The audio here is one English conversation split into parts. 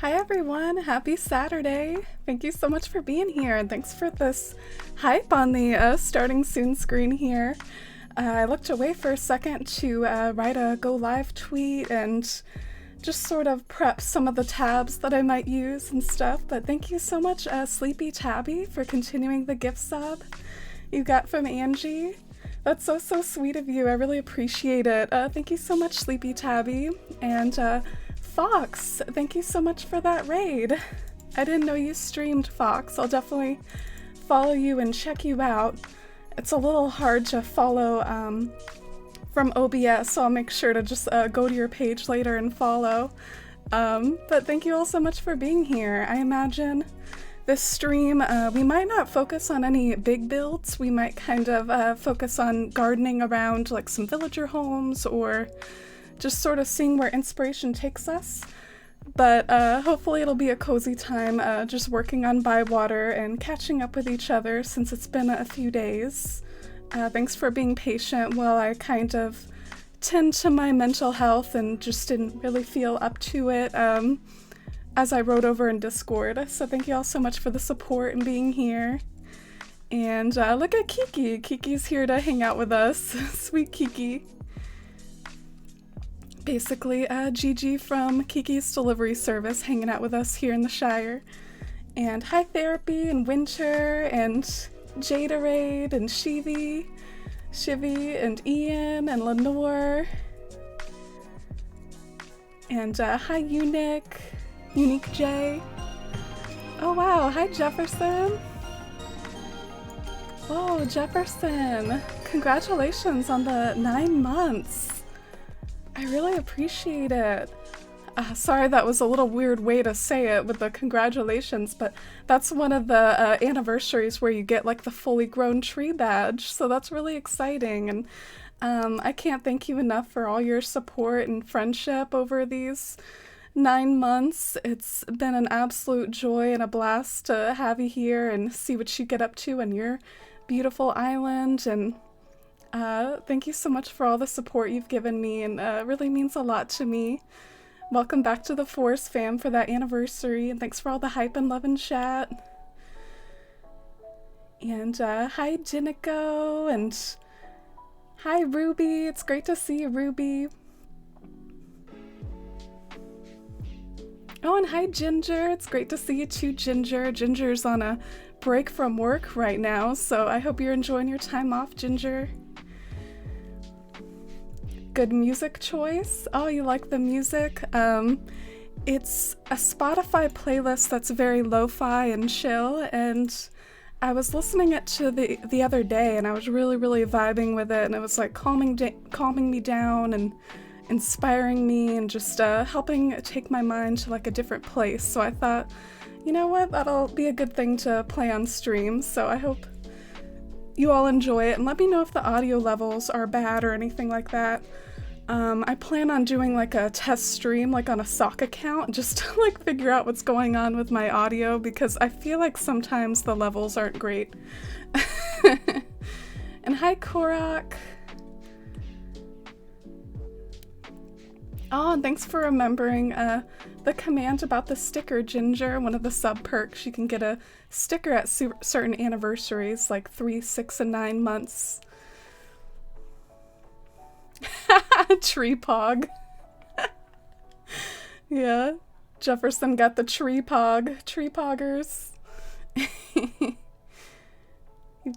Hi everyone, happy Saturday. Thank you so much for being here and thanks for this hype on the starting soon screen here. I looked away for a second to write a go live tweet and just sort of prep some of the tabs that I might use and stuff, but thank you so much Sleepy Tabby for continuing the gift sub you got from Angie. That's so sweet of you, I really appreciate it. Thank you so much Sleepy Tabby, and Fox, thank you so much for that raid. I didn't know you streamed, Fox. I'll definitely follow you and check you out. It's a little hard to follow from OBS, so I'll make sure to just go to your page later and follow. But thank you all so much for being here. I imagine this stream, we might not focus on any big builds. We might kind of focus on gardening around like some villager homes or just sort of seeing where inspiration takes us. But hopefully it'll be a cozy time just working on Bywater and catching up with each other since it's been a few days. Thanks for being patient while I kind of tend to my mental health and just didn't really feel up to it as I wrote over in Discord. So thank you all so much for the support and being here. And look at Kiki. Kiki's here to hang out with us. Sweet Kiki. Basically, Gigi from Kiki's Delivery Service hanging out with us here in the Shire. And hi Therapy and Winter and Jaderade and Shivy and Ian and Lenore. And hi Unique J. Oh wow, hi Jefferson. Whoa, Jefferson. Congratulations on the 9 months. I really appreciate it. Sorry that was a little weird way to say it with the congratulations, but that's one of the anniversaries where you get like the fully grown tree badge, so that's really exciting, and I can't thank you enough for all your support and friendship over these 9 months. It's been an absolute joy and a blast to have you here and see what you get up to on your beautiful island, and thank you so much for all the support you've given me, and it really means a lot to me. Welcome back to the Forest fam for that anniversary, and thanks for all the hype and love and chat. And hi Jinico, and hi Ruby, it's great to see you, Ruby. Oh, and hi Ginger, it's great to see you too, Ginger. Ginger's on a break from work right now, so I hope you're enjoying your time off, Ginger. Good music choice. Oh, you like the music? It's a Spotify playlist that's very lo-fi and chill, and I was listening it to the other day, and I was really vibing with it, and it was like calming me down and inspiring me and just helping take my mind to like a different place. So I thought, you know what, that'll be a good thing to play on stream. So I hope you all enjoy it, and let me know if the audio levels are bad or anything like that. I plan on doing like a test stream like on a sock account just to like figure out what's going on with my audio, because I feel like sometimes the levels aren't great. And hi Korak. Oh, and thanks for remembering the command about the sticker, Ginger. One of the sub perks, you can get a sticker at certain anniversaries, like 3, 6, and 9 months. Tree pog. Yeah, Jefferson got the tree poggers. You've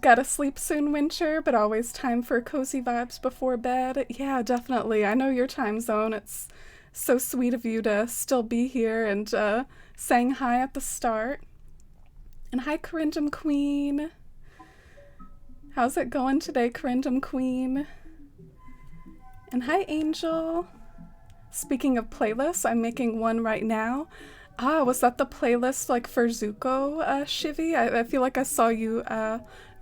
got to sleep soon, Winter, but always time for cozy vibes before bed. Yeah, definitely. I know your time zone. It's so sweet of you to still be here and saying hi at the start. And hi, Corindum Queen. How's it going today, Corindum Queen? And hi, Angel. Speaking of playlists, I'm making one right now. Ah, was that the playlist like for Zuko, Shivy? I feel like I saw you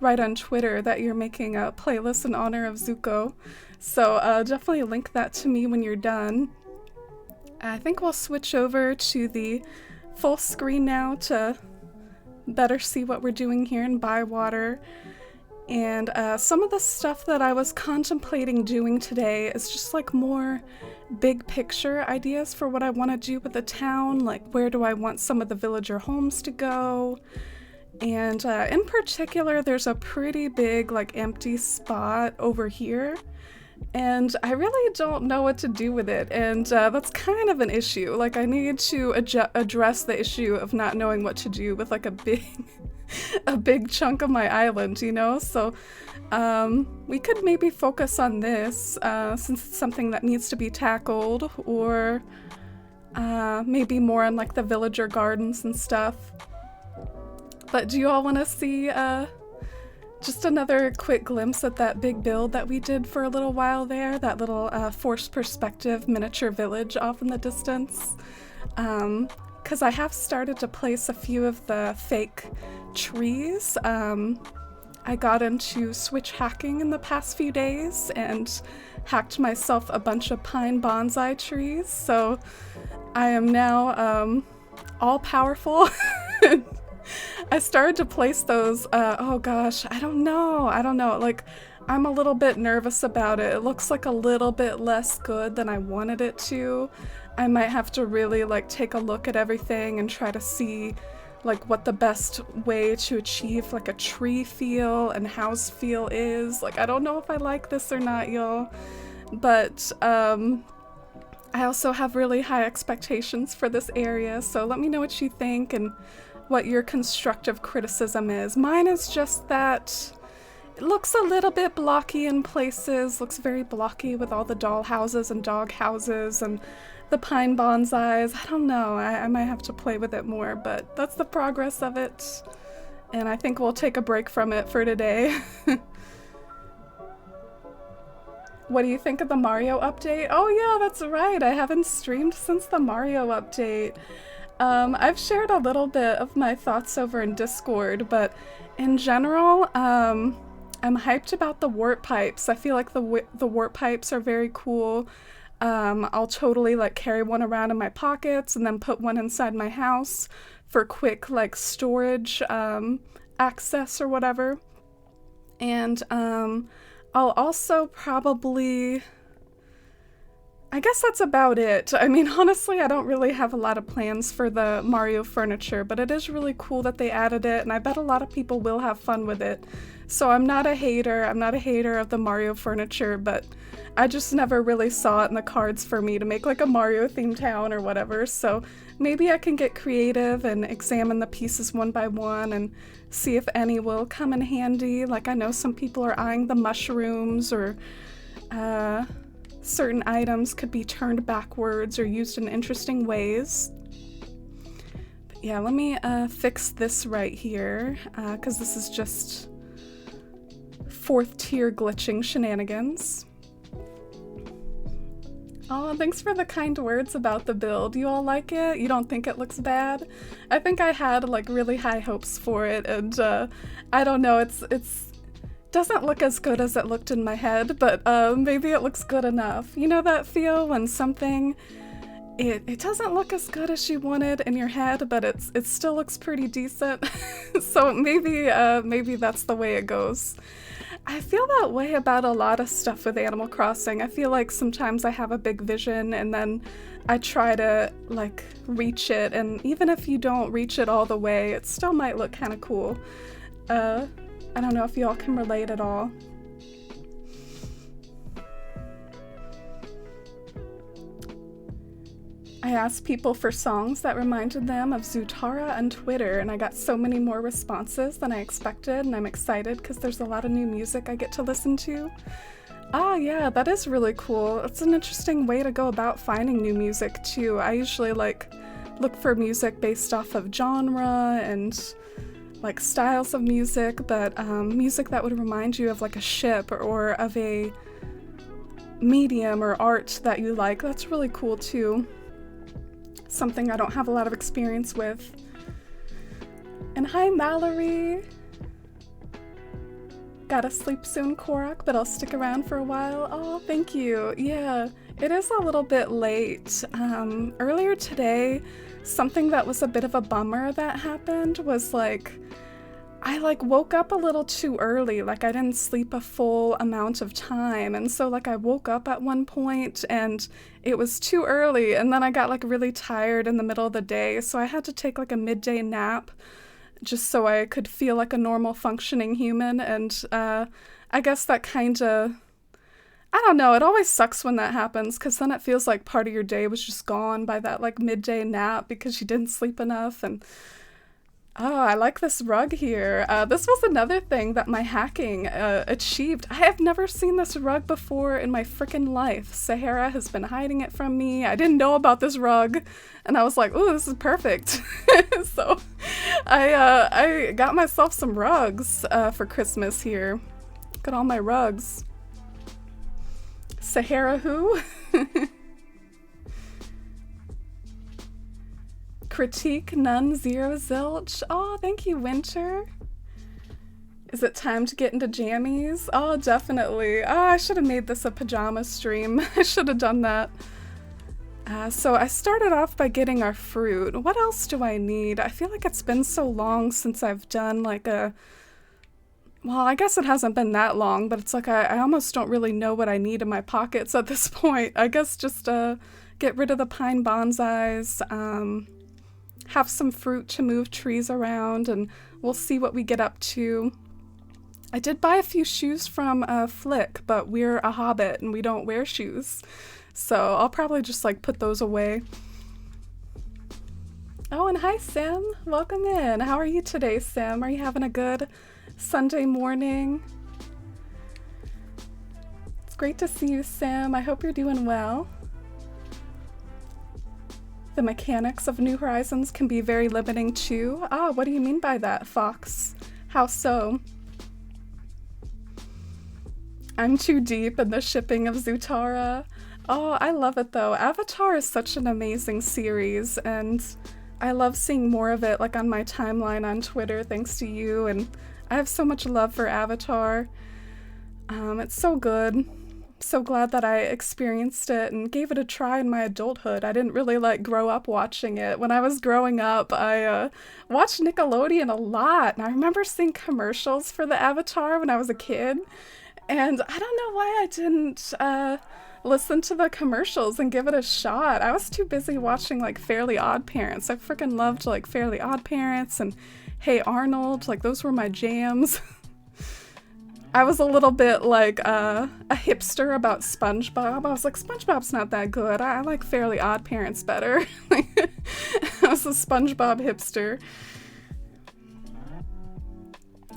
write on Twitter that you're making a playlist in honor of Zuko. So definitely link that to me when you're done. I think we'll switch over to the full screen now to better see what we're doing here in Bywater. And some of the stuff that I was contemplating doing today is just like more big picture ideas for what I want to do with the town, like where do I want some of the villager homes to go. And in particular, there's a pretty big like empty spot over here. And I really don't know what to do with it, and that's kind of an issue. Like, I need to address the issue of not knowing what to do with like a big chunk of my island, you know? So we could maybe focus on this since it's something that needs to be tackled, or maybe more on like the villager gardens and stuff. But do you all want to see just another quick glimpse at that big build that we did for a little while there, that little forced perspective miniature village off in the distance? Because I have started to place a few of the fake trees. I got into switch hacking in the past few days and hacked myself a bunch of pine bonsai trees, so I am now all powerful. I started to place those, oh gosh, I don't know, like, I'm a little bit nervous about it. It looks like a little bit less good than I wanted it to. I might have to really, like, take a look at everything and try to see, like, what the best way to achieve, like, a tree feel and house feel is. Like, I don't know if I like this or not, y'all, but, I also have really high expectations for this area, so let me know what you think and what your constructive criticism is. Mine is just that it looks a little bit blocky in places, looks very blocky with all the doll houses and dog houses and the pine bonsais. I don't know, I might have to play with it more, but that's the progress of it. And I think we'll take a break from it for today. What do you think of the Mario update? Oh yeah, that's right, I haven't streamed since the Mario update. I've shared a little bit of my thoughts over in Discord, but in general, I'm hyped about the warp pipes. I feel like the warp pipes are very cool. I'll totally like carry one around in my pockets and then put one inside my house for quick like storage access or whatever. And I'll also probably, I guess that's about it. I mean, honestly, I don't really have a lot of plans for the Mario furniture, but it is really cool that they added it, and I bet a lot of people will have fun with it. So I'm not a hater. I'm not a hater of the Mario furniture, but I just never really saw it in the cards for me to make like a Mario themed town or whatever. So maybe I can get creative and examine the pieces one by one and see if any will come in handy. Like, I know some people are eyeing the mushrooms, or certain items could be turned backwards or used in interesting ways. But yeah, let me fix this right here, because this is just 4th tier glitching shenanigans. Oh, thanks for the kind words about the build. You all like it? You don't think it looks bad? I think I had like really high hopes for it, and I don't know, it's doesn't look as good as it looked in my head, but maybe it looks good enough. You know that feel when something, it doesn't look as good as you wanted in your head, but it still looks pretty decent. So maybe that's the way it goes. I feel that way about a lot of stuff with Animal Crossing. I feel like sometimes I have a big vision and then I try to like reach it, and even if you don't reach it all the way, it still might look kind of cool. I don't know if y'all can relate at all. I asked people for songs that reminded them of Zutara on Twitter, and I got so many more responses than I expected, and I'm excited because there's a lot of new music I get to listen to. Ah, yeah, that is really cool. It's an interesting way to go about finding new music, too. I usually, like, look for music based off of genre and, like, styles of music, but music that would remind you of, like, a ship or of a medium or art that you like. That's really cool, too. Something I don't have a lot of experience with. And hi, Mallory! Gotta sleep soon, Korok, but I'll stick around for a while. Oh, thank you. Yeah, it is a little bit late. Earlier today, something that was a bit of a bummer that happened was like, I like woke up a little too early. Like I didn't sleep a full amount of time. And so like I woke up at one point and it was too early. And then I got like really tired in the middle of the day. So I had to take like a midday nap just so I could feel like a normal functioning human. And I guess that kind of, I don't know, it always sucks when that happens because then it feels like part of your day was just gone by that like midday nap because you didn't sleep enough. And oh, I like this rug here. This was another thing that my hacking achieved. I have never seen this rug before in my freaking life. Sahara has been hiding it from me. I didn't know about this rug, and I was like, "Ooh, this is perfect." So, I got myself some rugs for Christmas here. Look at all my rugs. Sahara who? Critique none zero zilch. Oh, thank you, Winter. Is it time to get into jammies? Oh, definitely. Oh, I should have made this a pajama stream. I should have done that. So I started off by getting our fruit. What else do I need? I feel like it's been so long since I've done like a... Well, I guess it hasn't been that long, but it's like I almost don't really know what I need in my pockets at this point. I guess just get rid of the pine bonsais, have some fruit to move trees around, and we'll see what we get up to. I did buy a few shoes from Flick, but we're a hobbit and we don't wear shoes. So I'll probably just like put those away. Oh, and hi, Sim. Welcome in. How are you today, Sim? Are you having a good Sunday morning? It's great to see you, Sim. I hope you're doing well. The mechanics of New Horizons can be very limiting too. Ah, what do you mean by that, Fox? How so? I'm too deep in the shipping of Zutara. Oh, I love it though. Avatar is such an amazing series, and I love seeing more of it like on my timeline on Twitter thanks to you, and I have so much love for Avatar. It's so good. So glad that I experienced it and gave it a try in my adulthood. I didn't really like grow up watching it. When I was growing up, I watched Nickelodeon a lot, and I remember seeing commercials for the Avatar when I was a kid, and I don't know why I didn't listen to the commercials and give it a shot. I was too busy watching like Fairly Odd Parents. I freaking loved like Fairly Odd Parents and Hey Arnold, like those were my jams. I was a little bit like a hipster about SpongeBob. I was like, SpongeBob's not that good. I like Fairly Odd Parents better. I was a SpongeBob hipster.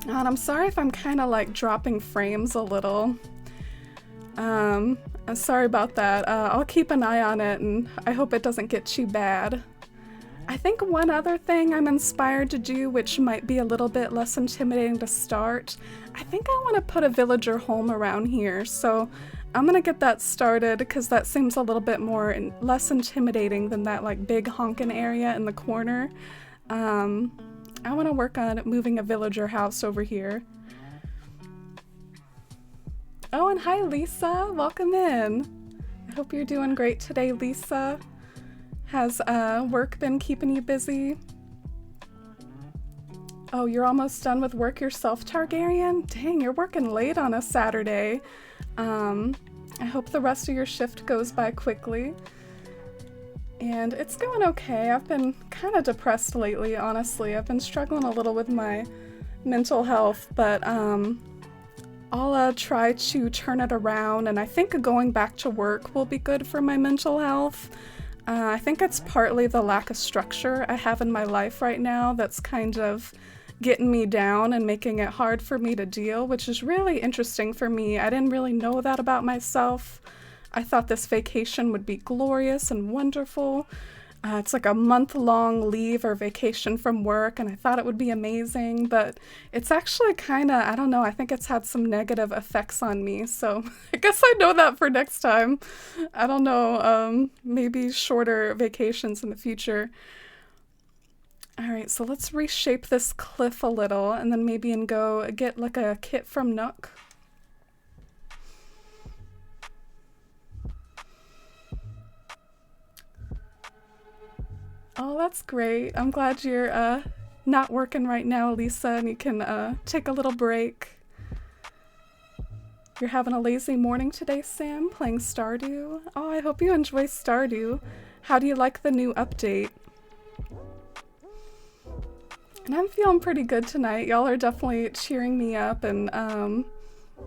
And I'm sorry if I'm kind of like dropping frames a little. I'm sorry about that. I'll keep an eye on it, and I hope it doesn't get too bad. I think one other thing I'm inspired to do, which might be a little bit less intimidating to start, I think I want to put a villager home around here, so I'm gonna get that started because that seems a little bit more and less intimidating than that like big honkin' area in the corner. I want to work on moving a villager house over here. Oh, and hi Lisa, welcome in. I hope you're doing great today, Lisa. Has work been keeping you busy? Oh, you're almost done with work yourself, Targaryen? Dang, you're working late on a Saturday. I hope the rest of your shift goes by quickly. And it's going okay. I've been kind of depressed lately, honestly. I've been struggling a little with my mental health, but I'll try to turn it around, and I think going back to work will be good for my mental health. I think it's partly the lack of structure I have in my life right now that's kind of getting me down and making it hard for me to deal, which is really interesting for me. I didn't really know that about myself. I thought this vacation would be glorious and wonderful. It's like a month-long leave or vacation from work, and I thought it would be amazing, but it's actually kind of, I don't know, I think it's had some negative effects on me, so I guess I know that for next time. I don't know, maybe shorter vacations in the future. Alright, so let's reshape this cliff a little, and then maybe go get like a kit from Nook. Oh, that's great. I'm glad you're not working right now, Lisa, and you can take a little break. You're having a lazy morning today, Sam, playing Stardew? Oh, I hope you enjoy Stardew. How do you like the new update? And I'm feeling pretty good tonight. Y'all are definitely cheering me up and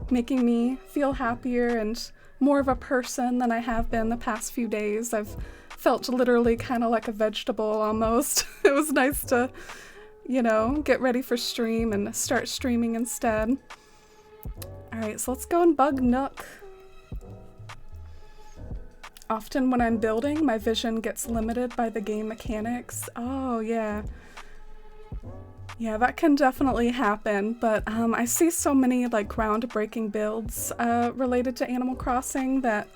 making me feel happier and more of a person than I have been the past few days. I've felt literally kind of like a vegetable almost. It was nice to, you know, get ready for stream and start streaming instead. Alright, so let's go and bug Nook. Often when I'm building, my vision gets limited by the game mechanics. Oh, yeah. Yeah, that can definitely happen, but I see so many like groundbreaking builds related to Animal Crossing that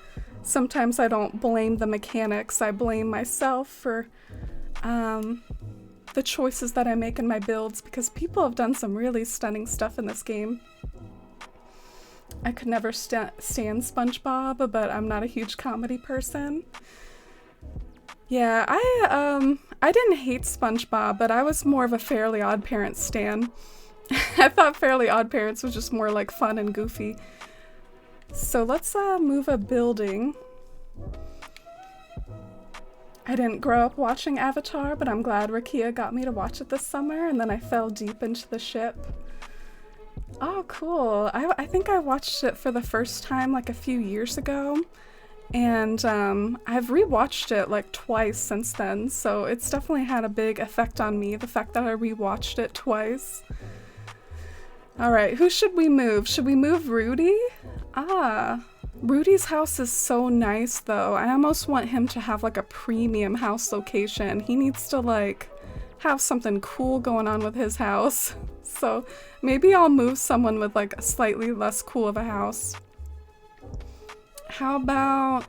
sometimes I don't blame the mechanics. I blame myself for the choices that I make in my builds, because people have done some really stunning stuff in this game. I could never stand SpongeBob, but I'm not a huge comedy person. Yeah, I didn't hate SpongeBob, but I was more of a Fairly OddParents stan. I thought Fairly OddParents was just more like fun and goofy. So let's move a building. I didn't grow up watching Avatar, but I'm glad Rakia got me to watch it this summer, and then I fell deep into the ship. Oh, cool. I think I watched it for the first time like a few years ago, and I've rewatched it like twice since then, so it's definitely had a big effect on me, the fact that I rewatched it twice. Alright, who should we move? Should we move Rudy? Ah, Rudy's house is so nice though. I almost want him to have like a premium house location. He needs to like have something cool going on with his house. So maybe I'll move someone with like a slightly less cool of a house. How about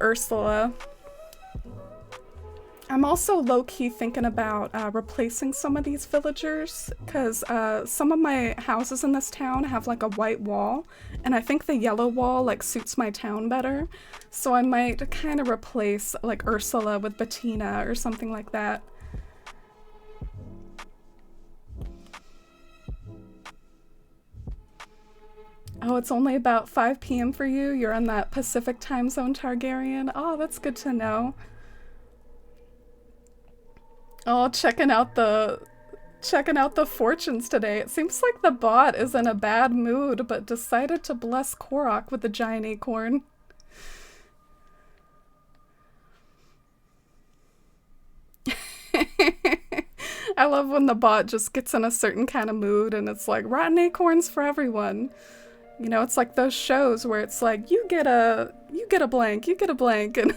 Ursula? I'm also low-key thinking about replacing some of these villagers, because some of my houses in this town have like a white wall, and I think the yellow wall like suits my town better. So I might kind of replace like Ursula with Bettina or something like that. Oh, it's only about 5 p.m. for you? You're on that Pacific time zone, Targaryen? Oh, that's good to know. Oh, checking out the fortunes today. It seems like the bot is in a bad mood, but decided to bless Korok with the giant acorn. I love when the bot just gets in a certain kind of mood and it's like, rotten acorns for everyone. You know, it's like those shows where it's like, you get a blank, and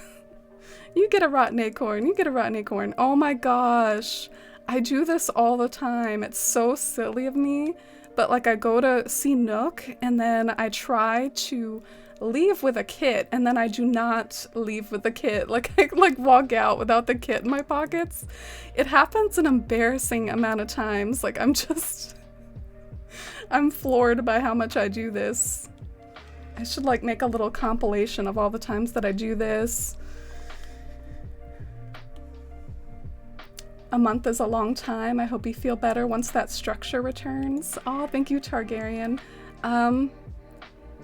you get a rotten acorn, you get a rotten acorn. Oh my gosh. I do this all the time. It's so silly of me. But like I go to see Nook and then I try to leave with a kit and then I do not leave with the kit. Like I like walk out without the kit in my pockets. It happens an embarrassing amount of times. Like I'm floored by how much I do this. I should like make a little compilation of all the times that I do this. A month is a long time. I hope you feel better once that structure returns. Oh, thank you, Targaryen.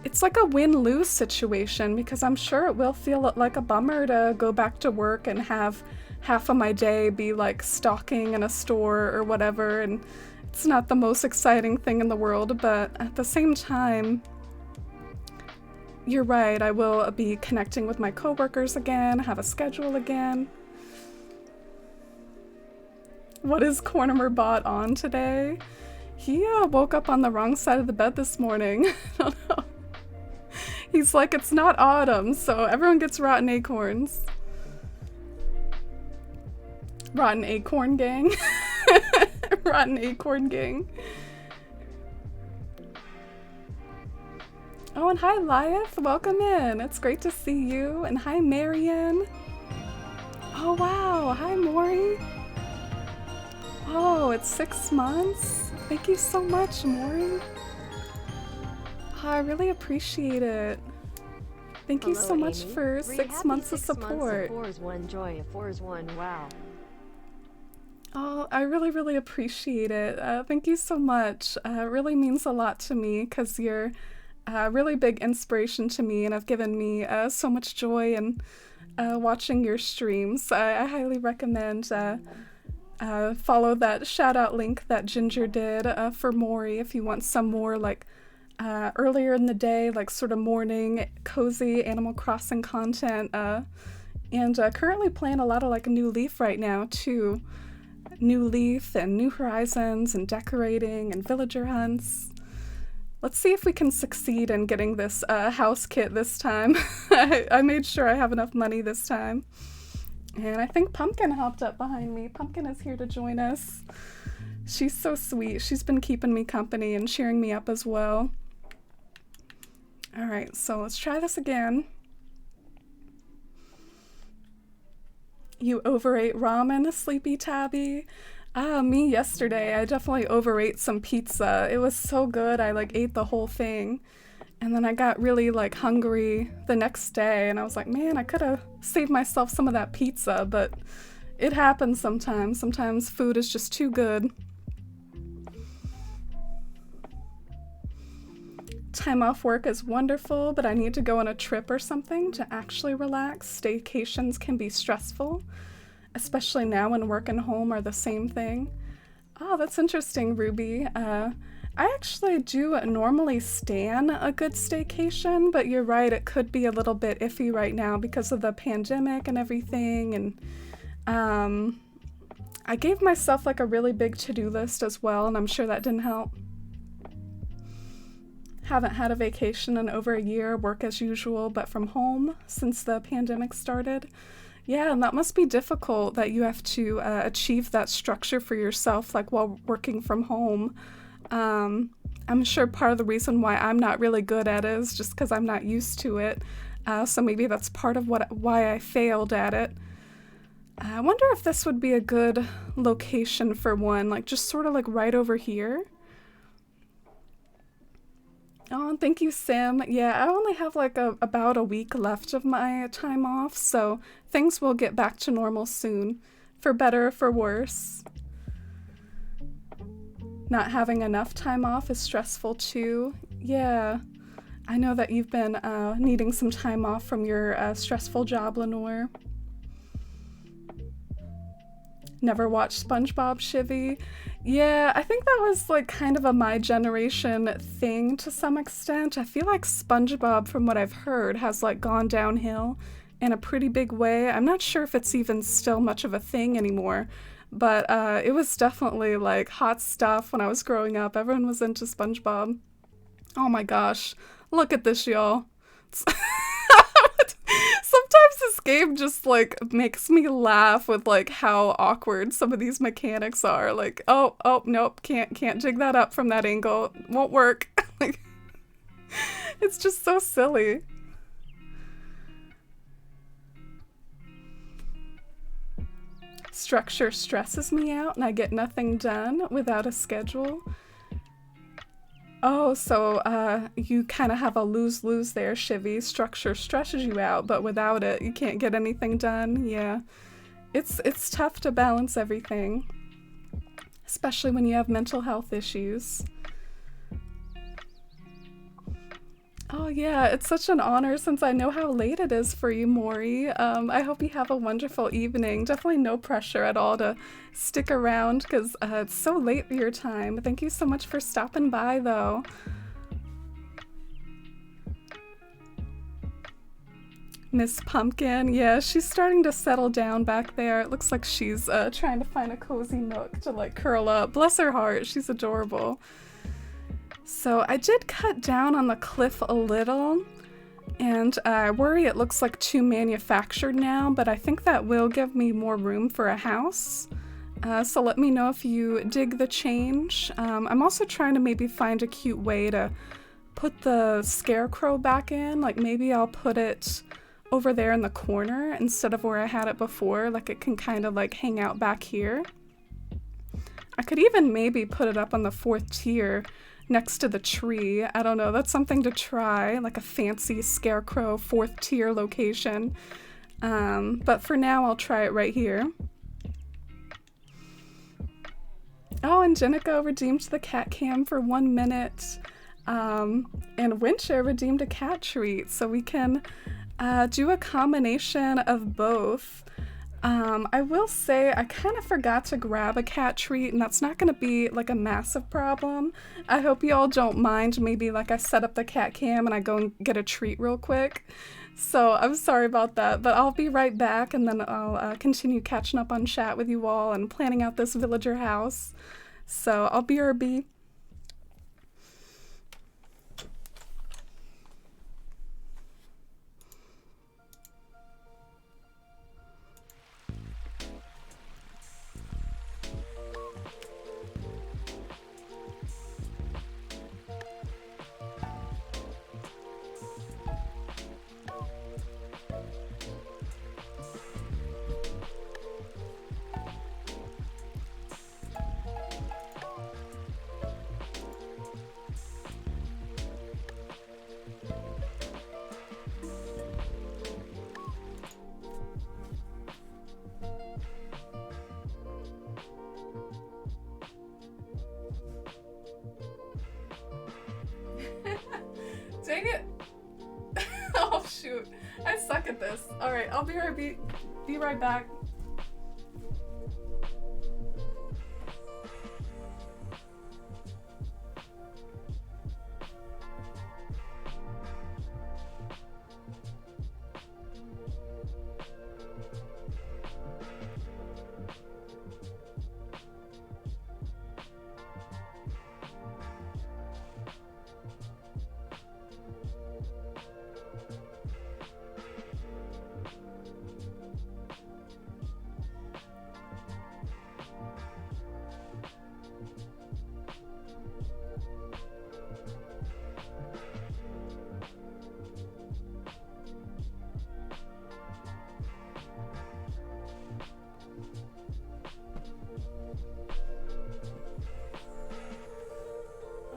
It's like a win-lose situation because I'm sure it will feel like a bummer to go back to work and have half of my day be like stalking in a store or whatever, and it's not the most exciting thing in the world, but at the same time, you're right, I will be connecting with my coworkers again, have a schedule again. What is Cornimer Bot on today? He woke up on the wrong side of the bed this morning. I don't know. He's like, it's not autumn, so everyone gets rotten acorns. Rotten acorn gang. Rotten acorn gang. Oh, and hi Lyeth, welcome in. It's great to see you. And hi Marion. Oh wow, hi Maury. Oh, it's 6 months? Thank you so much, Maury. Oh, I really appreciate it. Thank you so much for 6 months of support. 4 is 1 joy, 4 is 1 wow. Oh, I really, really appreciate it. Thank you so much. It really means a lot to me because you're a really big inspiration to me and have given me so much joy in watching your streams. I highly recommend follow that shout out link that Ginger did for Maury if you want some more like earlier in the day, like sort of morning cozy Animal Crossing content. And currently playing a lot of like New Leaf right now too. New Leaf and New Horizons and decorating and villager hunts. Let's see if we can succeed in getting this house kit this time. I made sure I have enough money this time. And I think Pumpkin hopped up behind me. Pumpkin is here to join us. She's so sweet. She's been keeping me company and cheering me up as well. All right, so let's try this again. You overate ramen, Sleepy Tabby. Me yesterday. I definitely overate some pizza. It was so good. I like ate the whole thing. And then I got really like hungry the next day and I was like, man, I could have saved myself some of that pizza, but it happens sometimes. Sometimes food is just too good. Time off work is wonderful, but I need to go on a trip or something to actually relax. Staycations can be stressful, especially now when work and home are the same thing. Oh, that's interesting, Ruby. I actually do normally stan a good staycation, but you're right, it could be a little bit iffy right now because of the pandemic and everything. And I gave myself like a really big to-do list as well, and I'm sure that didn't help. Haven't had a vacation in over a year, work as usual, but from home since the pandemic started. Yeah, and that must be difficult that you have to achieve that structure for yourself, like while working from home. I'm sure part of the reason why I'm not really good at it is just because I'm not used to it. So maybe that's part of why I failed at it. I wonder if this would be a good location for one, like just sort of like right over here. Oh, thank you, Sim. Yeah, I only have like about a week left of my time off, so things will get back to normal soon, for better or for worse. Not having enough time off is stressful too. Yeah, I know that you've been needing some time off from your stressful job, Lenore. Never watched SpongeBob, Shivy? Yeah, I think that was like kind of a my generation thing to some extent. I feel like SpongeBob, from what I've heard, has like gone downhill in a pretty big way. I'm not sure if it's even still much of a thing anymore, but it was definitely like hot stuff when I was growing up. Everyone was into SpongeBob. Oh my gosh, look at this, y'all. Sometimes this game just like makes me laugh with like how awkward some of these mechanics are. Like, oh, nope, can't jig that up from that angle. Won't work. Like, it's just so silly. Structure stresses me out and I get nothing done without a schedule. Oh, so you kind of have a lose-lose there, Shivy. Structure stresses you out, but without it, you can't get anything done. Yeah, it's tough to balance everything, especially when you have mental health issues. Oh yeah, it's such an honor since I know how late it is for you, Maury. I hope you have a wonderful evening. Definitely no pressure at all to stick around because it's so late for your time. Thank you so much for stopping by, though. Miss Pumpkin, yeah, she's starting to settle down back there. It looks like she's trying to find a cozy nook to like curl up. Bless her heart, she's adorable. So I did cut down on the cliff a little, and I worry it looks like too manufactured now, but I think that will give me more room for a house. So let me know if you dig the change. I'm also trying to maybe find a cute way to put the scarecrow back in. Like maybe I'll put it over there in the corner instead of where I had it before. Like it can kind of like hang out back here. I could even maybe put it up on the 4th tier next to the tree. I don't know, that's something to try, like a fancy scarecrow 4th tier location. But for now, I'll try it right here. Oh, and Jenica redeemed the cat cam for 1 minute. And Wincher redeemed a cat treat, so we can do a combination of both. I will say I kind of forgot to grab a cat treat, and that's not going to be like a massive problem. I hope you all don't mind. Maybe like I set up the cat cam and I go and get a treat real quick. So I'm sorry about that, but I'll be right back, and then I'll continue catching up on chat with you all and planning out this villager house. So I'll BRB. Dang it! Oh shoot, I suck at this. Alright, I'll be right back.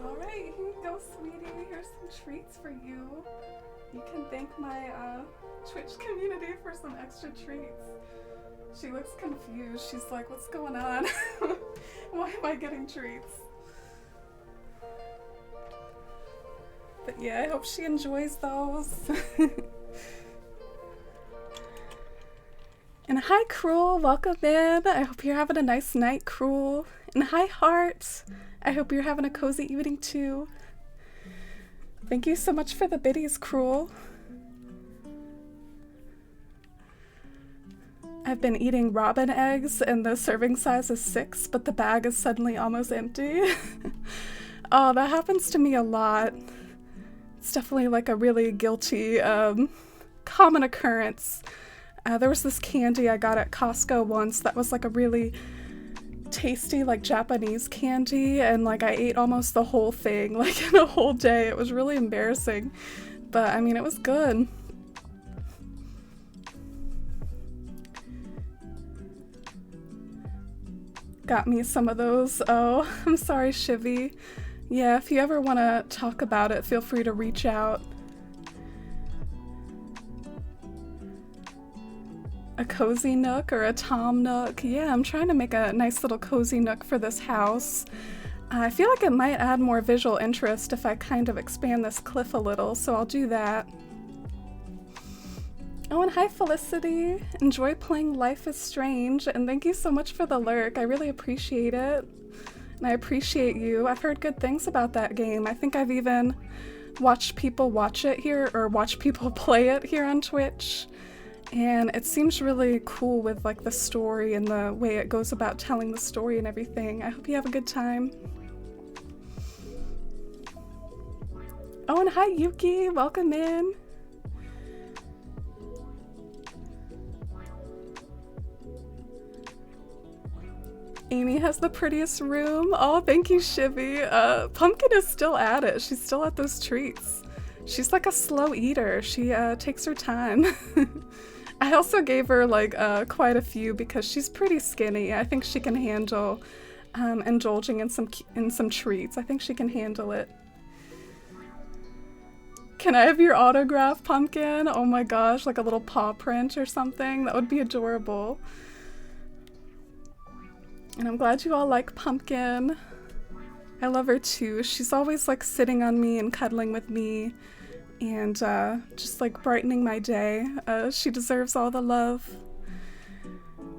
Alright, here you go, sweetie. Here's some treats for you. You can thank my Twitch community for some extra treats. She looks confused. She's like, what's going on? Why am I getting treats? But yeah, I hope she enjoys those. And hi, Cruel. Welcome in. I hope you're having a nice night, Cruel. And hi, Heart. I hope you're having a cozy evening, too. Thank you so much for the biddies, Cruel. I've been eating robin eggs, and the serving size is 6, but the bag is suddenly almost empty. Oh, that happens to me a lot. It's definitely like a really guilty, common occurrence. There was this candy I got at Costco once that was like a really tasty, like Japanese candy, and like I ate almost the whole thing, like in a whole day. It was really embarrassing, but I mean, it was good. Got me some of those. Oh, I'm sorry, Shivy. Yeah, if you ever want to talk about it, feel free to reach out. A cozy nook or a Tom nook? Yeah, I'm trying to make a nice little cozy nook for this house. I feel like it might add more visual interest if I kind of expand this cliff a little, so I'll do that. Oh, and hi, Felicity. Enjoy playing Life is Strange, and thank you so much for the lurk. I really appreciate it. And I appreciate you. I've heard good things about that game. I think I've even watched people watch it here, or watch people play it here on Twitch. And it seems really cool with like the story and the way it goes about telling the story and everything. I hope you have a good time. Oh, and hi, Yuki. Welcome in. Amy has the prettiest room. Oh, thank you, Shivy. Pumpkin is still at it. She's still at those treats. She's like a slow eater. She takes her time. I also gave her like quite a few because she's pretty skinny. I think she can handle indulging in some treats. I think she can handle it. Can I have your autograph, Pumpkin? Oh my gosh, like a little paw print or something. That would be adorable. And I'm glad you all like Pumpkin. I love her too. She's always like sitting on me and cuddling with me and just like brightening my day. She deserves all the love.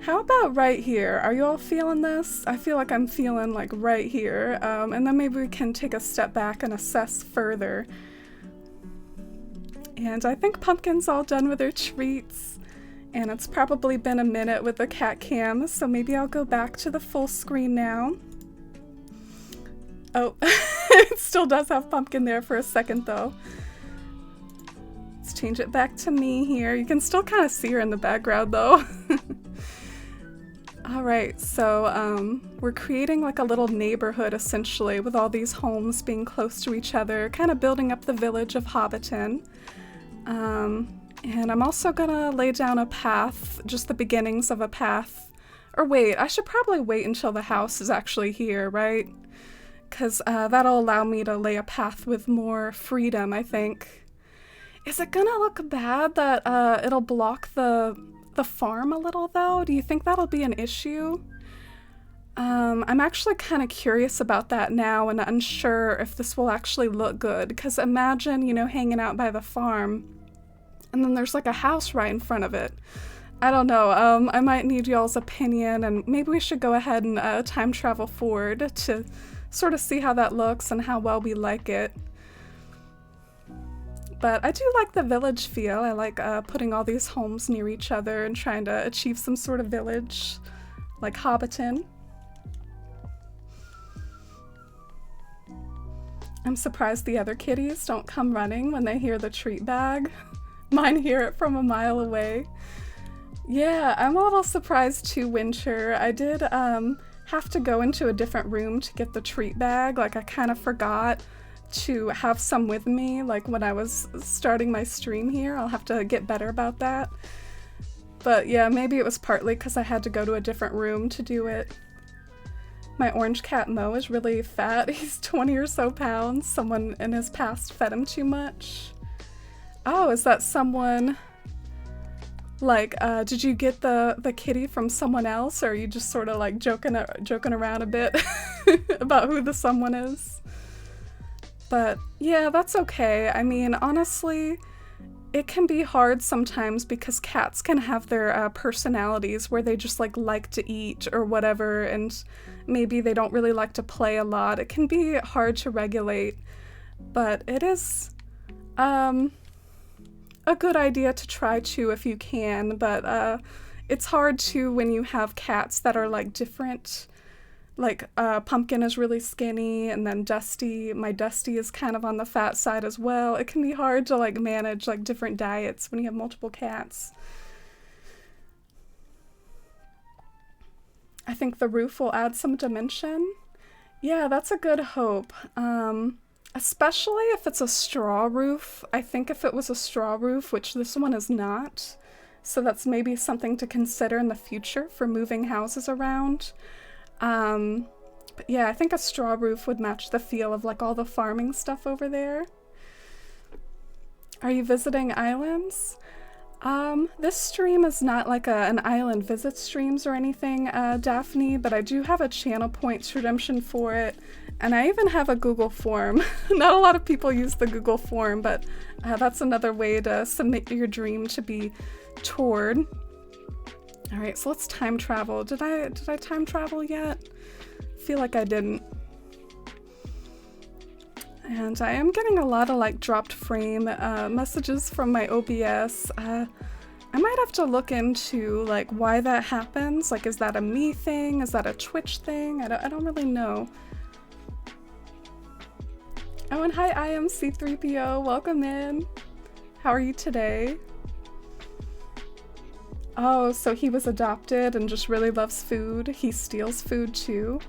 How about right here? Are you all feeling this? I feel like I'm feeling like right here. And then maybe we can take a step back and assess further. And I think Pumpkin's all done with her treats. And it's probably been a minute with the cat cam, so maybe I'll go back to the full screen now. Oh, it still does have Pumpkin there for a second though. Let's change it back to me here. You can still kind of see her in the background though. Alright, so we're creating like a little neighborhood essentially with all these homes being close to each other, kind of building up the village of Hobbiton. And I'm also gonna lay down a path, just the beginnings of a path. Or wait, I should probably wait until the house is actually here, right? Because that'll allow me to lay a path with more freedom, I think. Is it gonna look bad that it'll block the farm a little though? Do you think that'll be an issue? I'm actually kind of curious about that now and unsure if this will actually look good. Because imagine, you know, hanging out by the farm and then there's like a house right in front of it. I don't know, I might need y'all's opinion and maybe we should go ahead and time travel forward to sort of see how that looks and how well we like it. But I do like the village feel. I like putting all these homes near each other and trying to achieve some sort of village like Hobbiton. I'm surprised the other kitties don't come running when they hear the treat bag. Mine hear it from a mile away. Yeah, I'm a little surprised too, Winter. I did have to go into a different room to get the treat bag. Like, I kind of forgot to have some with me, like when I was starting my stream here. I'll have to get better about that. But yeah, maybe it was partly because I had to go to a different room to do it. My orange cat Mo is really fat. He's 20 or so pounds. Someone in his past fed him too much. Oh, is that someone... Like, did you get the kitty from someone else, or are you just sort of like joking around a bit about who the someone is? But yeah, that's okay. I mean, honestly, it can be hard sometimes because cats can have their personalities where they just like to eat or whatever, and maybe they don't really like to play a lot. It can be hard to regulate, but it is a good idea to try to if you can, but it's hard to when you have cats that are like different. Like Pumpkin is really skinny, and then my Dusty is kind of on the fat side as well. It can be hard to like manage like different diets when you have multiple cats. I think the roof will add some dimension. Yeah, that's a good hope. Especially if it's a straw roof. I think if it was a straw roof, which this one is not, so that's maybe something to consider in the future for moving houses around. But yeah, I think a straw roof would match the feel of like all the farming stuff over there. Are you visiting islands? This stream is not like an island visit streams or anything, Daphne, but I do have a channel points redemption for it. And I even have a Google form. Not a lot of people use the Google form, but that's another way to submit your dream to be toured. All right, so let's time travel. Did I time travel yet? I feel like I didn't. And I am getting a lot of like dropped frame messages from my OBS. I might have to look into like why that happens. Like, is that a me thing? Is that a Twitch thing? I don't really know. Oh, and hi, IMC3PO. Welcome in. How are you today? Oh, so he was adopted and just really loves food. He steals food too.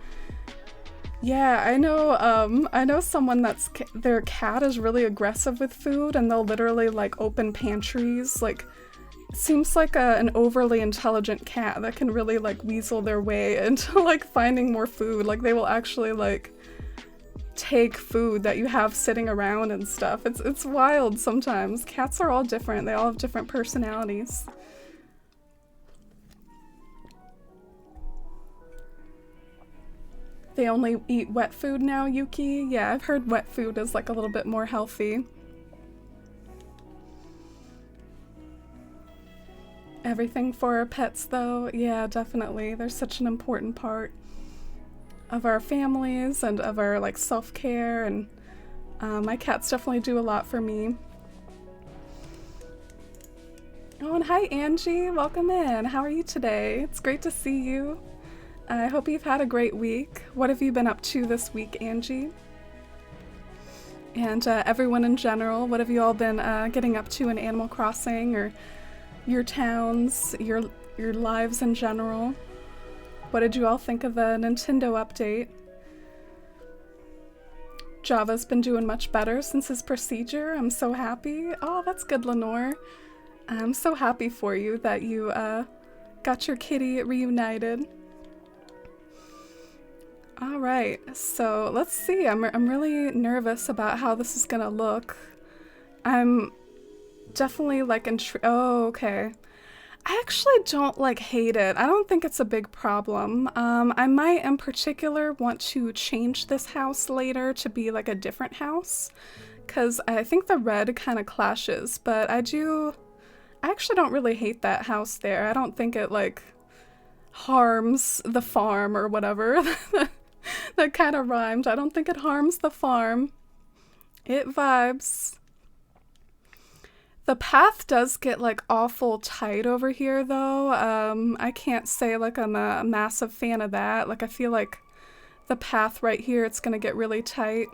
Yeah, I know someone that's their cat is really aggressive with food, and they'll literally like open pantries. Like, it seems like an overly intelligent cat that can really like weasel their way into like finding more food. Like, they will actually like take food that you have sitting around and stuff. It's wild sometimes. Cats are all different. They all have different personalities. They only eat wet food now, Yuki? Yeah, I've heard wet food is like a little bit more healthy. Everything for our pets though, yeah, definitely. They're such an important part of our families and of our like self-care, and my cats definitely do a lot for me. Oh, and hi Angie, welcome in. How are you today? It's great to see you. I hope you've had a great week. What have you been up to this week, Angie? And everyone in general, what have you all been getting up to in Animal Crossing, or your towns, your lives in general? What did you all think of the Nintendo update? Java's been doing much better since his procedure. I'm so happy. Oh, that's good, Lenore. I'm so happy for you that you got your kitty reunited. All right, so let's see. I'm really nervous about how this is gonna look. I'm definitely like oh, okay. I actually don't like hate it. I don't think it's a big problem. I might in particular want to change this house later to be like a different house, because I think the red kind of clashes, but I actually don't really hate that house there. I don't think it like harms the farm or whatever. That kind of rhymed. I don't think it harms the farm. It vibes. The path does get like awful tight over here though. I can't say like I'm a massive fan of that. Like I feel like the path right here, it's gonna get really tight.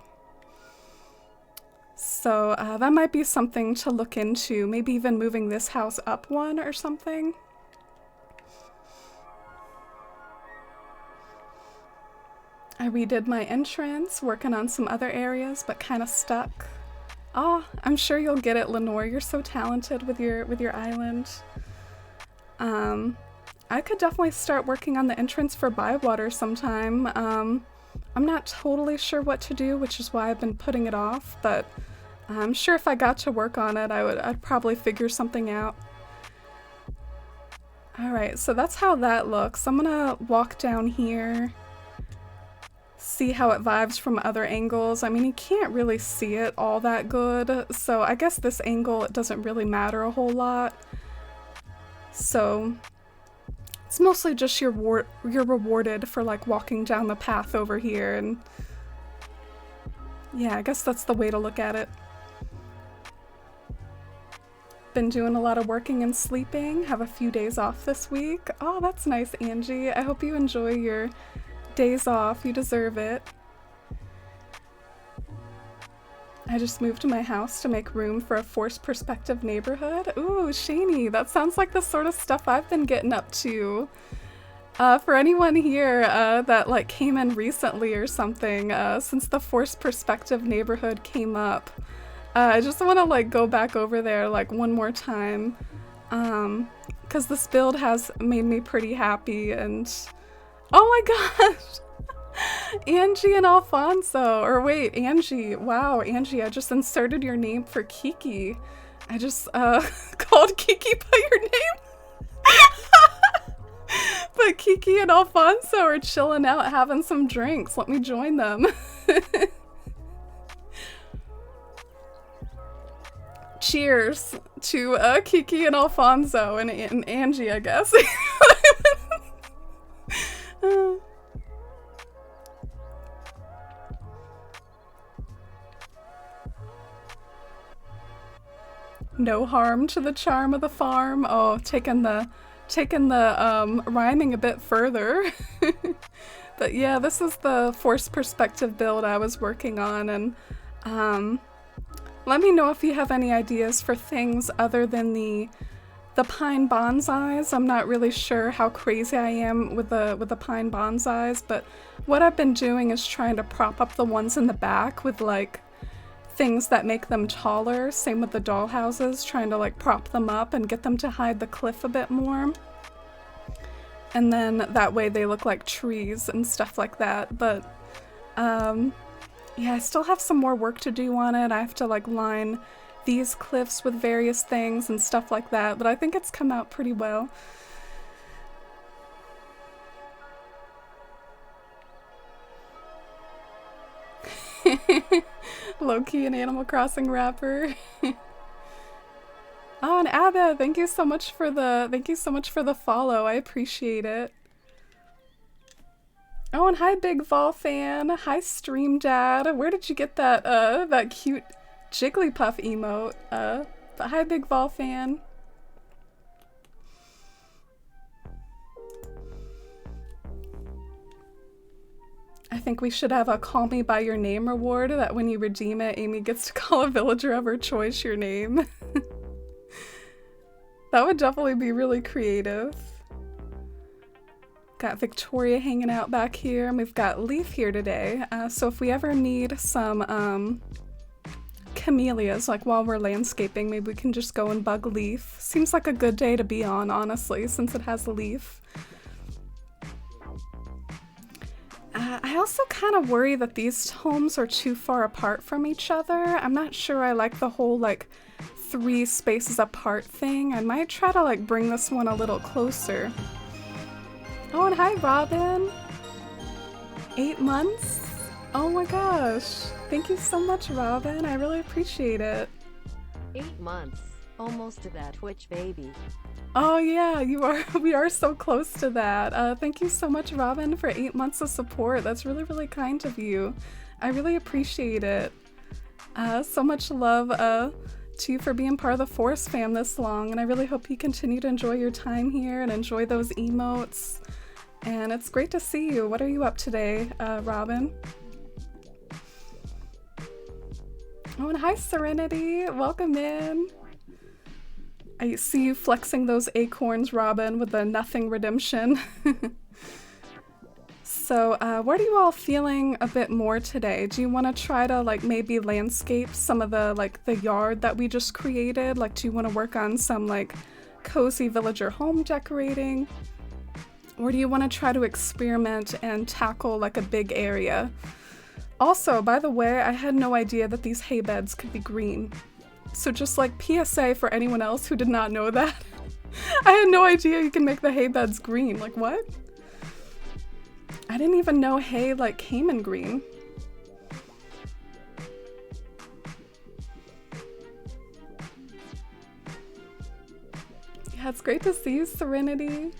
So that might be something to look into. Maybe even moving this house up one or something. I redid my entrance, working on some other areas, but kind of stuck. Oh, I'm sure you'll get it, Lenore. You're so talented with your island. I could definitely start working on the entrance for Bywater sometime. I'm not totally sure what to do, which is why I've been putting it off, but I'm sure if I got to work on it, I'd probably figure something out. Alright, so that's how that looks. I'm gonna walk down here, see how it vibes from other angles. I mean, you can't really see it all that good, so I guess this angle, it doesn't really matter a whole lot. So it's mostly just you're rewarded for like walking down the path over here, and yeah, I guess that's the way to look at it. Been doing a lot of working and sleeping, have a few days off this week. Oh, that's nice, Angie. I hope you enjoy your days off. You deserve it. I just moved to my house to make room for a forced perspective neighborhood. Ooh, Shani, that sounds like the sort of stuff I've been getting up to. For anyone here that like came in recently or something, since the forced perspective neighborhood came up, I just want to like go back over there like one more time, because this build has made me pretty happy. And oh my gosh, Angie and Alfonso, or wait, Angie, wow, Angie, I just inserted your name for Kiki. I just called Kiki by your name. But Kiki and Alfonso are chilling out having some drinks. Let me join them. Cheers to Kiki and Alfonso and Angie, I guess. No harm to the charm of the farm. Oh, taking the rhyming a bit further. But yeah, this is the forced perspective build I was working on, and let me know if you have any ideas for things other than the pine bonsais. I'm not really sure how crazy I am with the pine bonsais, but what I've been doing is trying to prop up the ones in the back with like things that make them taller. Same with the doll houses, trying to like prop them up and get them to hide the cliff a bit more. And then that way they look like trees and stuff like that. But yeah, I still have some more work to do on it. I have to like line these cliffs with various things and stuff like that, but I think it's come out pretty well. Low-key an Animal Crossing rapper. Oh, and Abba, thank you so much for the follow. I appreciate it. Oh, and hi Big Vol fan. Hi Stream Dad. Where did you get that cute Jigglypuff emote? But hi Big Vol fan. I think we should have a Call Me By Your Name reward that when you redeem it, Amy gets to call a villager of her choice your name. That would definitely be really creative. Got Victoria hanging out back here, and we've got Leaf here today. So if we ever need some camellias, like while we're landscaping, maybe we can just go and bug Leaf. Seems like a good day to be on, honestly, since it has Leaf. I also kind of worry that these homes are too far apart from each other. I'm not sure I like the whole like 3 spaces apart thing. I might try to like bring this one a little closer. Oh, and hi Robin! 8 months? Oh my gosh. Thank you so much, Robin. I really appreciate it. 8 months. Almost to that Twitch baby. Oh yeah, you are. We are so close to that. Thank you so much, Robin, for 8 months of support. That's really, really kind of you. I really appreciate it. So much love to you for being part of the Force fam this long, and I really hope you continue to enjoy your time here and enjoy those emotes. And it's great to see you. What are you up today, Robin? Oh, and hi, Serenity. Welcome in. I see you flexing those acorns, Robin, with the nothing redemption. So, what are you all feeling a bit more today? Do you want to try to, like, maybe landscape some of the, like, the yard that we just created? Like, do you want to work on some, like, cozy villager home decorating? Or do you want to try to experiment and tackle, like, a big area? Also, by the way, I had no idea that these hay beds could be green. So just like PSA for anyone else who did not know that. I had no idea you can make the hay beds green. Like what? I didn't even know hay like came in green. Yeah, it's great to see you, Serenity.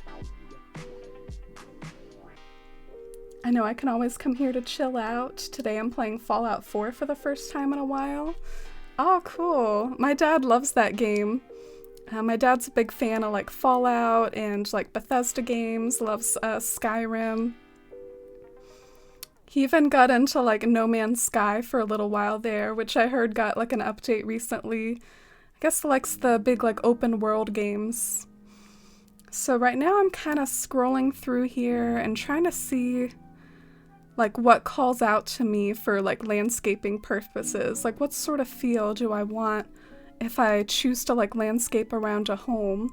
I know I can always come here to chill out. Today I'm playing Fallout 4 for the first time in a while. Oh, cool. My dad loves that game. My dad's a big fan of like Fallout and like Bethesda games, loves Skyrim. He even got into like No Man's Sky for a little while there, which I heard got like an update recently. I guess he likes the big like open world games. So right now I'm kind of scrolling through here and trying to see like what calls out to me for like landscaping purposes. Like what sort of feel do I want if I choose to like landscape around a home?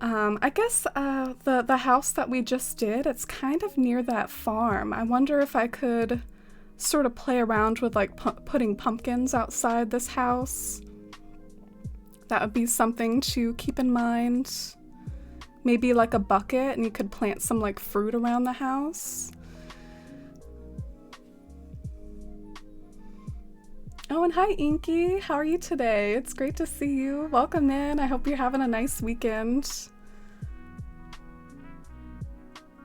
I guess the house that we just did, it's kind of near that farm. I wonder if I could sort of play around with like putting pumpkins outside this house. That would be something to keep in mind. Maybe like a bucket and you could plant some like fruit around the house. Oh, and hi Inky, how are you today? It's great to see you. Welcome in. I hope you're having a nice weekend.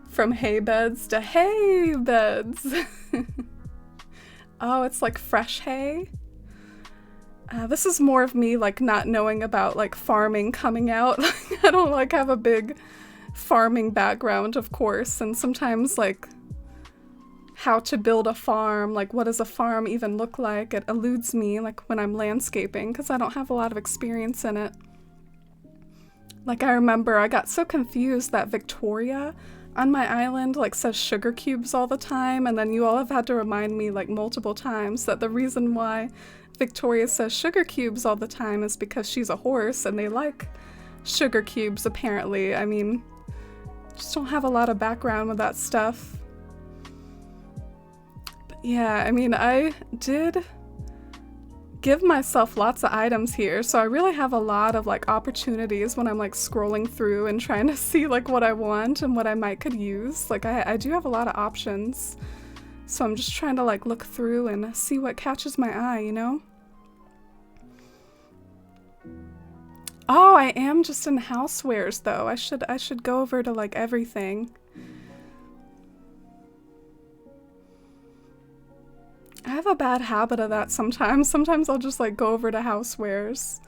From hay beds to hay beds. Oh, it's like fresh hay. This is more of me like not knowing about like farming coming out. I don't like have a big farming background, of course, and sometimes like how to build a farm, like what does a farm even look like? It eludes me like when I'm landscaping because I don't have a lot of experience in it. Like I remember I got so confused that Victoria on my island like says sugar cubes all the time, and then you all have had to remind me like multiple times that the reason why Victoria says sugar cubes all the time is because she's a horse and they like sugar cubes apparently. I mean, just don't have a lot of background with that stuff. Yeah, I mean, I did give myself lots of items here, so I really have a lot of like opportunities when I'm like scrolling through and trying to see like what I want and what I might could use. Like I do have a lot of options. So I'm just trying to like look through and see what catches my eye, you know? Oh, I am just in housewares though. I should go over to like everything. I have a bad habit of that sometimes. Sometimes I'll just like go over to housewares.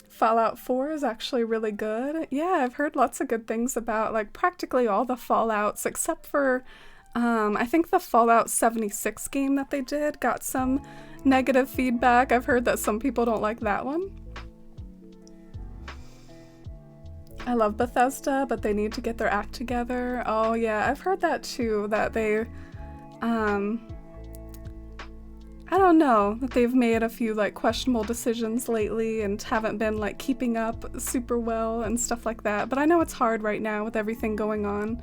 Fallout 4 is actually really good. Yeah, I've heard lots of good things about like practically all the Fallouts except for I think the Fallout 76 game that they did got some negative feedback. I've heard that some people don't like that one. I love Bethesda, but they need to get their act together. Oh yeah, I've heard that too, that they I don't know, that they've made a few like questionable decisions lately and haven't been like keeping up super well and stuff like that. But I know it's hard right now with everything going on.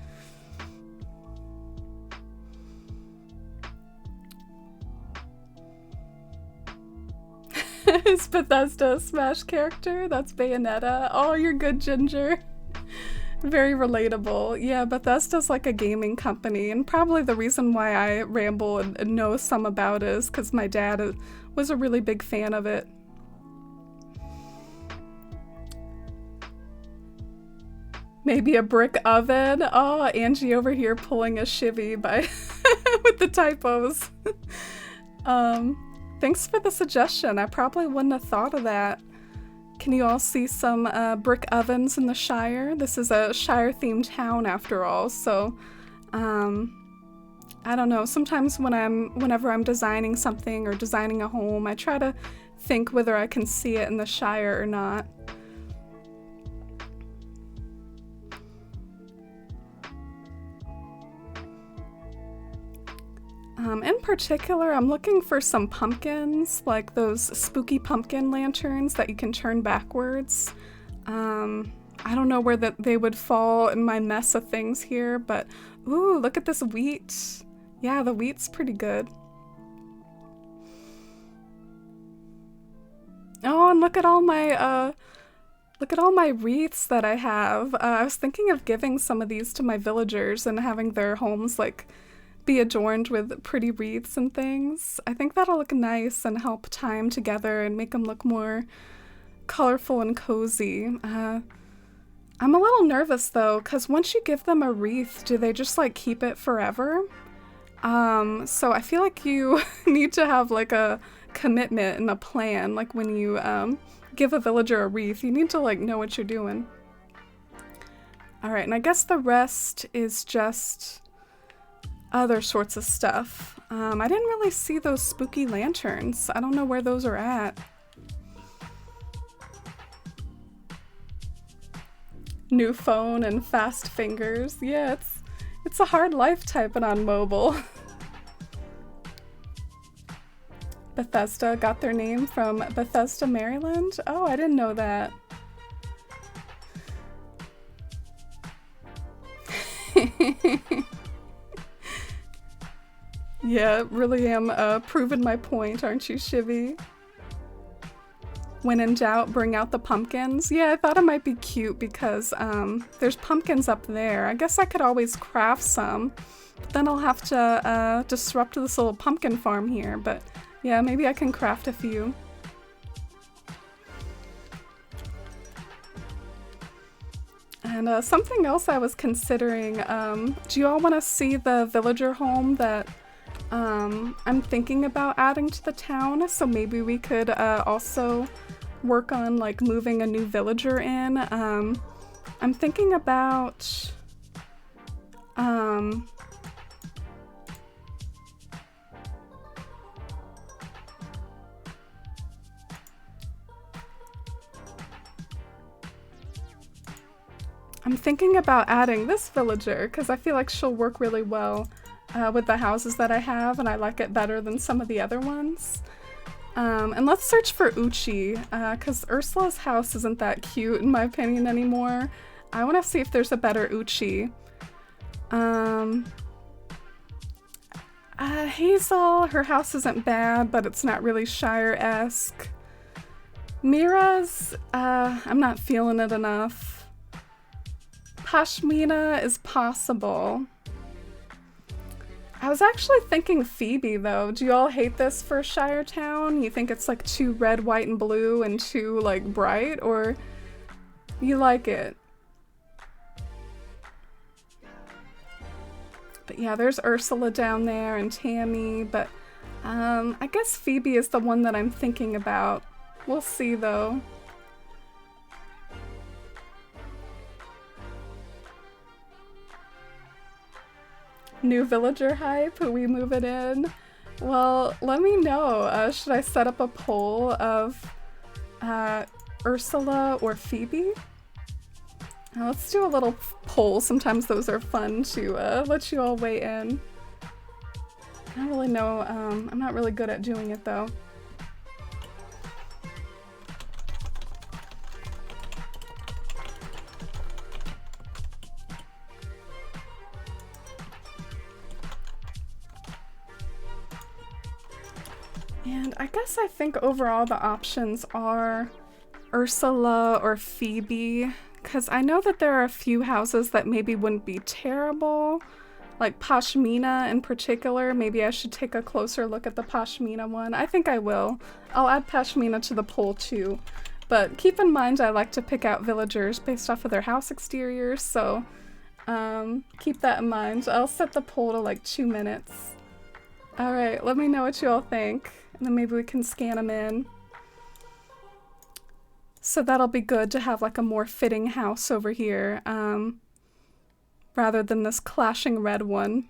Is Bethesda a Smash character? That's Bayonetta. Oh, you're good, Ginger. Very relatable. Yeah, Bethesda's like a gaming company, and probably the reason why I ramble and know some about it is because my dad was a really big fan of it. Maybe a brick oven. Oh, Angie over here pulling a shivvy by with the typos. Thanks for the suggestion. I probably wouldn't have thought of that. Can you all see some brick ovens in the Shire? This is a Shire-themed town after all, so I don't know. Sometimes whenever I'm designing something or designing a home, I try to think whether I can see it in the Shire or not. In particular, I'm looking for some pumpkins, like those spooky pumpkin lanterns that you can turn backwards. I don't know where they would fall in my mess of things here, but ooh, look at this wheat. Yeah, the wheat's pretty good. Oh, and look at all my wreaths that I have. I was thinking of giving some of these to my villagers and having their homes like be adorned with pretty wreaths and things. I think that'll look nice and help tie them together and make them look more colorful and cozy. I'm a little nervous though, because once you give them a wreath, do they just like keep it forever? So I feel like you need to have like a commitment and a plan. Like when you give a villager a wreath, you need to like know what you're doing. All right, and I guess the rest is just other sorts of stuff. I didn't really see those spooky lanterns. I don't know where those are at. New phone and fast fingers. Yeah, it's a hard life typing on mobile. Bethesda got their name from Bethesda, Maryland? Oh, I didn't know that. Yeah, really am proving my point, aren't you, Shivy? When in doubt, bring out the pumpkins. Yeah, I thought it might be cute because there's pumpkins up there. I guess I could always craft some, but then I'll have to disrupt this little pumpkin farm here. But yeah, maybe I can craft a few. And something else I was considering, do you all want to see the villager home that I'm thinking about adding to the town? So maybe we could also work on like moving a new villager in. I'm thinking about adding this villager because I feel like she'll work really well with the houses that I have, and I like it better than some of the other ones. And let's search for Uchi, because Ursula's house isn't that cute in my opinion anymore. I want to see if there's a better Uchi. Hazel, her house isn't bad, but it's not really Shire-esque. Mira's, I'm not feeling it enough. Pashmina is possible. I was actually thinking Phoebe, though. Do you all hate this for Shire Town? You think it's like too red, white, and blue and too like bright, or you like it? But yeah, there's Ursula down there and Tammy, but I guess Phoebe is the one that I'm thinking about. We'll see, though. New villager hype? We move it in? Well, let me know. Should I set up a poll of Ursula or Phoebe? Let's do a little poll. Sometimes those are fun to let you all weigh in. I don't really know. I'm not really good at doing it, though. And I guess I think overall the options are Ursula or Phoebe, because I know that there are a few houses that maybe wouldn't be terrible, like Pashmina in particular. Maybe I should take a closer look at the Pashmina one. I think I will. I'll add Pashmina to the poll too, but keep in mind I like to pick out villagers based off of their house exteriors, so keep that in mind. I'll set the poll to like 2 minutes. Alright, let me know what you all think, and then maybe we can scan them in. So that'll be good to have like a more fitting house over here, rather than this clashing red one.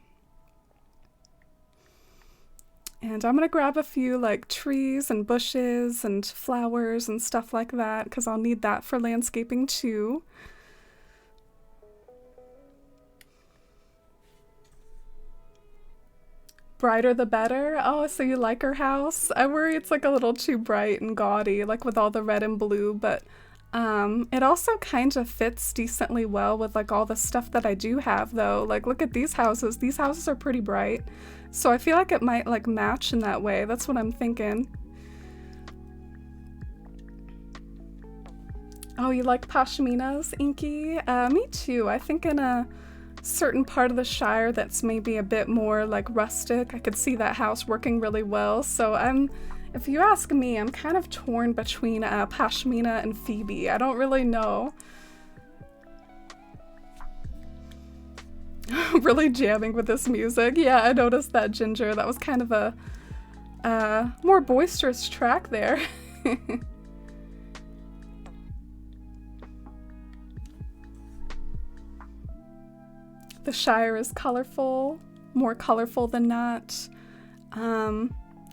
And I'm gonna grab a few like trees and bushes and flowers and stuff like that, because I'll need that for landscaping too. Brighter the better? Oh, so you like her house? I worry it's like a little too bright and gaudy, like with all the red and blue, but it also kind of fits decently well with like all the stuff that I do have though. Like look at these houses. These houses are pretty bright. So I feel like it might like match in that way. That's what I'm thinking. Oh, you like Pashminas, Inky? Me too. I think in a certain part of the Shire that's maybe a bit more like rustic, I could see that house working really well. So if you ask me, I'm kind of torn between Pashmina and Phoebe. I don't really know. Really jamming with this music. Yeah, I noticed that, Ginger. That was kind of a more boisterous track there. The Shire is colorful, more colorful than not.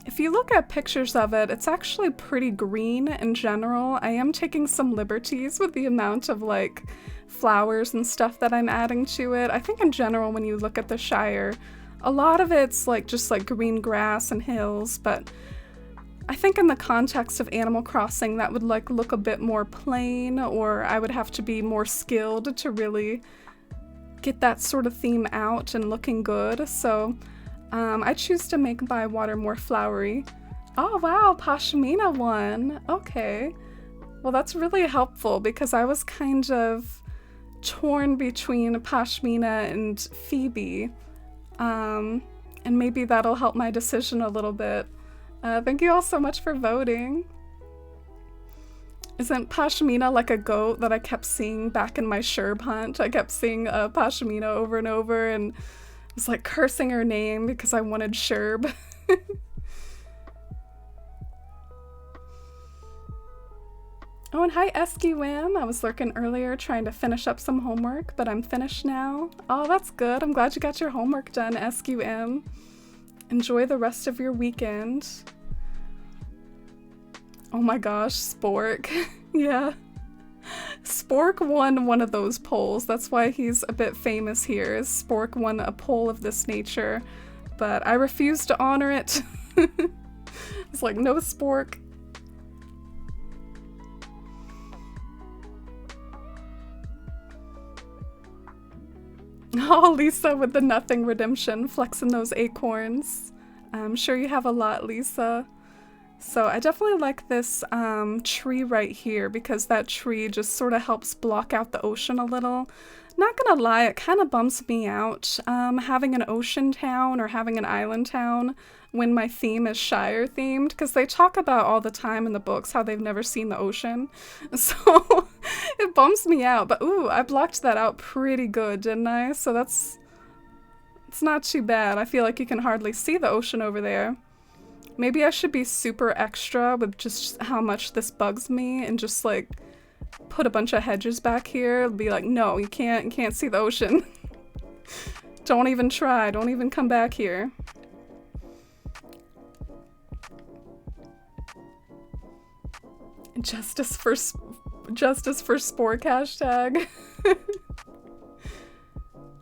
If you look at pictures of it, it's actually pretty green in general. I am taking some liberties with the amount of like flowers and stuff that I'm adding to it. I think in general when you look at the Shire, a lot of it's like just like green grass and hills, but I think in the context of Animal Crossing that would like look a bit more plain, or I would have to be more skilled to really get that sort of theme out and looking good. So I choose to make my water more flowery. Oh wow, Pashmina won. Okay. Well, that's really helpful because I was kind of torn between Pashmina and Phoebe. And maybe that'll help my decision a little bit. Thank you all so much for voting. Isn't Pashmina like a goat that I kept seeing back in my Sherb hunt? I kept seeing Pashmina over and over and was like cursing her name because I wanted Sherb. Oh, and hi SQM. I was lurking earlier trying to finish up some homework, but I'm finished now. Oh, that's good. I'm glad you got your homework done, SQM. Enjoy the rest of your weekend. Oh my gosh, Spork. Yeah. Spork won one of those polls. That's why he's a bit famous here, is Spork won a poll of this nature, but I refuse to honor it. It's like, no Spork. Oh, Lisa with the nothing redemption, flexing those acorns. I'm sure you have a lot, Lisa. So I definitely like this tree right here because that tree just sort of helps block out the ocean a little. Not gonna lie, it kind of bums me out having an ocean town or having an island town when my theme is Shire themed, because they talk about all the time in the books how they've never seen the ocean. So it bums me out, but ooh, I blocked that out pretty good, didn't I? So it's not too bad. I feel like you can hardly see the ocean over there. Maybe I should be super extra with just how much this bugs me and just like put a bunch of hedges back here. Be like, no, you can't see the ocean. Don't even try. Don't even come back here. Justice for Spork hashtag.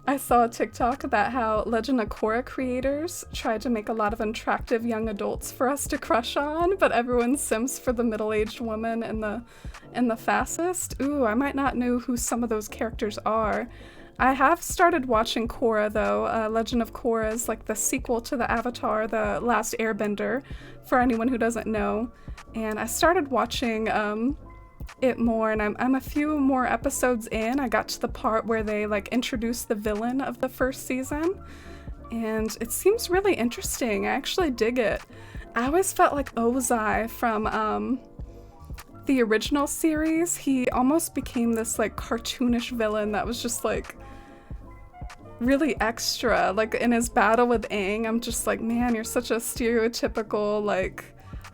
I saw a TikTok about how Legend of Korra creators tried to make a lot of attractive young adults for us to crush on, but everyone simps for the middle-aged woman and the fastest. Ooh, I might not know who some of those characters are. I have started watching Korra though. Legend of Korra is like the sequel to the Avatar, The Last Airbender, for anyone who doesn't know. And I started watching it more, and I'm a few more episodes in. I got to the part where they like introduced the villain of the first season, and it seems really interesting. I actually dig it. I always felt like Ozai from the original series. He almost became this like cartoonish villain that was just like really extra. Like in his battle with Aang, I'm just like, man, you're such a stereotypical like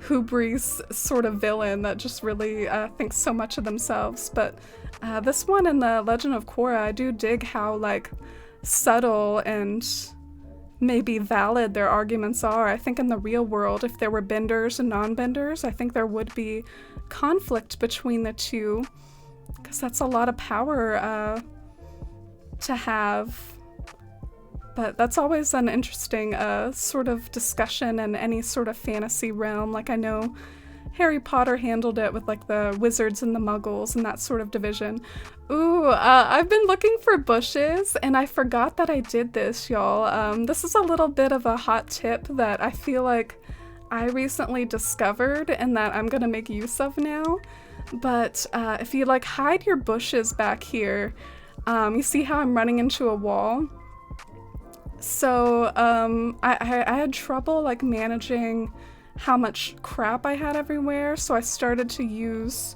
hubris sort of villain that just really thinks so much of themselves. But this one in the Legend of Korra, I do dig how like subtle and maybe valid their arguments are. I think in the real world, if there were benders and non-benders, I think there would be conflict between the two, because that's a lot of power to have. But that's always an interesting sort of discussion in any sort of fantasy realm. Like I know Harry Potter handled it with like the wizards and the muggles and that sort of division. Ooh, I've been looking for bushes and I forgot that I did this, y'all. This is a little bit of a hot tip that I feel like I recently discovered and that I'm gonna make use of now. But if you like hide your bushes back here, you see how I'm running into a wall? So I had trouble like managing how much crap I had everywhere, so I started to use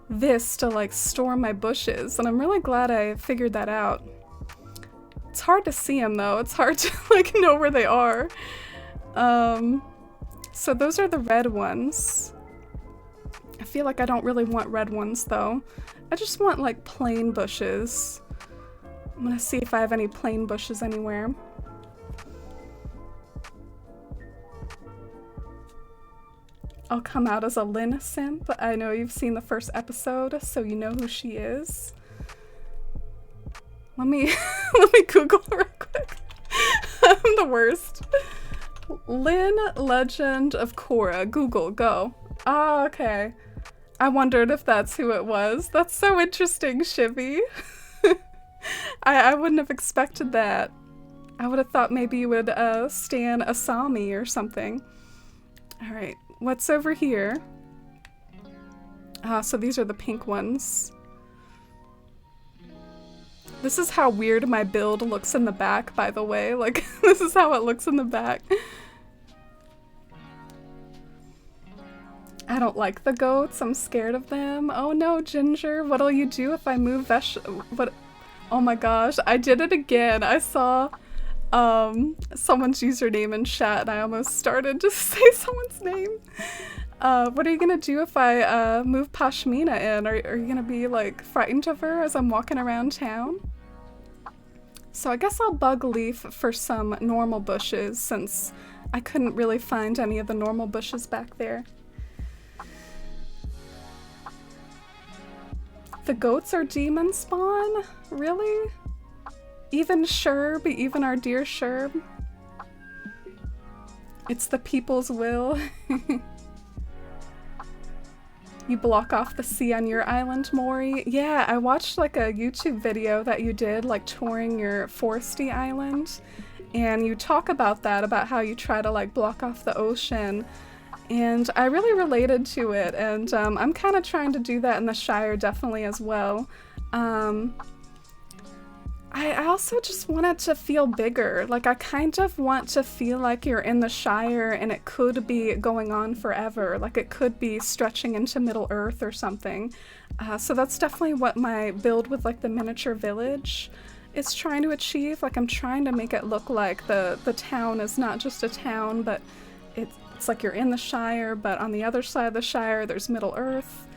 this to like store my bushes, and I'm really glad I figured that out. It's hard to see them though, it's hard to like know where they are. So those are the red ones. I feel like I don't really want red ones though. I just want like plain bushes. I'm gonna see if I have any plain bushes anywhere. I'll come out as a Lynn simp. I know you've seen the first episode, so you know who she is. Let me let me Google real quick. I'm the worst. Lynn Legend of Korra. Google, go. Ah, okay. I wondered if that's who it was. That's so interesting, Shivy. I wouldn't have expected that. I would have thought maybe you would stan Asami or something. Alright, what's over here? So these are the pink ones. This is how weird my build looks in the back, by the way. Like, this is how it looks in the back. I don't like the goats. I'm scared of them. Oh no, Ginger. What'll you do if I move what? Oh my gosh, I did it again. I saw someone's username in chat and I almost started to say someone's name. What are you gonna do if I move Pashmina in? Are you gonna be like frightened of her as I'm walking around town? So I guess I'll bug leaf for some normal bushes since I couldn't really find any of the normal bushes back there. The goats are demon spawn? Really? Even Sherb, even our dear Sherb? It's the people's will. You block off the sea on your island, Mori? Yeah, I watched like a YouTube video that you did, like touring your foresty island. And you talk about that, about how you try to like block off the ocean. And I really related to it, and I'm kind of trying to do that in the Shire definitely as well. I also just want it to feel bigger. Like, I kind of want to feel like you're in the Shire and it could be going on forever. Like, it could be stretching into Middle Earth or something. So that's definitely what my build with, like, the miniature village is trying to achieve. Like, I'm trying to make it look like the town is not just a town, but it's like you're in the Shire, but on the other side of the Shire, there's Middle Earth.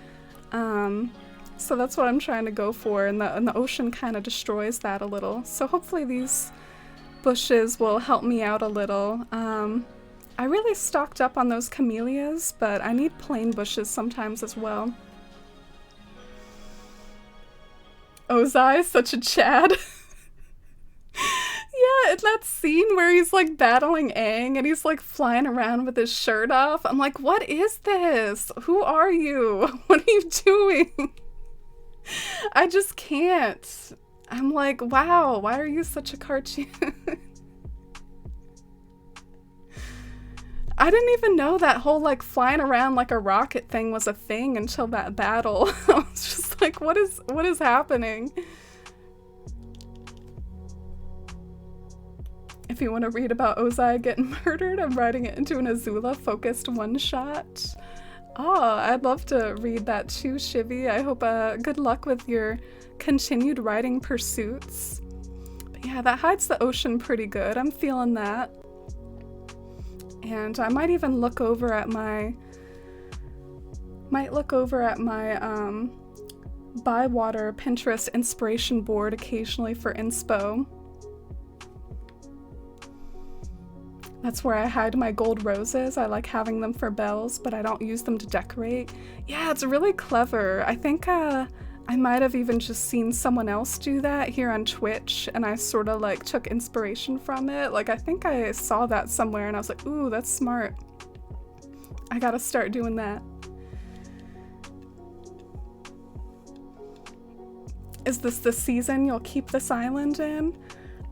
So that's what I'm trying to go for, and the ocean kind of destroys that a little. So hopefully these bushes will help me out a little. I really stocked up on those camellias, but I need plain bushes sometimes as well. Ozai is such a Chad. Yeah, in that scene where he's like battling Aang and he's like flying around with his shirt off, I'm like, what is this? Who are you? What are you doing? I just can't. I'm like, wow, why are you such a cartoon? I didn't even know that whole like flying around like a rocket thing was a thing until that battle. I was just like, what is happening? If you want to read about Ozai getting murdered, I'm writing it into an Azula focused one-shot. Oh, I'd love to read that too, Shivy. I hope good luck with your continued writing pursuits. But yeah, that hides the ocean pretty good. I'm feeling that. And I might even look over at my Bywater Pinterest inspiration board occasionally for inspo. That's where I hide my gold roses. I like having them for bells, but I don't use them to decorate. Yeah, it's really clever. I think I might have even just seen someone else do that here on Twitch, and I sort of like took inspiration from it. Like, I think I saw that somewhere and I was like, ooh, that's smart. I gotta start doing that. Is this the season you'll keep this island in?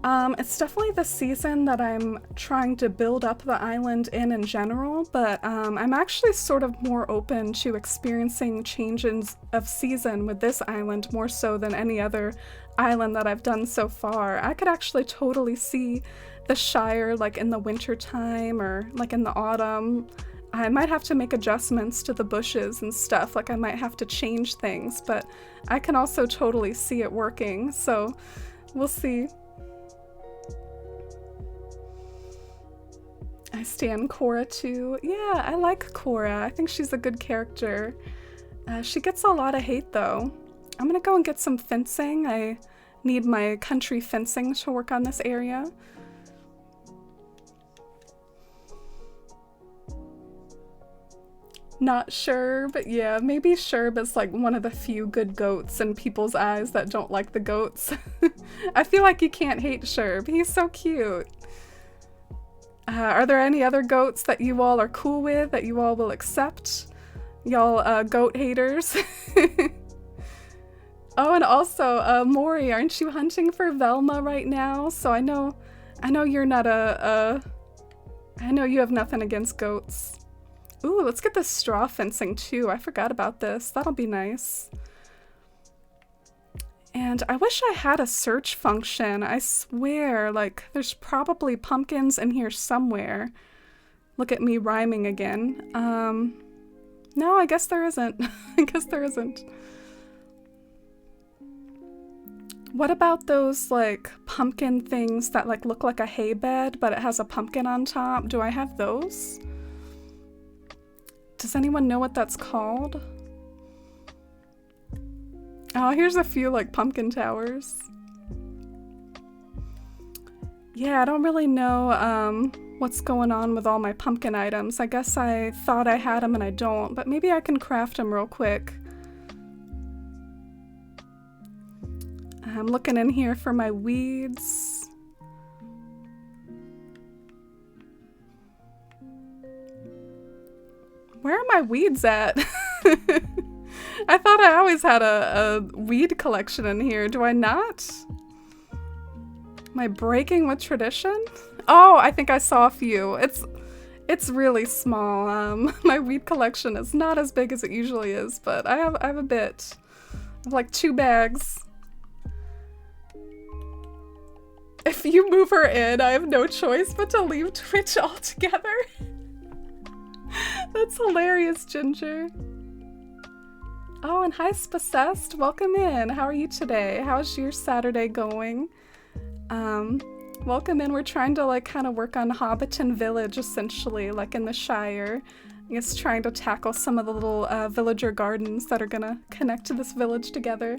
It's definitely the season that I'm trying to build up the island in general, but I'm actually sort of more open to experiencing changes of season with this island more so than any other island that I've done so far. I could actually totally see the Shire like in the winter time or like in the autumn. I might have to make adjustments to the bushes and stuff, like I might have to change things, but I can also totally see it working, so we'll see. I stan Korra too. Yeah, I like Korra. I think she's a good character. She gets a lot of hate though. I'm gonna go and get some fencing. I need my country fencing to work on this area. Not sure, but yeah, maybe Sherb is like one of the few good goats in people's eyes that don't like the goats. I feel like you can't hate Sherb. He's so cute. Are there any other goats that you all are cool with, that you all will accept? Y'all goat haters? Oh, and also, Mori, aren't you hunting for Velma right now? So I know you're not I know you have nothing against goats. Ooh, let's get this straw fencing too. I forgot about this. That'll be nice. And I wish I had a search function. I swear, like, there's probably pumpkins in here somewhere. Look at me rhyming again. No, I guess there isn't. I guess there isn't. What about those, like, pumpkin things that, like, look like a hay bed, but it has a pumpkin on top? Do I have those? Does anyone know what that's called? Oh, here's a few, like, pumpkin towers. Yeah, I don't really know, what's going on with all my pumpkin items. I guess I thought I had them and I don't, but maybe I can craft them real quick. I'm looking in here for my weeds. Where are my weeds at? I thought I always had a weed collection in here. Do I not? Am I breaking with tradition? Oh, I think I saw a few. It's really small. My weed collection is not as big as it usually is, but I have a bit. I have like 2 bags. If you move her in, I have no choice but to leave Twitch altogether. That's hilarious, Ginger. Oh, and hi, Spacest. Welcome in. How are you today? How's your Saturday going? Welcome in. We're trying to like kind of work on Hobbiton Village, essentially, like in the Shire. I guess trying to tackle some of the little villager gardens that are gonna connect to this village together.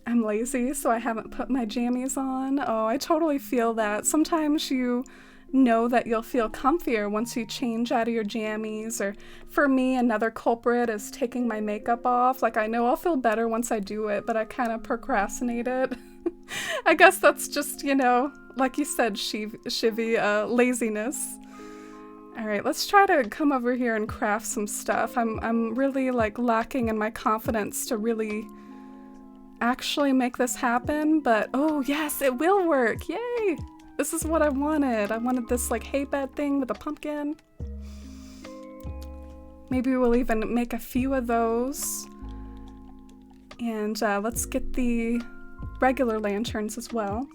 I'm lazy, so I haven't put my jammies on. Oh, I totally feel that. Sometimes you know that you'll feel comfier once you change out of your jammies, or for me, another culprit is taking my makeup off. Like, I know I'll feel better once I do it, but I kind of procrastinate it. I guess that's just, you know, like you said, Shivy, laziness. All right, let's try to come over here and craft some stuff. I'm really like lacking in my confidence to really actually make this happen, but oh yes, it will work. Yay! This is what I wanted. I wanted this like hay bed thing with a pumpkin. Maybe we'll even make a few of those. And let's get the regular lanterns as well.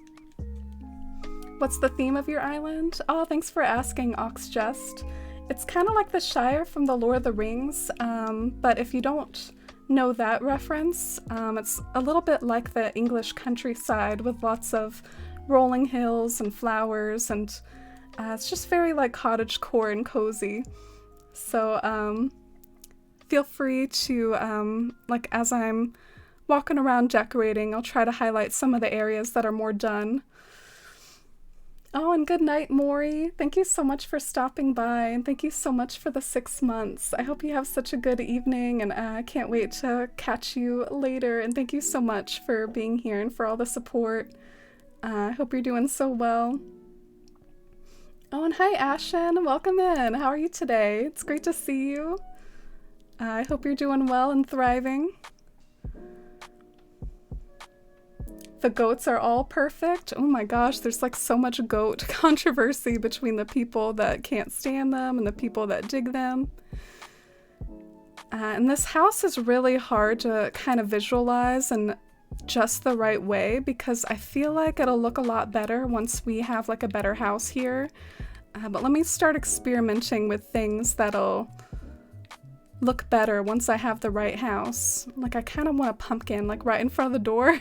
What's the theme of your island? Oh, thanks for asking, Oxjust. It's kind of like the Shire from the Lord of the Rings, but if you don't know that reference, it's a little bit like the English countryside with lots of rolling hills and flowers, and it's just very like cottagecore and cozy. So feel free to, like as I'm walking around decorating, I'll try to highlight some of the areas that are more done. Oh, and good night, Maury. Thank you so much for stopping by, and thank you so much for the 6 months. I hope you have such a good evening, and I can't wait to catch you later, and thank you so much for being here and for all the support. I hope you're doing so well. Oh, and hi, Ashen. Welcome in. How are you today? It's great to see you. I hope you're doing well and thriving. The goats are all perfect. Oh my gosh, there's like so much goat controversy between the people that can't stand them and the people that dig them. And this house is really hard to kind of visualize in just the right way, because I feel like it'll look a lot better once we have like a better house here. But let me start experimenting with things that'll look better once I have the right house. Like I kind of want a pumpkin like right in front of the door.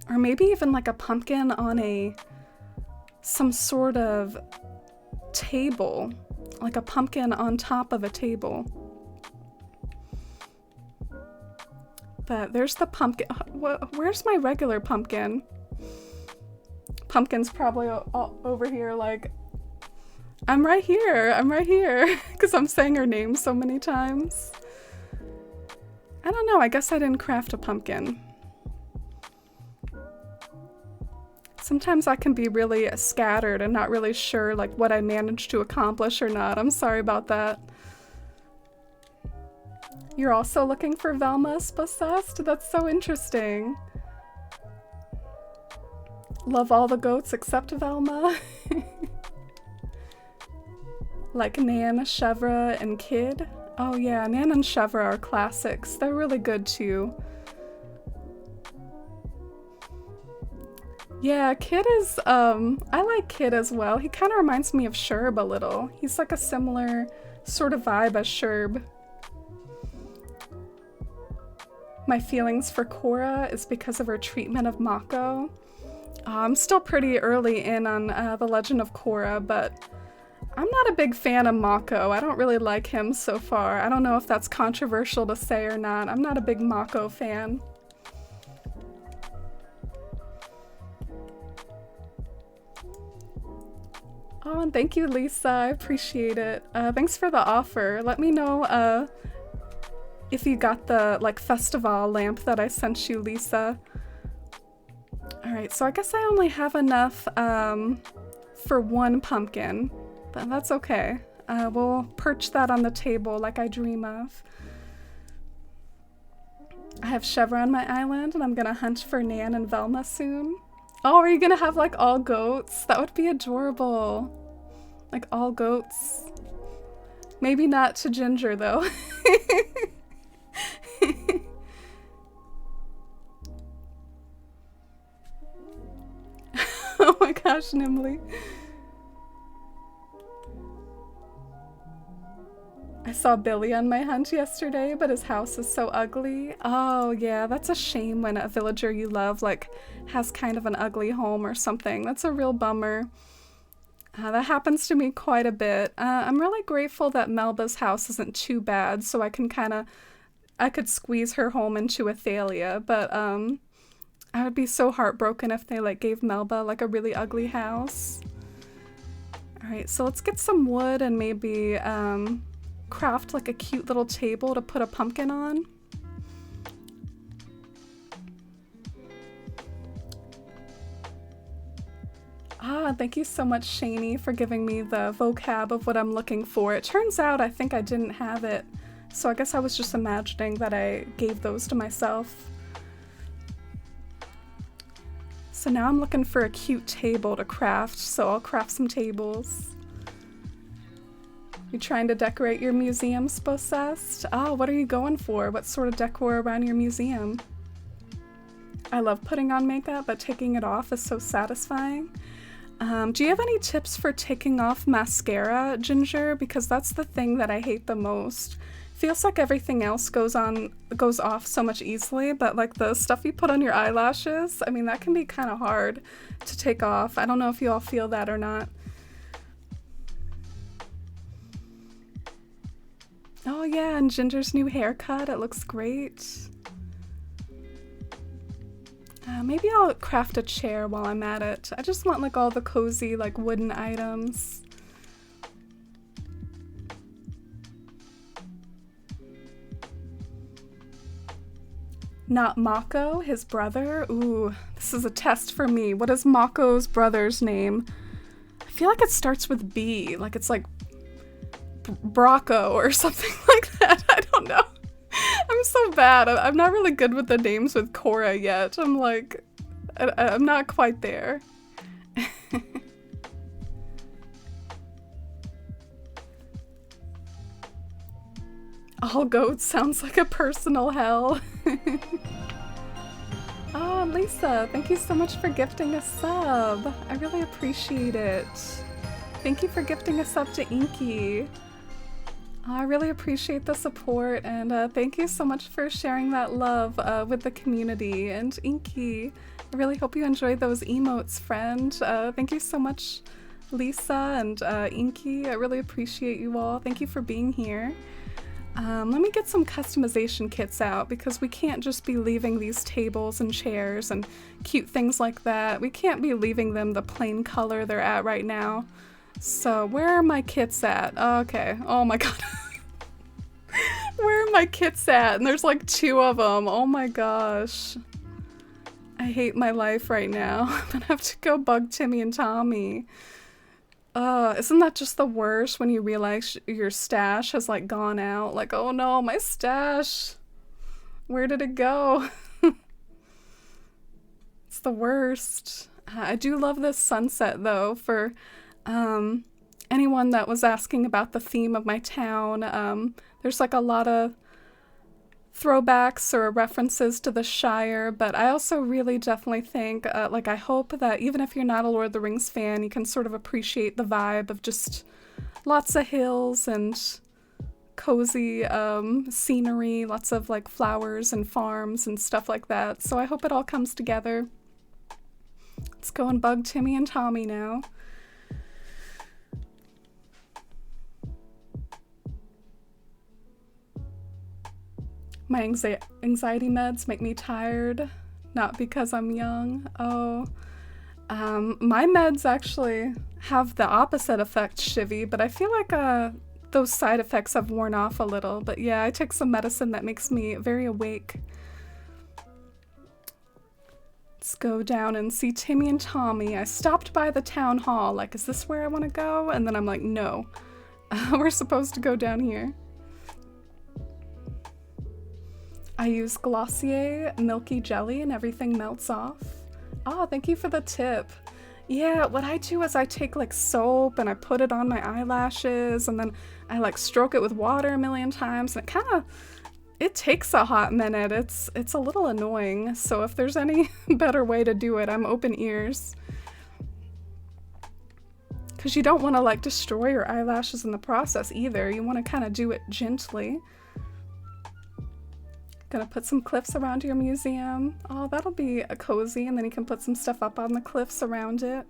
Or maybe even like a pumpkin on some sort of table, like a pumpkin on top of a table. But there's the pumpkin. Where's my regular pumpkin? Pumpkin's probably all over here like, I'm right here, because I'm saying her name so many times. I don't know, I guess I didn't craft a pumpkin. Sometimes I can be really scattered and not really sure like what I managed to accomplish or not. I'm sorry about that. You're also looking for Velma's possessed? That's so interesting. Love all the goats except Velma. Like Nan, Chevra, and Kid. Oh yeah, Nan and Chevra are classics. They're really good too. Yeah, Kid is, I like Kid as well. He kind of reminds me of Sherb a little. He's like a similar sort of vibe as Sherb. My feelings for Cora is because of her treatment of Mako. I'm still pretty early in on The Legend of Korra, but I'm not a big fan of Mako. I don't really like him so far. I don't know if that's controversial to say or not. I'm not a big Mako fan. Oh, and thank you, Lisa. I appreciate it. Thanks for the offer. Let me know if you got the like festival lamp that I sent you, Lisa. Alright, so I guess I only have enough for one pumpkin, but that's okay. We'll perch that on the table like I dream of. I have Chevra on my island, and I'm gonna hunt for Nan and Velma soon. Oh, are you gonna have like all goats? That would be adorable. Like all goats. Maybe not to Ginger though. Hash Nimbley. I saw Billy on my hunt yesterday, but his house is so ugly. Oh yeah, that's a shame when a villager you love like has kind of an ugly home or something. That's a real bummer. That happens to me quite a bit. I'm really grateful that Melba's house isn't too bad, so I could squeeze her home into a Thalia, but I would be so heartbroken if they like gave Melba like a really ugly house. Alright, so let's get some wood and maybe craft like a cute little table to put a pumpkin on. Thank you so much, Shani, for giving me the vocab of what I'm looking for. It turns out I think I didn't have it, so I guess I was just imagining that I gave those to myself. So now I'm looking for a cute table to craft, so I'll craft some tables. You trying to decorate your museum, Sposest? What are you going for? What sort of decor around your museum? I love putting on makeup, but taking it off is so satisfying. Do you have any tips for taking off mascara, Ginger? Because that's the thing that I hate the most. Feels like everything else goes off so much easily, but like the stuff you put on your eyelashes, I mean, that can be kind of hard to take off. I don't know if you all feel that or not. Oh yeah, and Ginger's new haircut, it looks great. Maybe I'll craft a chair while I'm at it. I just want like all the cozy like wooden items. Not Mako, his brother? Ooh, this is a test for me. What is Mako's brother's name? I feel like it starts with B, like it's like Brocco or something like that. I don't know. I'm so bad. I'm not really good with the names with Cora yet. I'm like, I'm not quite there. All goats sounds like a personal hell. Oh, Lisa, thank you so much for gifting a sub. I really appreciate it. Thank you for gifting a sub to Inky. I really appreciate the support, and thank you so much for sharing that love with the community. And Inky, I really hope you enjoyed those emotes, friend. Thank you so much, Lisa and Inky. I really appreciate you all. Thank you for being here. Let me get some customization kits out, because we can't just be leaving these tables and chairs and cute things like that. We can't be leaving them the plain color they're at right now. So where are my kits at? Okay. Oh my god. Where are my kits at? And there's like 2 of them. Oh my gosh. I hate my life right now. I'm gonna have to go bug Timmy and Tommy. Isn't that just the worst when you realize your stash has like gone out? Like, oh no, my stash. Where did it go? It's the worst. I do love this sunset though. For anyone that was asking about the theme of my town, there's like a lot of throwbacks or references to the Shire, but I also really definitely think, like I hope that even if you're not a Lord of the Rings fan, you can sort of appreciate the vibe of just lots of hills and cozy scenery, lots of like flowers and farms and stuff like that. So I hope it all comes together. Let's go and bug Timmy and Tommy now. My anxiety meds make me tired, not because I'm young. Oh, my meds actually have the opposite effect, Shivy, but I feel like those side effects have worn off a little. But yeah, I take some medicine that makes me very awake. Let's go down and see Timmy and Tommy. I stopped by the town hall, like, is this where I want to go? And then I'm like, no, we're supposed to go down here. I use Glossier Milky Jelly and everything melts off. Oh, thank you for the tip. Yeah, what I do is I take like soap and I put it on my eyelashes and then I like stroke it with water a million times, and it takes a hot minute. It's a little annoying. So if there's any better way to do it, I'm open ears. because you don't want to like destroy your eyelashes in the process either. You want to kind of do it gently. Gonna put some cliffs around your museum. Oh, that'll be a cozy, and then you can put some stuff up on the cliffs around it.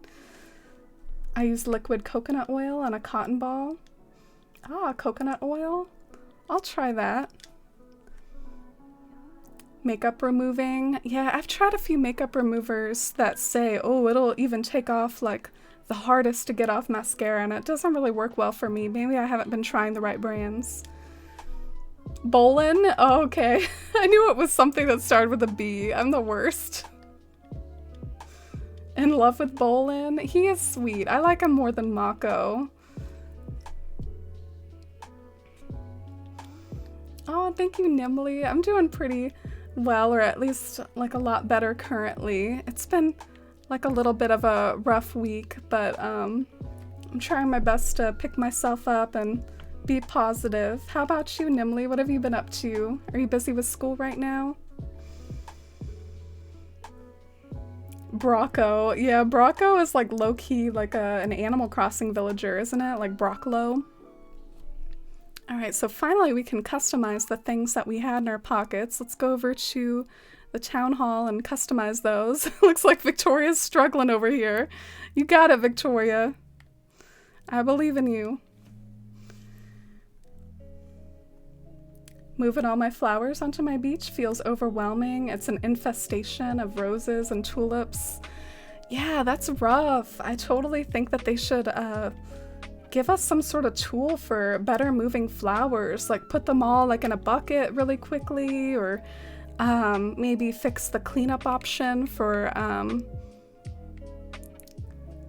I used liquid coconut oil on a cotton ball. Ah, coconut oil. I'll try that. Makeup removing. Yeah, I've tried a few makeup removers that say, oh, it'll even take off like the hardest to get off mascara, and it doesn't really work well for me. Maybe I haven't been trying the right brands. Bolin? Oh, okay. I knew it was something that started with a B. I'm the worst. In love with Bolin? He is sweet. I like him more than Mako. Oh, thank you, Nimble. I'm doing pretty well, or at least like a lot better currently. It's been like a little bit of a rough week, but I'm trying my best to pick myself up and be positive. How about you, Nimble? What have you been up to? Are you busy with school right now? Brocco. Yeah, Brocco is like low-key like an Animal Crossing villager, isn't it? Like Brocklo. Alright, so finally we can customize the things that we had in our pockets. Let's go over to the town hall and customize those. Looks like Victoria's struggling over here. You got it, Victoria. I believe in you. Moving all my flowers onto my beach feels overwhelming. It's an infestation of roses and tulips. Yeah, that's rough. I totally think that they should give us some sort of tool for better moving flowers. Like put them all like in a bucket really quickly, or maybe fix the cleanup option for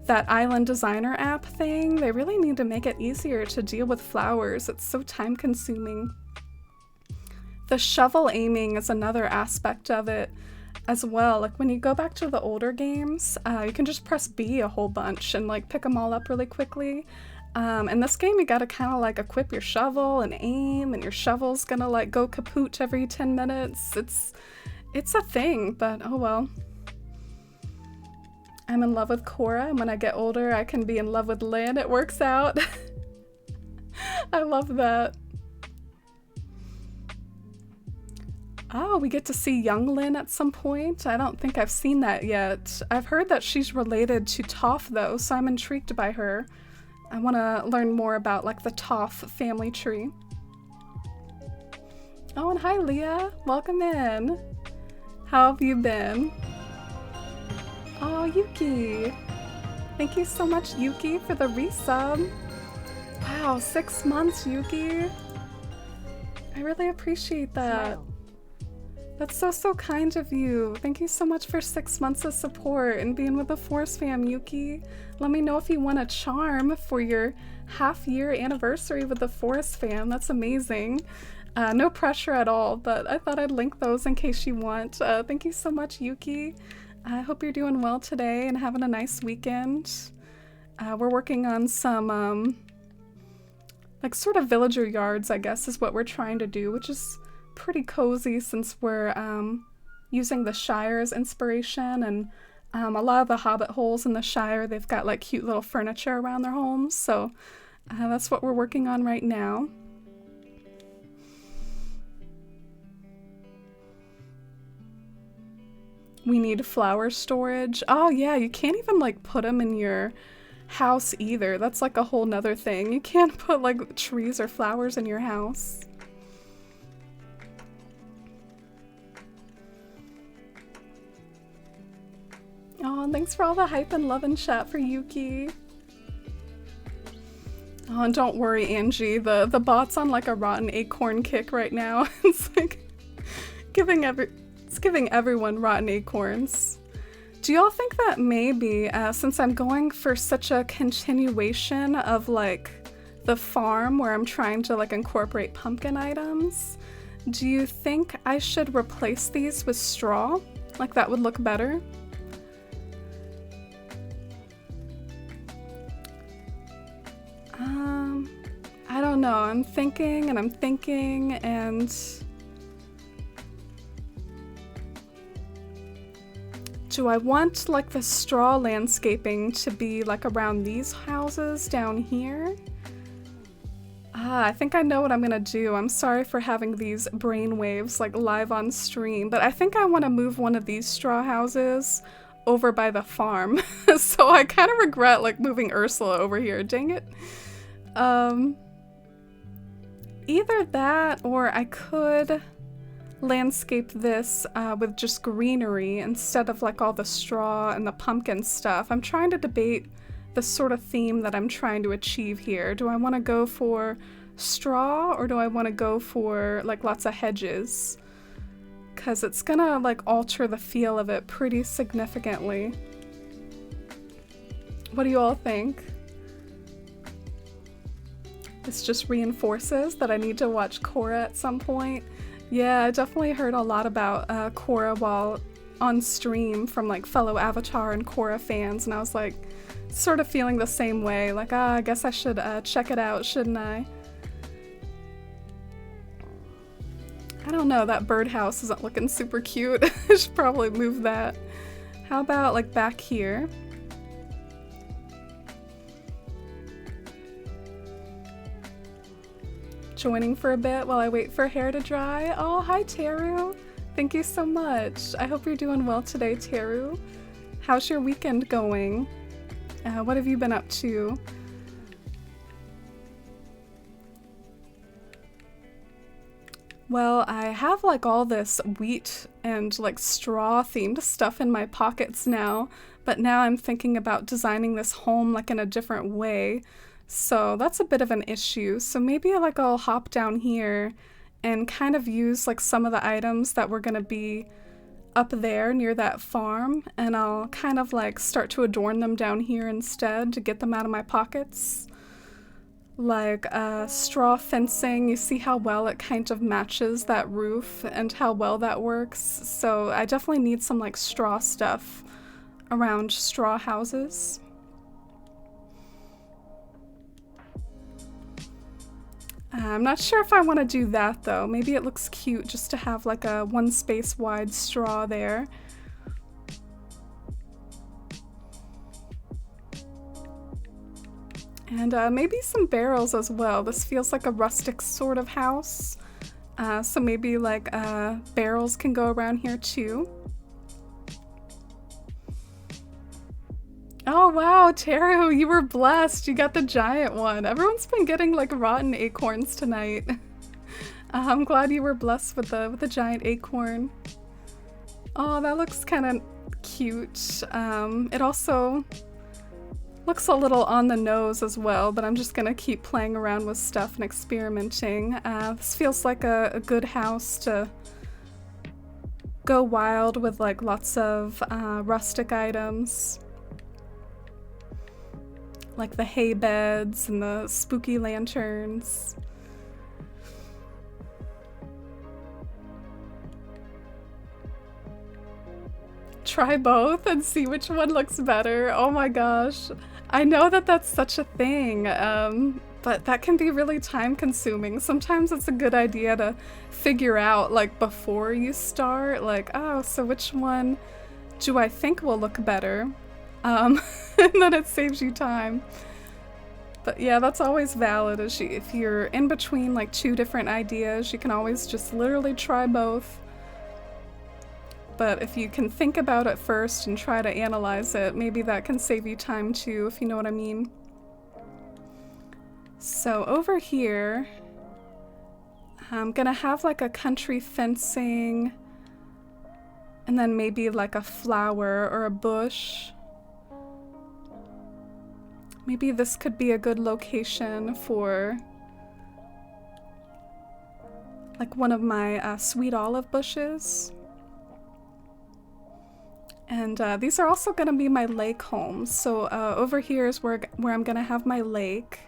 that Island Designer app thing. They really need to make it easier to deal with flowers. It's so time consuming. The shovel aiming is another aspect of it as well. Like when you go back to the older games, you can just press B a whole bunch and like pick them all up really quickly. In this game, you gotta kind of like equip your shovel and aim, and your shovel's gonna like go kaput every 10 minutes. It's a thing, but oh well. I'm in love with Cora, and when I get older, I can be in love with Lynn. It works out. I love that. Oh, we get to see young Lynn at some point. I don't think I've seen that yet. I've heard that she's related to Toph though, so I'm intrigued by her. I want to learn more about like the Toph family tree. Oh, and hi Leah, welcome in. How have you been? Oh, Yuki. Thank you so much, Yuki, for the resub. Wow, 6 months, Yuki. I really appreciate that. Smile. That's so kind of you. Thank you so much for 6 months of support and being with the Force fam, Yuki. Let me know if you want a charm for your half-year anniversary with the Force fam. That's amazing. No pressure at all, but I thought I'd link those in case you want. Thank you so much, Yuki. I hope you're doing well today and having a nice weekend. We're working on some, like sort of villager yards, I guess, is what we're trying to do, which is pretty cozy since we're using the Shire as inspiration, and a lot of the hobbit holes in the Shire, they've got like cute little furniture around their homes, so that's what we're working on right now. We need flower storage. Oh yeah, you can't even like put them in your house either. That's like a whole nother thing. You can't put like trees or flowers in your house. Oh, and thanks for all the hype and love and chat for Yuki. Oh, and don't worry, Angie. The bot's on like a rotten acorn kick right now. It's like giving everyone rotten acorns. Do y'all think that maybe, since I'm going for such a continuation of like the farm where I'm trying to like incorporate pumpkin items, do you think I should replace these with straw? Like that would look better? I don't know. I'm thinking and do I want like the straw landscaping to be like around these houses down here? I think I know what I'm gonna do. I'm sorry for having these brainwaves like live on stream, but I think I want to move one of these straw houses over by the farm. So I kind of regret like moving Ursula over here. Dang it. Either that or I could landscape this with just greenery instead of like all the straw and the pumpkin stuff. I'm trying to debate the sort of theme that I'm trying to achieve here. Do I want to go for straw or do I want to go for like lots of hedges? Because it's gonna like alter the feel of it pretty significantly. What do you all think? This just reinforces that I need to watch Korra at some point. Yeah, I definitely heard a lot about Korra while on stream from like fellow Avatar and Korra fans, and I was like sort of feeling the same way, like I guess I should check it out, shouldn't I? I don't know, that birdhouse isn't looking super cute. I should probably move that. How about like back here? Joining for a bit while I wait for hair to dry. Oh, hi Teru. Thank you so much. I hope you're doing well today, Teru. How's your weekend going? What have you been up to? Well, I have like all this wheat and like straw themed stuff in my pockets now, but now I'm thinking about designing this home like in a different way. So that's a bit of an issue. So maybe like I'll hop down here and kind of use like some of the items that were gonna be up there near that farm, and I'll kind of like start to adorn them down here instead to get them out of my pockets. Like straw fencing, you see how well it kind of matches that roof and how well that works. So I definitely need some like straw stuff around straw houses. I'm not sure if I want to do that though. Maybe it looks cute just to have like a one space wide straw there. And maybe some barrels as well. This feels like a rustic sort of house. So maybe like barrels can go around here too. Oh wow, Teru, you were blessed. You got the giant one. Everyone's been getting like rotten acorns tonight. I'm glad you were blessed with the giant acorn. Oh, that looks kind of cute. It also looks a little on the nose as well, but I'm just gonna keep playing around with stuff and experimenting. This feels like a good house to go wild with, like lots of rustic items. Like the hay beds and the spooky lanterns. Try both and see which one looks better. Oh my gosh. I know that that's such a thing, but that can be really time consuming. Sometimes it's a good idea to figure out like before you start, like, oh, so which one do I think will look better? And then it saves you time. But yeah, that's always valid. If you're in between like two different ideas, you can always just literally try both. But if you can think about it first and try to analyze it, maybe that can save you time too, if you know what I mean. So over here, I'm gonna have like a country fencing, and then maybe like a flower or a bush. Maybe this could be a good location for like one of my sweet olive bushes. And these are also gonna be my lake homes. So over here is where I'm gonna have my lake.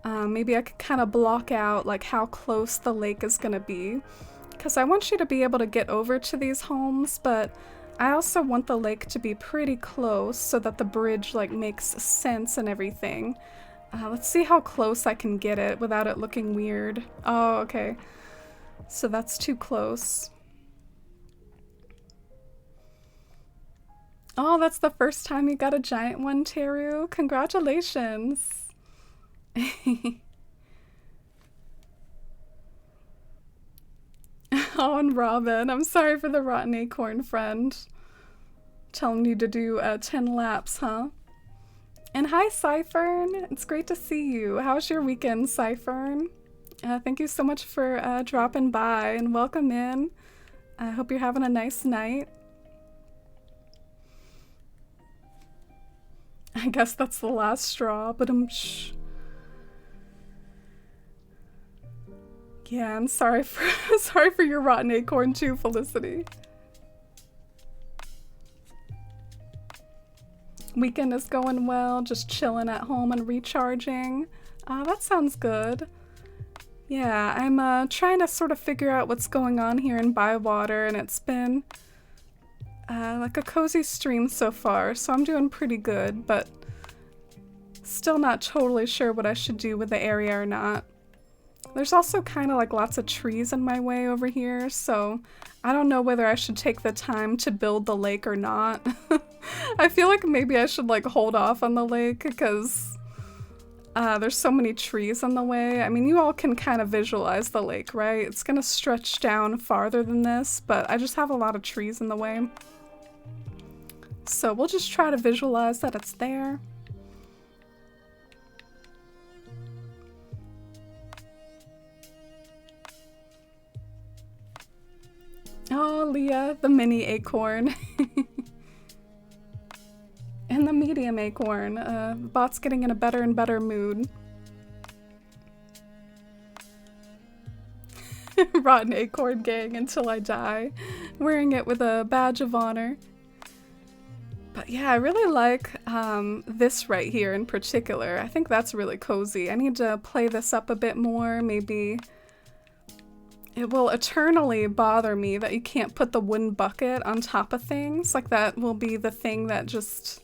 Maybe I could kind of block out like how close the lake is gonna be, because I want you to be able to get over to these homes, but I also want the lake to be pretty close so that the bridge like makes sense and everything. Let's see how close I can get it without it looking weird. Oh, okay. So that's too close. Oh, that's the first time you got a giant one, Teru. Congratulations. Oh, and Robin, I'm sorry for the rotten acorn, friend. Telling you to do 10 laps, huh? And hi, Cyphern. It's great to see you. How's your weekend, Cyphern? Thank you so much for dropping by and welcome in. I hope you're having a nice night. I guess that's the last straw, but shh. Yeah, I'm sorry for sorry for your rotten acorn too, Felicity. Weekend is going well, just chilling at home and recharging. That sounds good. Yeah, I'm trying to sort of figure out what's going on here in Bywater, and it's been like a cozy stream so far, so I'm doing pretty good, but still not totally sure what I should do with the area or not. There's also kind of like lots of trees in my way over here, so I don't know whether I should take the time to build the lake or not. I feel like maybe I should like hold off on the lake because there's so many trees in the way. I mean, you all can kind of visualize the lake, right? It's gonna stretch down farther than this, but I just have a lot of trees in the way. So we'll just try to visualize that it's there. Oh, Leah, the mini acorn. And the medium acorn. The bot's getting in a better and better mood. Rotten acorn gang until I die. Wearing it with a badge of honor. But yeah, I really like this right here in particular. I think that's really cozy. I need to play this up a bit more, maybe. It will eternally bother me that you can't put the wooden bucket on top of things. Like that will be the thing that just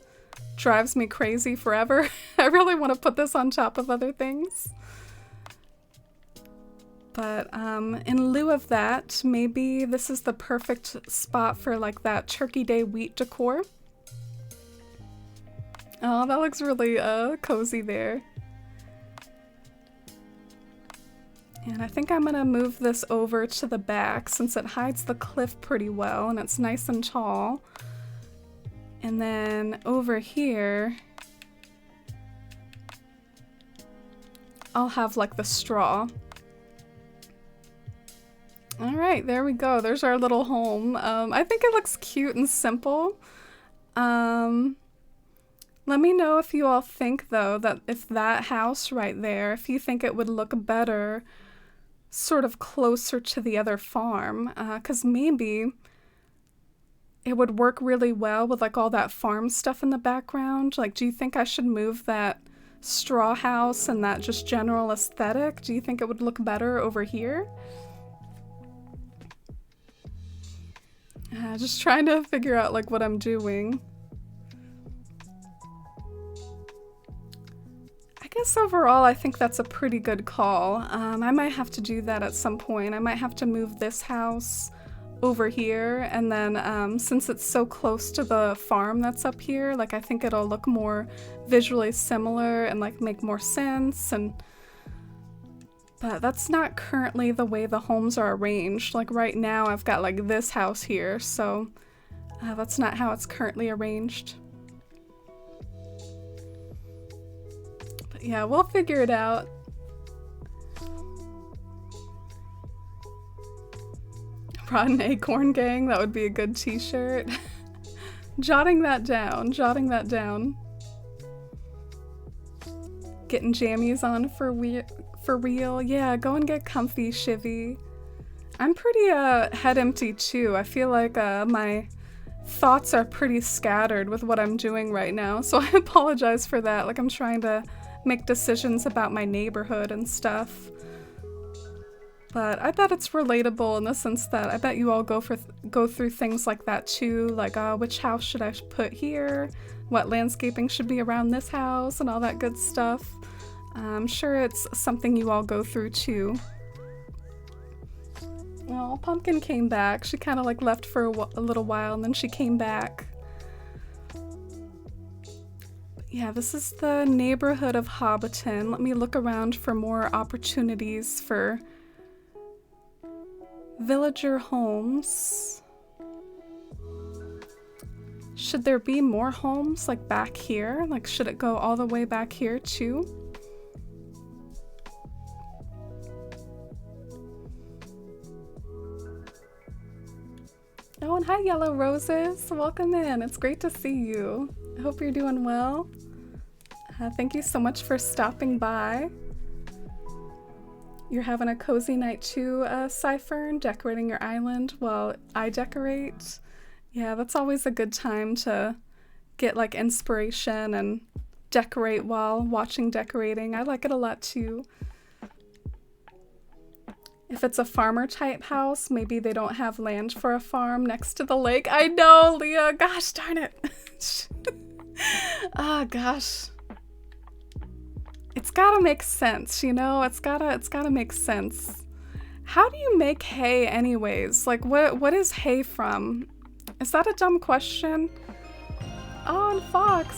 drives me crazy forever. I really want to put this on top of other things. But in lieu of that, maybe this is the perfect spot for like that Turkey Day wheat decor. Oh, that looks really cozy there. And I think I'm gonna move this over to the back since it hides the cliff pretty well and it's nice and tall. And then over here, I'll have like the straw. All right, there we go. There's our little home. I think it looks cute and simple. Let me know if you all think though that if that house right there, if you think it would look better sort of closer to the other farm, because maybe it would work really well with like all that farm stuff in the background. Like, do you think I should move that straw house and that just general aesthetic? Do you think it would look better over here? Just trying to figure out like what I'm doing. I guess overall I think that's a pretty good call. I might have to do that at some point. I might have to move this house over here, and then since it's so close to the farm that's up here, like I think it'll look more visually similar and like make more sense. But that's not currently the way the homes are arranged. Like right now I've got like this house here, so that's not how it's currently arranged. But yeah, we'll figure it out. Rotten Acorn Gang, that would be a good t-shirt. Jotting that down, jotting that down. Getting jammies on for real. Yeah, go and get comfy, Shivy. I'm pretty head empty too. I feel like my thoughts are pretty scattered with what I'm doing right now, so I apologize for that. Like I'm trying to make decisions about my neighborhood and stuff. But I bet it's relatable in the sense that I bet you all go through things like that too, like which house should I put here, what landscaping should be around this house, and all that good stuff. I'm sure it's something you all go through too. Well, Pumpkin came back. She kind of like left for a little while and then she came back. Yeah, this is the neighborhood of Hobbiton. Let me look around for more opportunities for villager homes. Should there be more homes like back here? Like, should it go all the way back here too? Oh, and hi Yellow Roses, welcome in. It's great to see you. I hope you're doing well. Thank you so much for stopping by. You're having a cozy night too, Cyphern, decorating your island while I decorate. Yeah, that's always a good time to get like inspiration and decorate while watching decorating. I like it a lot too. If it's a farmer type house, maybe they don't have land for a farm next to the lake. I know, Leah, gosh darn it. Ah, gosh. It's gotta make sense, you know? It's gotta make sense. How do you make hay anyways? Like what is hay from? Is that a dumb question? Oh, and Fox,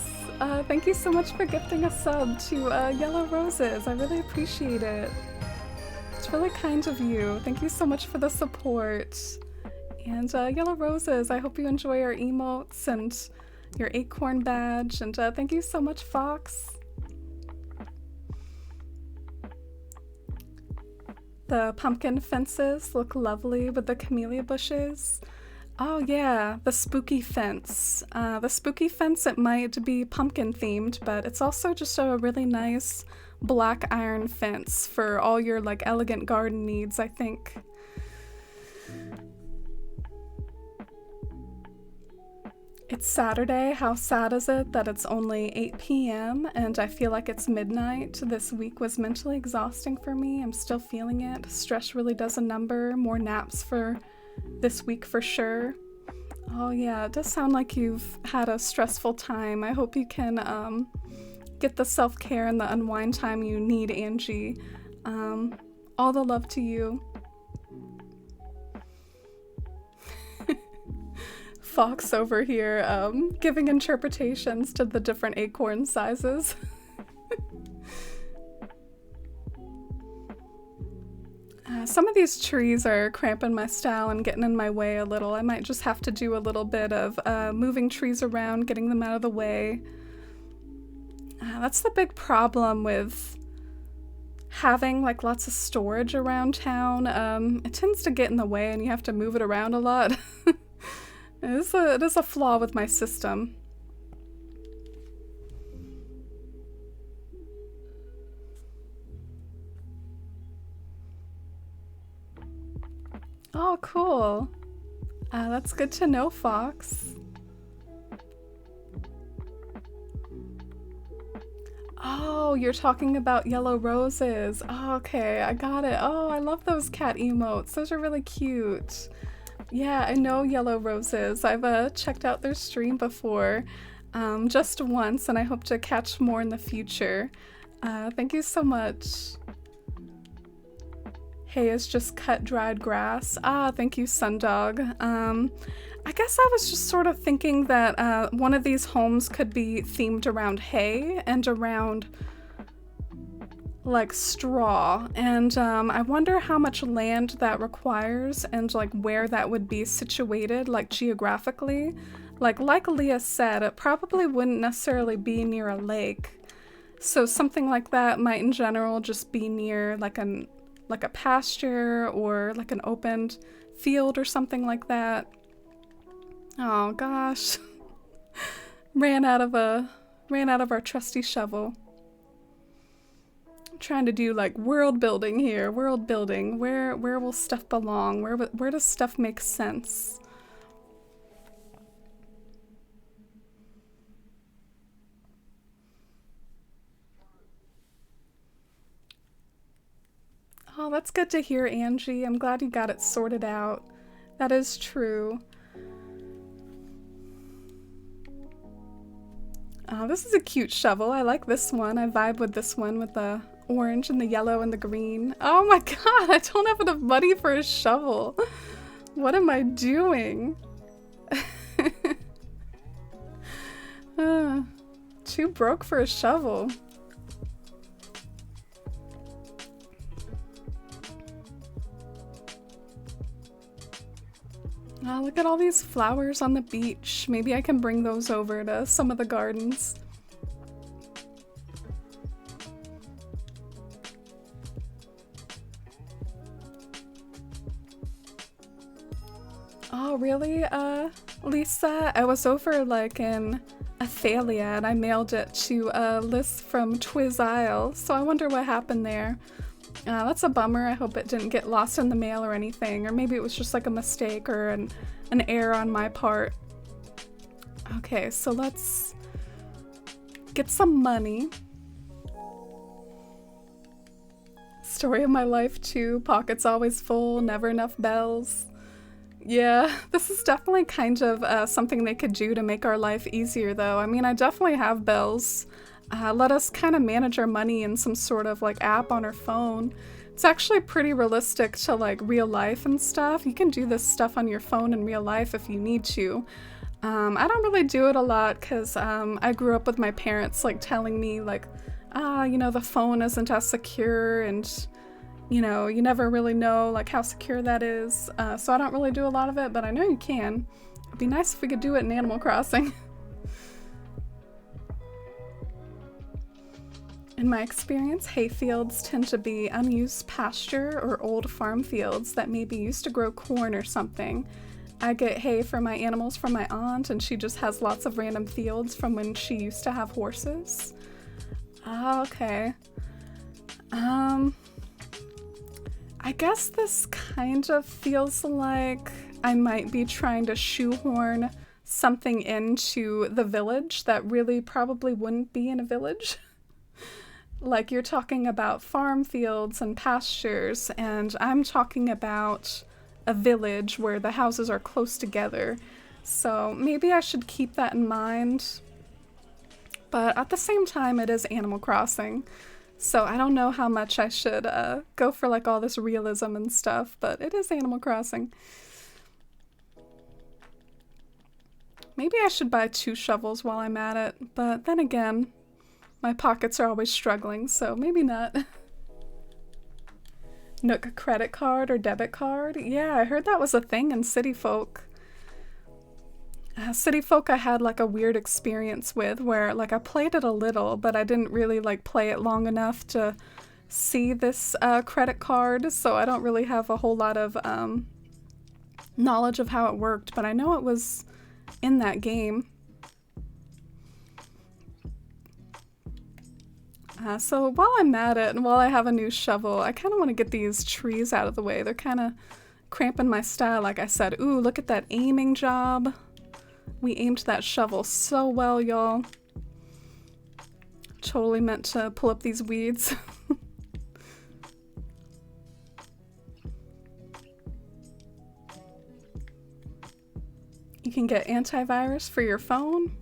thank you so much for gifting a sub to Yellow Roses. I really appreciate it. It's really kind of you. Thank you so much for the support. And Yellow Roses, I hope you enjoy our emotes and your acorn badge. And thank you so much, Fox. The pumpkin fences look lovely with the camellia bushes. Oh yeah, the spooky fence. The spooky fence, it might be pumpkin themed, but it's also just a really nice black iron fence for all your like elegant garden needs, I think. It's Saturday. How sad is it that it's only 8 p.m. and I feel like it's midnight? This week was mentally exhausting for me. I'm still feeling it. Stress really does a number. More naps for this week for sure. Oh yeah, it does sound like you've had a stressful time. I hope you can get the self-care and the unwind time you need, Angie. All the love to you. Fox over here giving interpretations to the different acorn sizes. Some of these trees are cramping my style and getting in my way a little. I might just have to do a little bit of moving trees around, getting them out of the way. That's the big problem with having like lots of storage around town. It tends to get in the way and you have to move it around a lot. It is a flaw with my system. Oh, cool. That's good to know, Fox. Oh, you're talking about Yellow Roses. Oh, okay, I got it. Oh, I love those cat emotes. Those are really cute. Yeah, I know Yellow Roses. I've checked out their stream before, just once, and I hope to catch more in the future. Thank you so much. Hay is just cut dried grass. Ah, thank you, Sundog. I guess I was just sort of thinking that one of these homes could be themed around hay and around like straw, and I wonder how much land that requires and like where that would be situated, like geographically. Like Leah said, it probably wouldn't necessarily be near a lake, so something like that might in general just be near like a pasture or like an opened field or something like that. Oh gosh. ran out of our trusty shovel. I'm trying to do like world building here. World building. Where will stuff belong? Where does stuff make sense? Oh, that's good to hear, Angie. I'm glad you got it sorted out. That is true. This is a cute shovel. I like this one. I vibe with this one with the orange and the yellow and the green. Oh my god, I don't have enough money for a shovel. What am I doing? Too broke for a shovel. Oh, look at all these flowers on the beach. Maybe I can bring those over to some of the gardens. Oh, really, Lisa? I was over, like, in Athalia, and I mailed it to Liz from Twiz Isle, so I wonder what happened there. That's a bummer. I hope it didn't get lost in the mail or anything, or maybe it was just, like, a mistake or an error on my part. Okay, so let's get some money. Story of my life, too. Pockets always full, never enough bells. Yeah, this is definitely kind of something they could do to make our life easier, though. I mean, I definitely have bells. Let us kind of manage our money in some sort of like app on our phone. It's actually pretty realistic to like real life and stuff. You can do this stuff on your phone in real life if you need to. I don't really do it a lot because I grew up with my parents like telling me like, you know, the phone isn't as secure and you know, you never really know like how secure that is. So I don't really do a lot of it, but I know you can. It'd be nice if we could do it in Animal Crossing. In my experience, hayfields tend to be unused pasture or old farm fields that maybe used to grow corn or something. I get hay for my animals from my aunt, and she just has lots of random fields from when she used to have horses. Okay. I guess this kind of feels like I might be trying to shoehorn something into the village that really probably wouldn't be in a village. Like you're talking about farm fields and pastures, and I'm talking about a village where the houses are close together. So maybe I should keep that in mind. But at the same time, it is Animal Crossing. So I don't know how much I should go for like all this realism and stuff, but it is Animal Crossing. Maybe I should buy 2 shovels while I'm at it, but then again, my pockets are always struggling, so maybe not. Nook credit card or debit card? Yeah, I heard that was a thing in City Folk. City Folk I had like a weird experience with where like I played it a little, but I didn't really like play it long enough to see this credit card, so I don't really have a whole lot of knowledge of how it worked, but I know it was in that game. So while I'm at it and while I have a new shovel, I kind of want to get these trees out of the way. They're kind of cramping my style, like I said. Ooh, look at that aiming job. We aimed that shovel so well, y'all. Totally meant to pull up these weeds. You can get antivirus for your phone.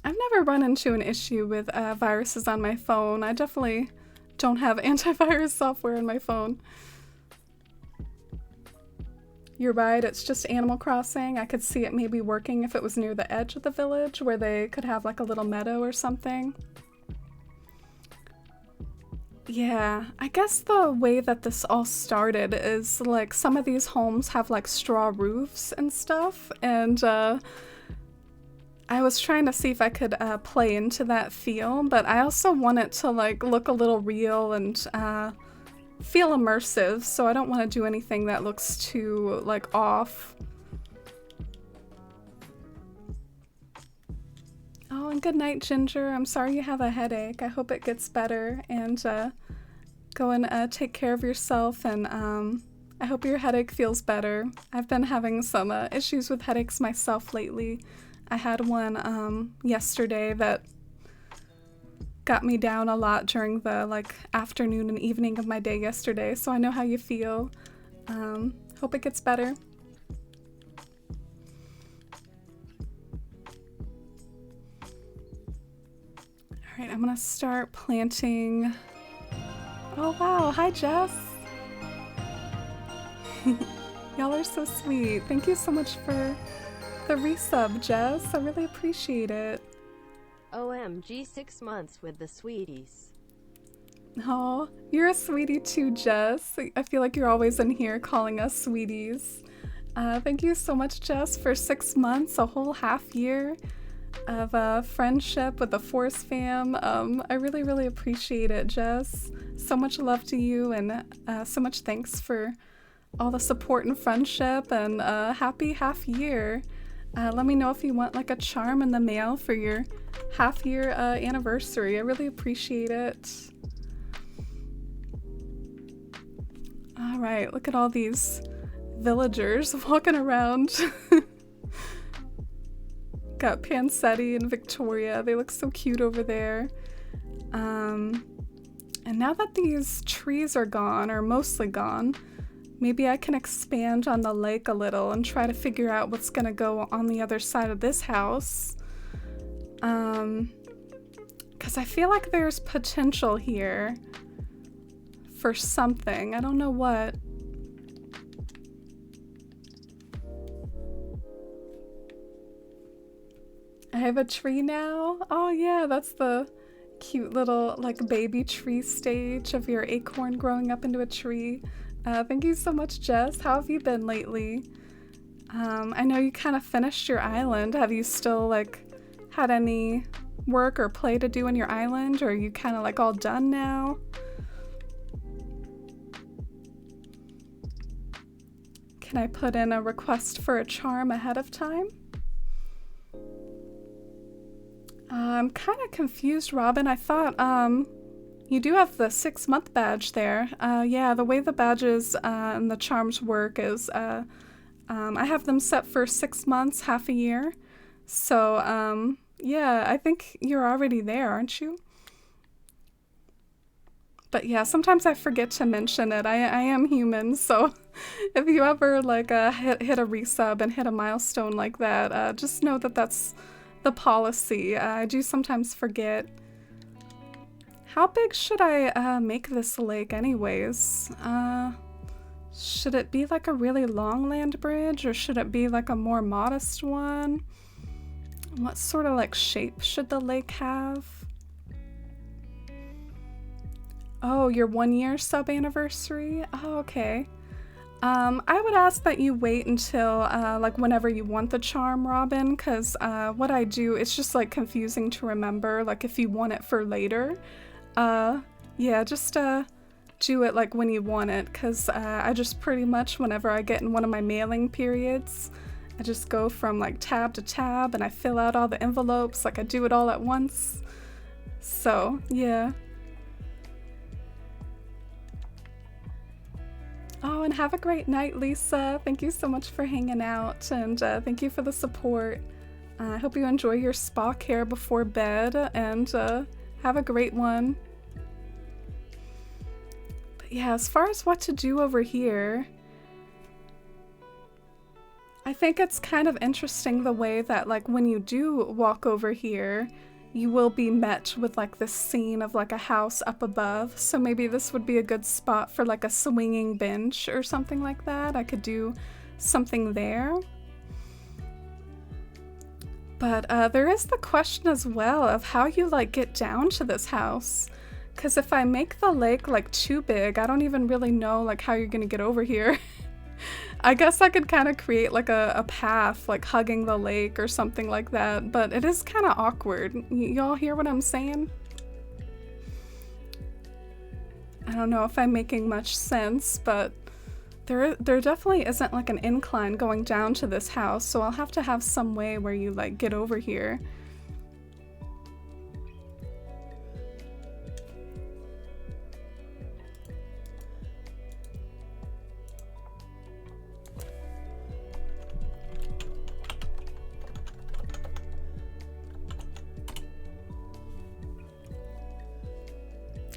I've never run into an issue with viruses on my phone. I definitely don't have antivirus software on my phone. You're right, it's just Animal Crossing. I could see it maybe working if it was near the edge of the village where they could have like a little meadow or something. Yeah, I guess the way that this all started is like some of these homes have like straw roofs and stuff, and I was trying to see if I could play into that feel, but I also want it to like look a little real and feel immersive, so I don't want to do anything that looks too like off. Oh, and good night, Ginger. I'm sorry you have a headache. I hope it gets better, and go and take care of yourself, and I hope your headache feels better. I've been having some issues with headaches myself lately. I had one yesterday that got me down a lot during the like afternoon and evening of my day yesterday, so I know how you feel. Hope it gets better. Alright, I'm gonna start planting. Oh wow, hi Jess! Y'all are so sweet. Thank you so much for the resub, Jess. I really appreciate it. OMG 6 months with the sweeties. Oh, you're a sweetie too, Jess. I feel like you're always in here calling us sweeties. Thank you so much, Jess, for 6 months, a whole half year of friendship with the Force fam. I really, really appreciate it, Jess. So much love to you, and so much thanks for all the support and friendship, and happy half year. Let me know if you want like a charm in the mail for your half year anniversary. I really appreciate it. All right, look at all these villagers walking around. Got Pansetti and Victoria. They look so cute over there. And now that these trees are gone, or mostly gone, maybe I can expand on the lake a little and try to figure out what's gonna go on the other side of this house. Because I feel like there's potential here for something. I don't know what. I have a tree now. Oh yeah, that's the cute little like baby tree stage of your acorn growing up into a tree. Thank you so much, Jess. How have you been lately? I know you kind of finished your island. Have you still like had any work or play to do in your island, or are you kind of like all done now? Can I put in a request for a charm ahead of time? I'm kind of confused, Robin. I thought you do have the 6-month badge there. Yeah, the way the badges and the charms work is I have them set for 6 months, half a year. So yeah, I think you're already there, aren't you? But yeah, sometimes I forget to mention it. I am human, so if you ever like hit a resub and hit a milestone like that, just know that that's the policy. I do sometimes forget. How big should I make this lake anyways? Should it be like a really long land bridge, or should it be like a more modest one? What sort of like shape should the lake have? Oh, your 1-year sub anniversary? Oh, okay. I would ask that you wait until like whenever you want the charm, Robin, because what I do, it's just like confusing to remember, like if you want it for later. Yeah, just do it like when you want it, because I just pretty much, whenever I get in one of my mailing periods, I just go from like tab to tab and I fill out all the envelopes, like I do it all at once. So, yeah. Oh, and have a great night, Lisa. Thank you so much for hanging out, and thank you for the support. I hope you enjoy your spa care before bed, and have a great one. But yeah, as far as what to do over here, I think it's kind of interesting the way that like when you do walk over here, you will be met with like this scene of like a house up above. So maybe this would be a good spot for like a swinging bench or something like that. I could do something there. But there is the question as well of how you like get down to this house. Because if I make the lake like too big, I don't even really know like how you're gonna get over here. I guess I could kind of create like a path, like hugging the lake or something like that, but it is kind of awkward. Y'all hear what I'm saying? I don't know if I'm making much sense, but there definitely isn't like an incline going down to this house, so I'll have to have some way where you like get over here.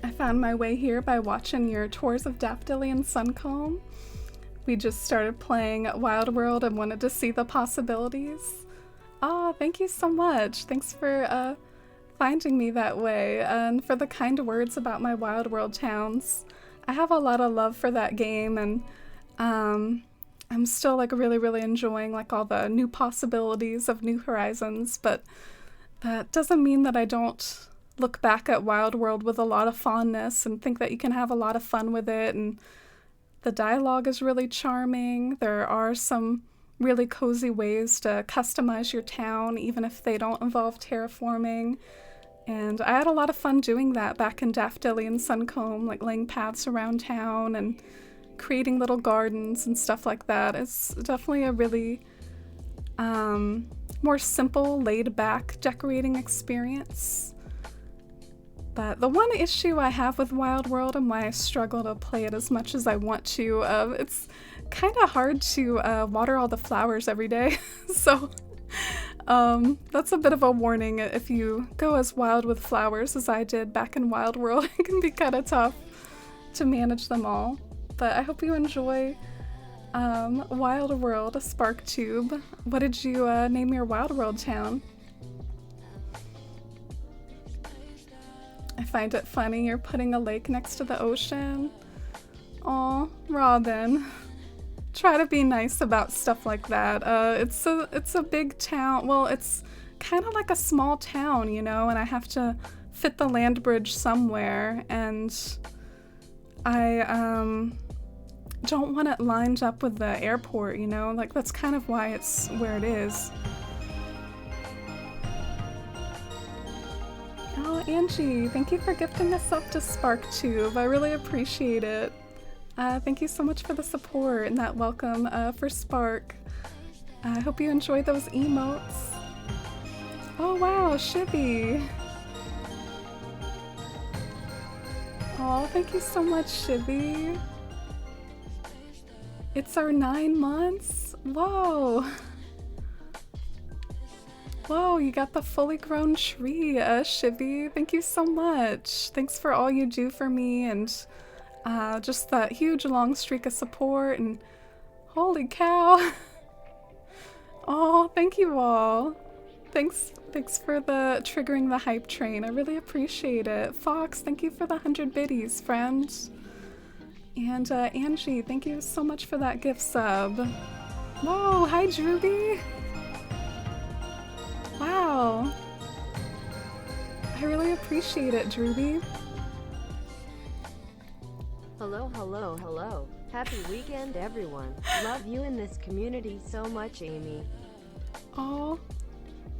I found my way here by watching your tours of Daffodilly and Suncomb. We just started playing Wild World and wanted to see the possibilities. Oh, thank you so much. Thanks for finding me that way, and for the kind words about my Wild World towns. I have a lot of love for that game, and I'm still like really, really enjoying like all the new possibilities of New Horizons, but That doesn't mean that I don't look back at Wild World with a lot of fondness and think that you can have a lot of fun with it. And the dialogue is really charming. There are some really cozy ways to customize your town, even if they don't involve terraforming. And I had a lot of fun doing that back in Daffodilly and Suncombe, like laying paths around town and creating little gardens and stuff like that. It's definitely a really more simple, laid-back decorating experience. But the one issue I have with Wild World and why I struggle to play it as much as I want to, it's kind of hard to water all the flowers every day. So that's a bit of a warning. If you go as wild with flowers as I did back in Wild World, it can be kind of tough to manage them all. But I hope you enjoy Wild World, a Spark Tube. What did you name your Wild World town? I find it funny you're putting a lake next to the ocean. Aw, Robin. Try to be nice about stuff like that. It's a big town. Well, it's kind of like a small town, you know, and I have to fit the land bridge somewhere, and I don't want it lined up with the airport, you know? Like, that's kind of why it's where it is. Oh, Angie, thank you for gifting us up to SparkTube. I really appreciate it. Thank you so much for the support and that welcome for Spark. I hope you enjoy those emotes. Oh wow, Shivy. Oh, thank you so much, Shivy. It's our 9 months? Whoa. Whoa, you got the fully grown tree, Shivy. Thank you so much. Thanks for all you do for me and just that huge long streak of support, and holy cow. Oh, thank you all. Thanks for the triggering the hype train. I really appreciate it. Fox, thank you for the 100 biddies, friend. And Angie, thank you so much for that gift sub. Whoa, hi Drewby. Wow. I really appreciate it, Drewby. Hello, hello, hello. Happy weekend, everyone. Love you in this community so much, Amy. Oh,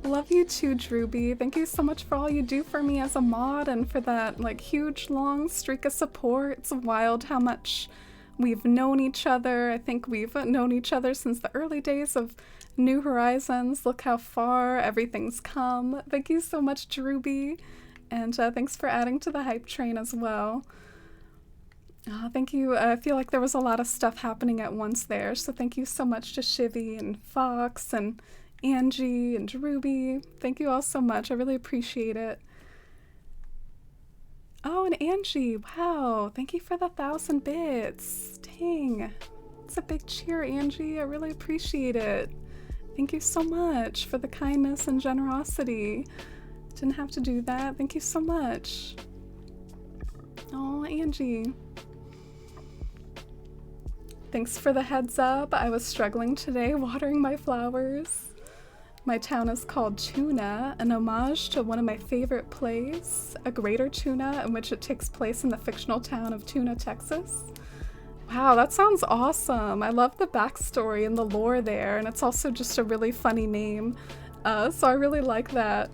love you too, Drewby. Thank you so much for all you do for me as a mod and for that like huge long streak of support. It's wild how much we've known each other. I think we've known each other since the early days of New Horizons. Look how far everything's come. Thank you so much, Drewby. And thanks for adding to the hype train as well. Thank you. I feel like there was a lot of stuff happening at once there, so thank you so much to Shivy and Fox and Angie and Ruby. Thank you all so much. I really appreciate it. Oh, and Angie, wow. Thank you for the 1,000 bits. Dang. It's a big cheer, Angie. I really appreciate it. Thank you so much for the kindness and generosity. Didn't have to do that. Thank you so much. Oh, Angie. Thanks for the heads up. I was struggling today watering my flowers. My town is called Tuna, an homage to one of my favorite plays, A Greater Tuna, in which it takes place in the fictional town of Tuna, Texas. Wow, that sounds awesome. I love the backstory and the lore there, and it's also just a really funny name. So I really like that.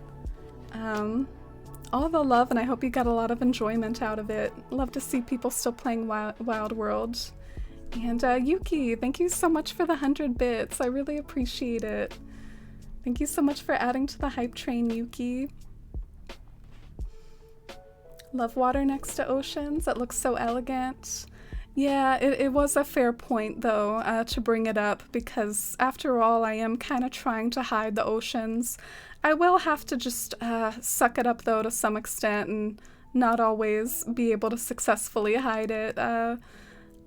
All the love, and I hope you got a lot of enjoyment out of it. Love to see people still playing Wild World. And Yuki, thank you so much for the 100 bits. I really appreciate it. Thank you so much for adding to the hype train, Yuki. Love water next to oceans. It looks so elegant. Yeah, it was a fair point, though, to bring it up, because after all, I am kind of trying to hide the oceans. I will have to just suck it up, though, to some extent, and not always be able to successfully hide it.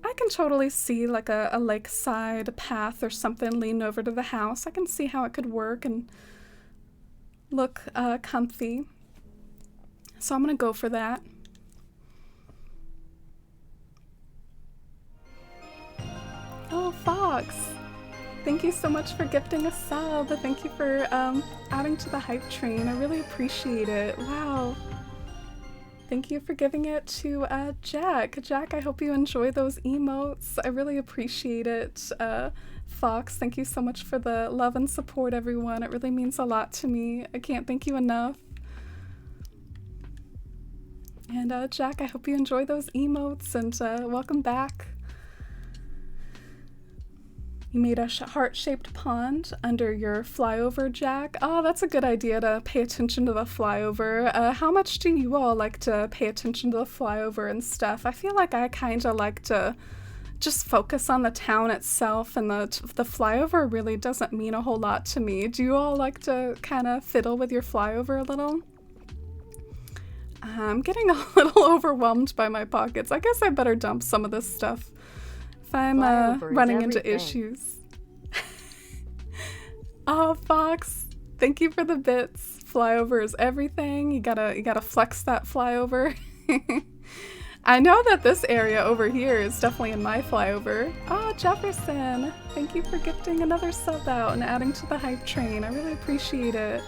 I can totally see like a lakeside path or something lean over to the house. I can see how it could work and look comfy. So I'm gonna go for that. Oh, Fox. Thank you so much for gifting a sub. Thank you for adding to the hype train. I really appreciate it. Wow. Thank you for giving it to Jack. Jack, I hope you enjoy those emotes. I really appreciate it. Fox, thank you so much for the love and support, everyone. It really means a lot to me. I can't thank you enough. And Jack, I hope you enjoy those emotes, and welcome back. You made a heart-shaped pond under your flyover, Jack. Oh, that's a good idea to pay attention to the flyover. How much do you all like to pay attention to the flyover and stuff? I feel like I kind of like to just focus on the town itself, and the flyover really doesn't mean a whole lot to me. Do you all like to kind of fiddle with your flyover a little? I'm getting a little overwhelmed by my pockets. I guess I better dump some of this stuff if I'm running into issues. Oh, Fox, thank you for the bits. Flyover is everything. You gotta flex that flyover. I know that this area over here is definitely in my flyover. Oh, Jefferson, thank you for gifting another sub out and adding to the hype train. I really appreciate it.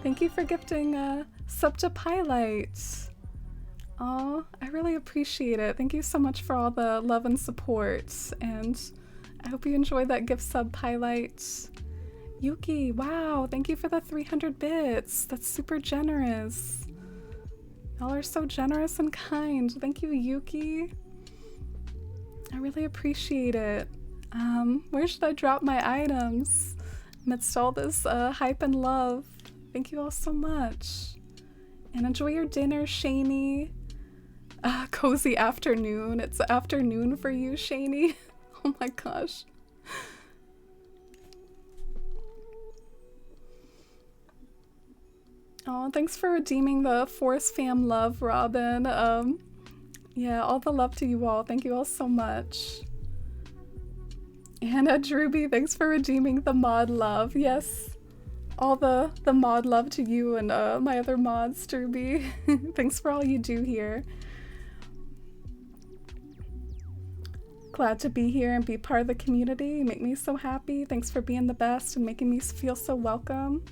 Thank you for gifting sub to Pylite. Aw, I really appreciate it. Thank you so much for all the love and support, and I hope you enjoyed that gift sub, Pylite. Yuki, wow, thank you for the 300 bits. That's super generous. Y'all are so generous and kind. Thank you, Yuki. I really appreciate it. Where should I drop my items amidst all this hype and love? Thank you all so much. And enjoy your dinner, Shani. Cozy afternoon. It's afternoon for you, Shani. Oh my gosh. Oh, thanks for redeeming the Forest Fam love, Robin. Yeah, all the love to you all. Thank you all so much. And Drewby, thanks for redeeming the mod love. Yes, all the mod love to you and my other mods, Drewby. Thanks for all you do here. Glad to be here and be part of the community. You make me so happy. Thanks for being the best and making me feel so welcome.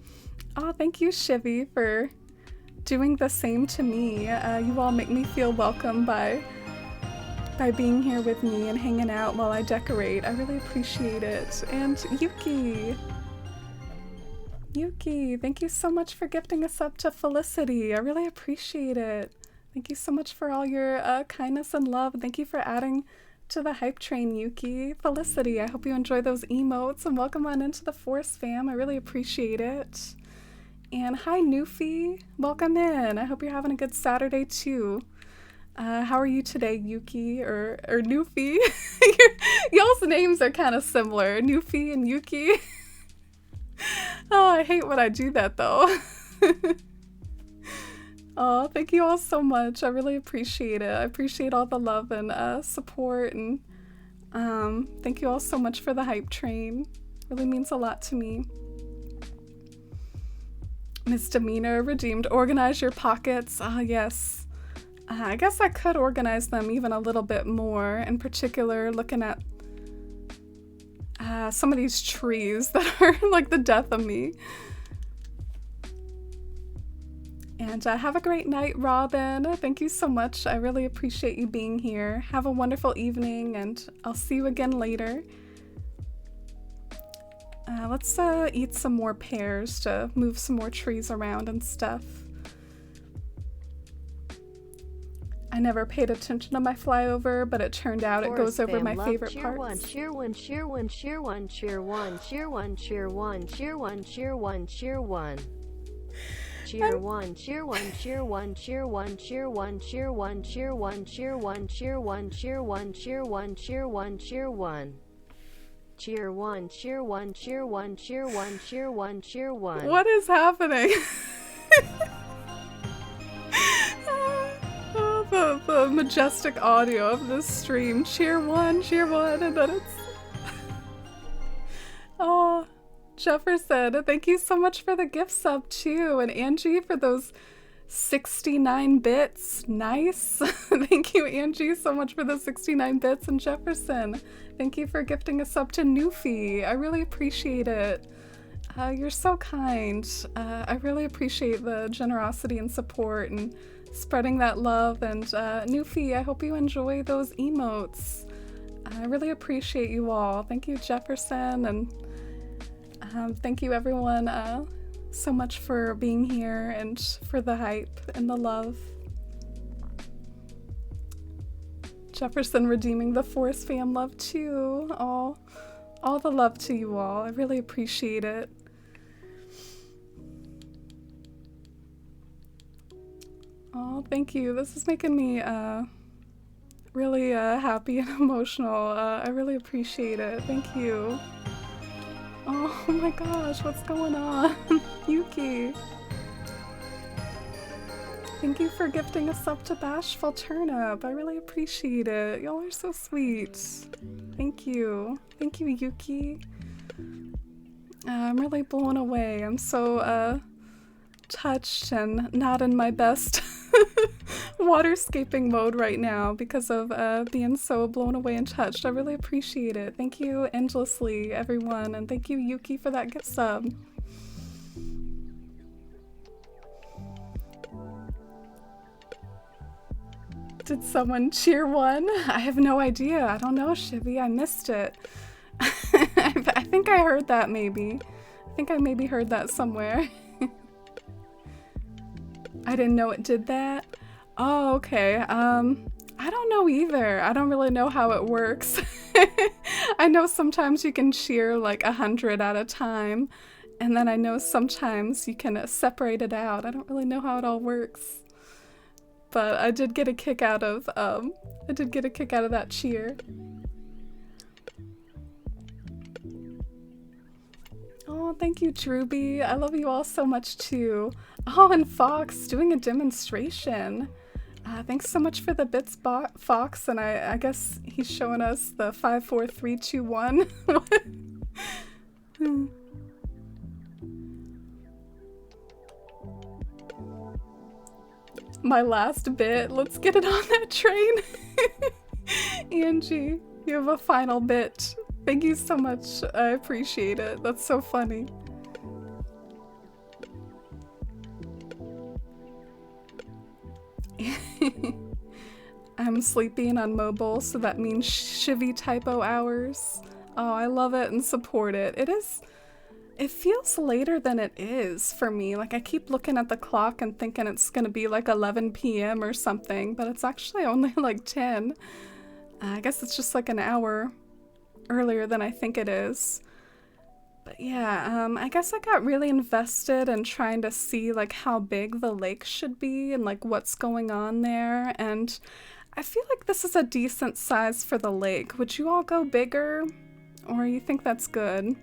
Oh, thank you, Shivy, for doing the same to me. You all make me feel welcome by being here with me and hanging out while I decorate. I really appreciate it. And Yuki! Yuki, thank you so much for gifting us up to Felicity. I really appreciate it. Thank you so much for all your kindness and love. Thank you for adding to the hype train, Yuki. Felicity, I hope you enjoy those emotes and welcome on into the Force fam. I really appreciate it. And hi, Newfie. Welcome in. I hope you're having a good Saturday too. How are you today, Yuki or Newfie? Y'all's names are kind of similar, Newfie and Yuki. Oh, I hate when I do that though. Oh, thank you all so much. I really appreciate it. I appreciate all the love and support, and thank you all so much for the hype train. Really means a lot to me. Misdemeanor redeemed. Organize your pockets. Ah, yes. I guess I could organize them even a little bit more. In particular, looking at some of these trees that are like the death of me. And have a great night, Robin. Thank you so much. I really appreciate you being here. Have a wonderful evening, and I'll see you again later. Let's eat some more pears to move some more trees around and stuff. I never paid attention to my flyover, but it turned out it goes over my favorite parts. Cheer one, cheer one, cheer one, cheer one, cheer one, cheer one, cheer one, cheer one, cheer one. Cheer one, cheer one, cheer one, cheer one, cheer one, cheer one, cheer one, cheer one, cheer one, cheer one, cheer one, cheer one, cheer one. Cheer one, cheer one, cheer one, cheer one, cheer one, cheer one. What is happening? Oh, the majestic audio of this stream. Cheer one, and then it's... Oh, Jefferson, thank you so much for the gift sub too, and Angie for those 69 bits. Nice. Thank you, Angie, so much for the 69 bits. And Jefferson, thank you for gifting us up to Newfie. I really appreciate it. You're so kind. I really appreciate the generosity and support and spreading that love. And Newfie, I hope you enjoy those emotes. I really appreciate you all. Thank you, Jefferson, and thank you, everyone, so much for being here and for the hype and the love. Jefferson redeeming the Force fam love too. All the love to you all. I really appreciate it. Oh, thank you. This is making me really happy and emotional. I really appreciate it. Thank you. Oh my gosh, what's going on? Yuki. Thank you for gifting us up to Bashful Turnip. I really appreciate it. Y'all are so sweet. Thank you. Thank you, Yuki. I'm really blown away. I'm so touched and not in my best waterscaping mode right now because of being so blown away and touched. I really appreciate it. Thank you endlessly, everyone, and thank you, Yuki, for that gift sub. Did someone cheer one? I have no idea. I don't know, Shivy. I missed it. I think I heard that maybe. I think I maybe heard that somewhere. I didn't know it did that. Oh, okay. I don't know either. I don't really know how it works. I know sometimes you can cheer like 100 at a time, and then I know sometimes you can separate it out. I don't really know how it all works. But I did get a kick out of that cheer. Oh, thank you, Drewby. I love you all so much too. Oh, and Fox doing a demonstration. Thanks so much for the bits, Fox. And I guess he's showing us the 5, 4, 3, 2, 1. My last bit. Let's get it on that train. Angie, you have a final bit. Thank you so much. I appreciate it. That's so funny. I'm sleeping on mobile, so that means shivy typo hours. Oh, I love it and support it. It feels later than it is for me. Like, I keep looking at the clock and thinking it's gonna be like 11 p.m. or something, but it's actually only like 10. I guess it's just like an hour earlier than I think it is. But yeah, I guess I got really invested in trying to see like how big the lake should be and like what's going on there, and I feel like this is a decent size for the lake. Would you all go bigger, or you think that's good?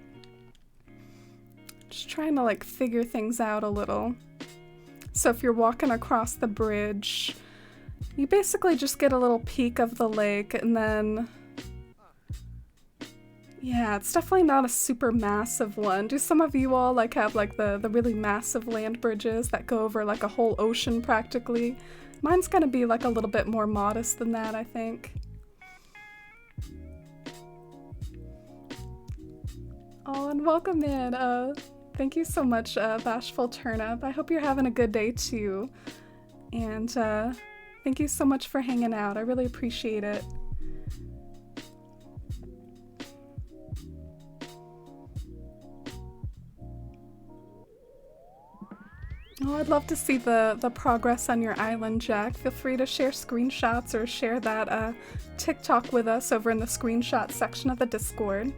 Just trying to like figure things out a little. So if you're walking across the bridge, you basically just get a little peek of the lake, and then yeah, it's definitely not a super massive one. Do some of you all like have like the really massive land bridges that go over like a whole ocean practically? Mine's gonna be like a little bit more modest than that, I think. Oh, and welcome in. Thank you so much, Bashful Turnip. I hope you're having a good day too. And thank you so much for hanging out. I really appreciate it. Oh, I'd love to see the progress on your island, Jack. Feel free to share screenshots or share that TikTok with us over in the screenshot section of the Discord.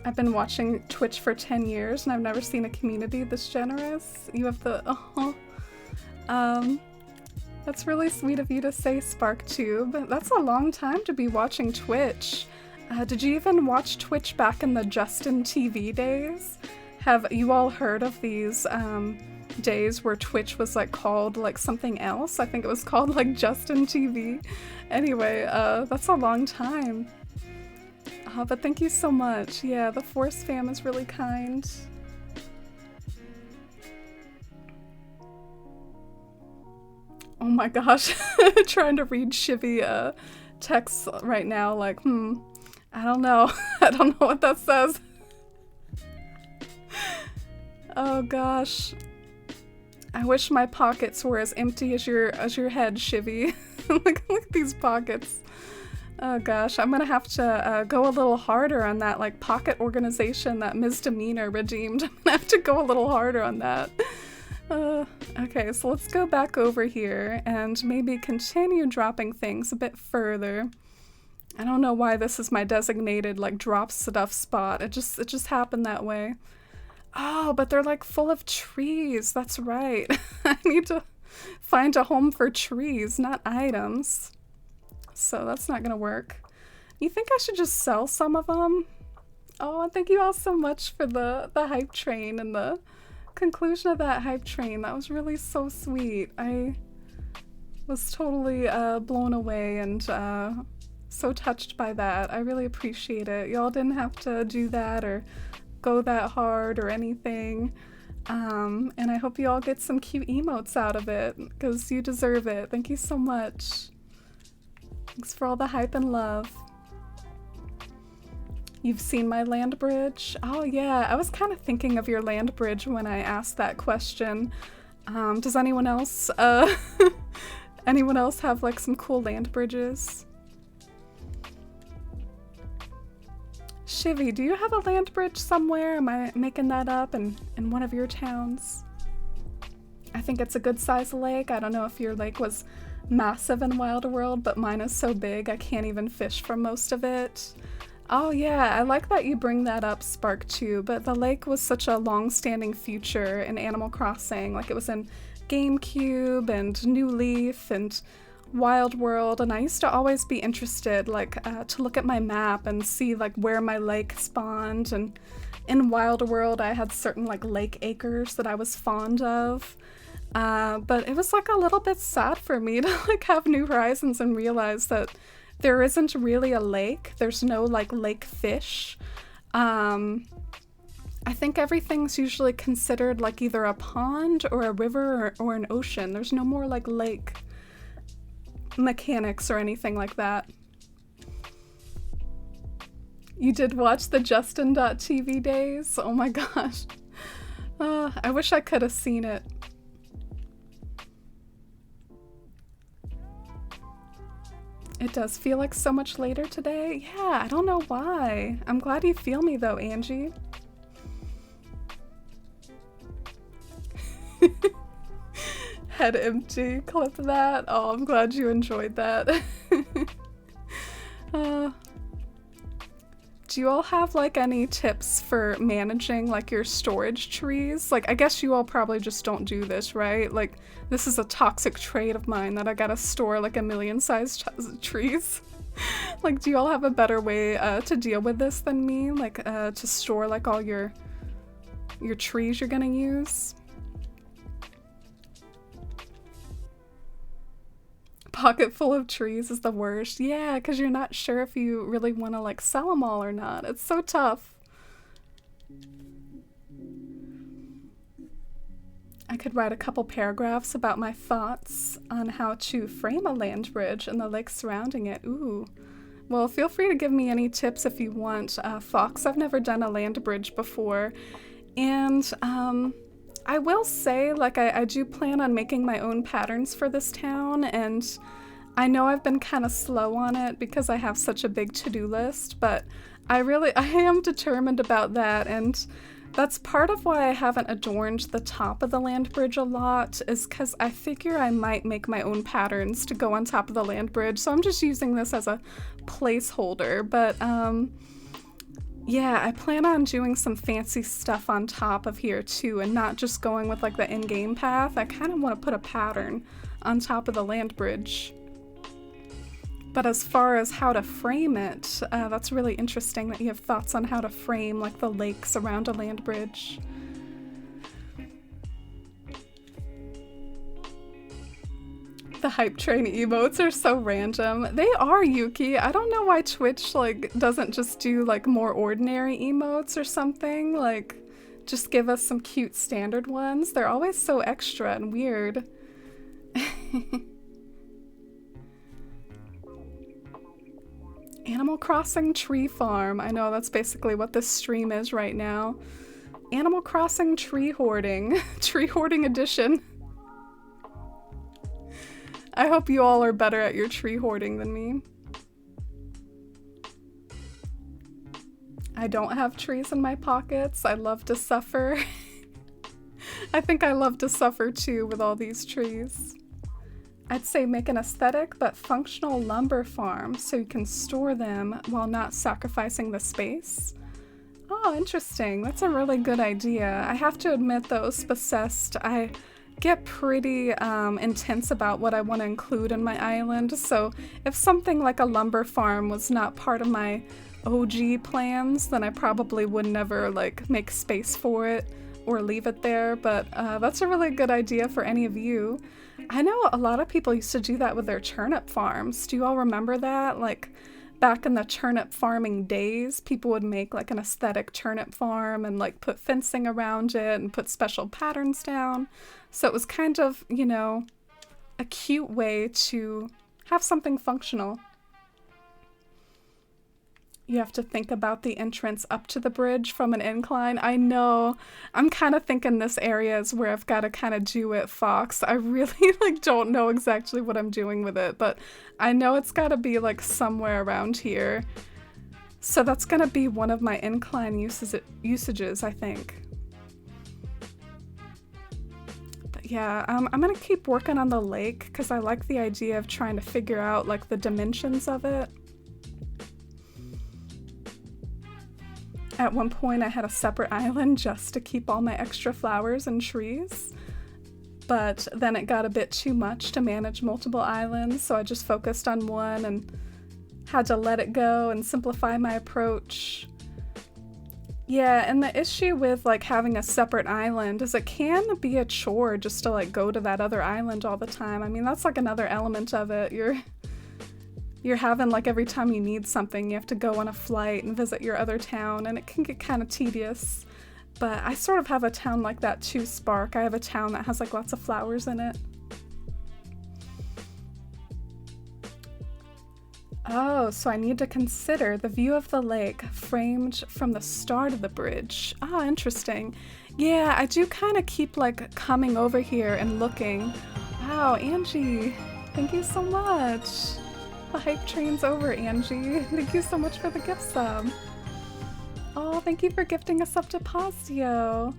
I've been watching Twitch for 10 years and I've never seen a community this generous. You have the, that's really sweet of you to say, SparkTube. That's a long time to be watching Twitch. Did you even watch Twitch back in the Justin TV days? Have you all heard of these days where Twitch was like called like something else? I think it was called like Justin TV. Anyway, that's a long time. But thank you so much. Yeah, the Force fam is really kind. Oh my gosh. Trying to read Shivy texts right now, like, I don't know. I don't know what that says. Oh gosh. I wish my pockets were as empty as your head, Shivy. Look at these pockets. Oh gosh, I'm gonna have to go a little harder on that, like, pocket organization that Misdemeanor redeemed. I'm gonna have to go a little harder on that. Okay, so let's go back over here and maybe continue dropping things a bit further. I don't know why this is my designated, like, drop stuff spot. It just happened that way. Oh, but they're, like, full of trees. That's right. I need to find a home for trees, not items. So that's not gonna work. You think I should just sell some of them? Oh, thank you all so much for the hype train and the conclusion of that hype train. That was really so sweet. I was totally blown away and so touched by that. I really appreciate it. Y'all didn't have to do that or go that hard or anything. And I hope you all get some cute emotes out of it because you deserve it. Thank you so much. Thanks for all the hype and love. You've seen my land bridge? Oh yeah, I was kind of thinking of your land bridge when I asked that question. Does anyone else anyone else have like some cool land bridges? Shivy, do you have a land bridge somewhere? Am I making that up in one of your towns? I think it's a good sized lake. I don't know if your lake was massive in Wild World, but mine is so big I can't even fish for most of it. Oh yeah, I like that you bring that up, Spark, too, but the lake was such a long-standing feature in Animal Crossing. Like, it was in GameCube and New Leaf and Wild World, and I used to always be interested, like, to look at my map and see, like, where my lake spawned, and in Wild World I had certain, like, lake acres that I was fond of. But it was, like, a little bit sad for me to, like, have New Horizons and realize that there isn't really a lake. There's no, like, lake fish. I think everything's usually considered, like, either a pond or a river or an ocean. There's no more, like, lake mechanics or anything like that. You did watch the Justin.tv days? Oh my gosh. I wish I could have seen it. It does feel like so much later today. Yeah, I don't know why. I'm glad you feel me though, Angie. Head empty, clip that. Oh, I'm glad you enjoyed that. Do you all have like any tips for managing like your storage trees? Like, I guess you all probably just don't do this, right? Like, this is a toxic trait of mine that I gotta store like a million-sized trees. Like, do you all have a better way to deal with this than me? Like, to store like all your trees you're gonna use? Pocket full of trees is the worst. Yeah, because you're not sure if you really want to like sell them all or not. It's so tough. I could write a couple paragraphs about my thoughts on how to frame a land bridge and the lake surrounding it. Ooh. Well, feel free to give me any tips if you want. Fox, I've never done a land bridge before. And I will say, like, I do plan on making my own patterns for this town, and I know I've been kind of slow on it because I have such a big to-do list, but I am determined about that, and that's part of why I haven't adorned the top of the land bridge a lot, is because I figure I might make my own patterns to go on top of the land bridge, so I'm just using this as a placeholder, but yeah, I plan on doing some fancy stuff on top of here too, and not just going with like the in-game path. I kind of want to put a pattern on top of the land bridge. But as far as how to frame it, that's really interesting that you have thoughts on how to frame like the lakes around a land bridge. The hype train emotes are so random. They are, Yuki. I don't know why Twitch like doesn't just do like more ordinary emotes or something. Like, just give us some cute standard ones. They're always so extra and weird. Animal Crossing Tree Farm. I know that's basically what this stream is right now. Animal Crossing Tree Hoarding. Tree Hoarding Edition. I hope you all are better at your tree hoarding than me. I don't have trees in my pockets. I love to suffer. I think I love to suffer too with all these trees. I'd say make an aesthetic but functional lumber farm so you can store them while not sacrificing the space. Oh, interesting. That's a really good idea. I have to admit though, Spacest, I get pretty intense about what I want to include in my island, so if something like a lumber farm was not part of my OG plans, then I probably would never like make space for it or leave it there, but that's a really good idea for any of you. I know a lot of people used to do that with their turnip farms. Do you all remember that? Like back in the turnip farming days, people would make like an aesthetic turnip farm and like put fencing around it and put special patterns down. So it was kind of, you know, a cute way to have something functional. You have to think about the entrance up to the bridge from an incline. I know. I'm kind of thinking this area is where I've got to kind of do it, Fox. I really like don't know exactly what I'm doing with it, but I know it's got to be like somewhere around here. So that's going to be one of my incline usages, I think. But yeah, I'm going to keep working on the lake because I like the idea of trying to figure out like the dimensions of it. At one point I had a separate island just to keep all my extra flowers and trees, but then it got a bit too much to manage multiple islands, so I just focused on one and had to let it go and simplify my approach. Yeah, and the issue with like having a separate island is it can be a chore just to like go to that other island all the time. I mean, that's like another element of it. You're having like every time you need something, you have to go on a flight and visit your other town, and it can get kind of tedious. But I sort of have a town like that too, Spark. I have a town that has like lots of flowers in it. Oh, so I need to consider the view of the lake framed from the start of the bridge. Ah, interesting. Yeah, I do kind of keep like coming over here and looking. Wow, Angie, thank you so much. The hype train's over, Angie. Thank you so much for the gift sub. Oh, thank you for gifting us up to Postio.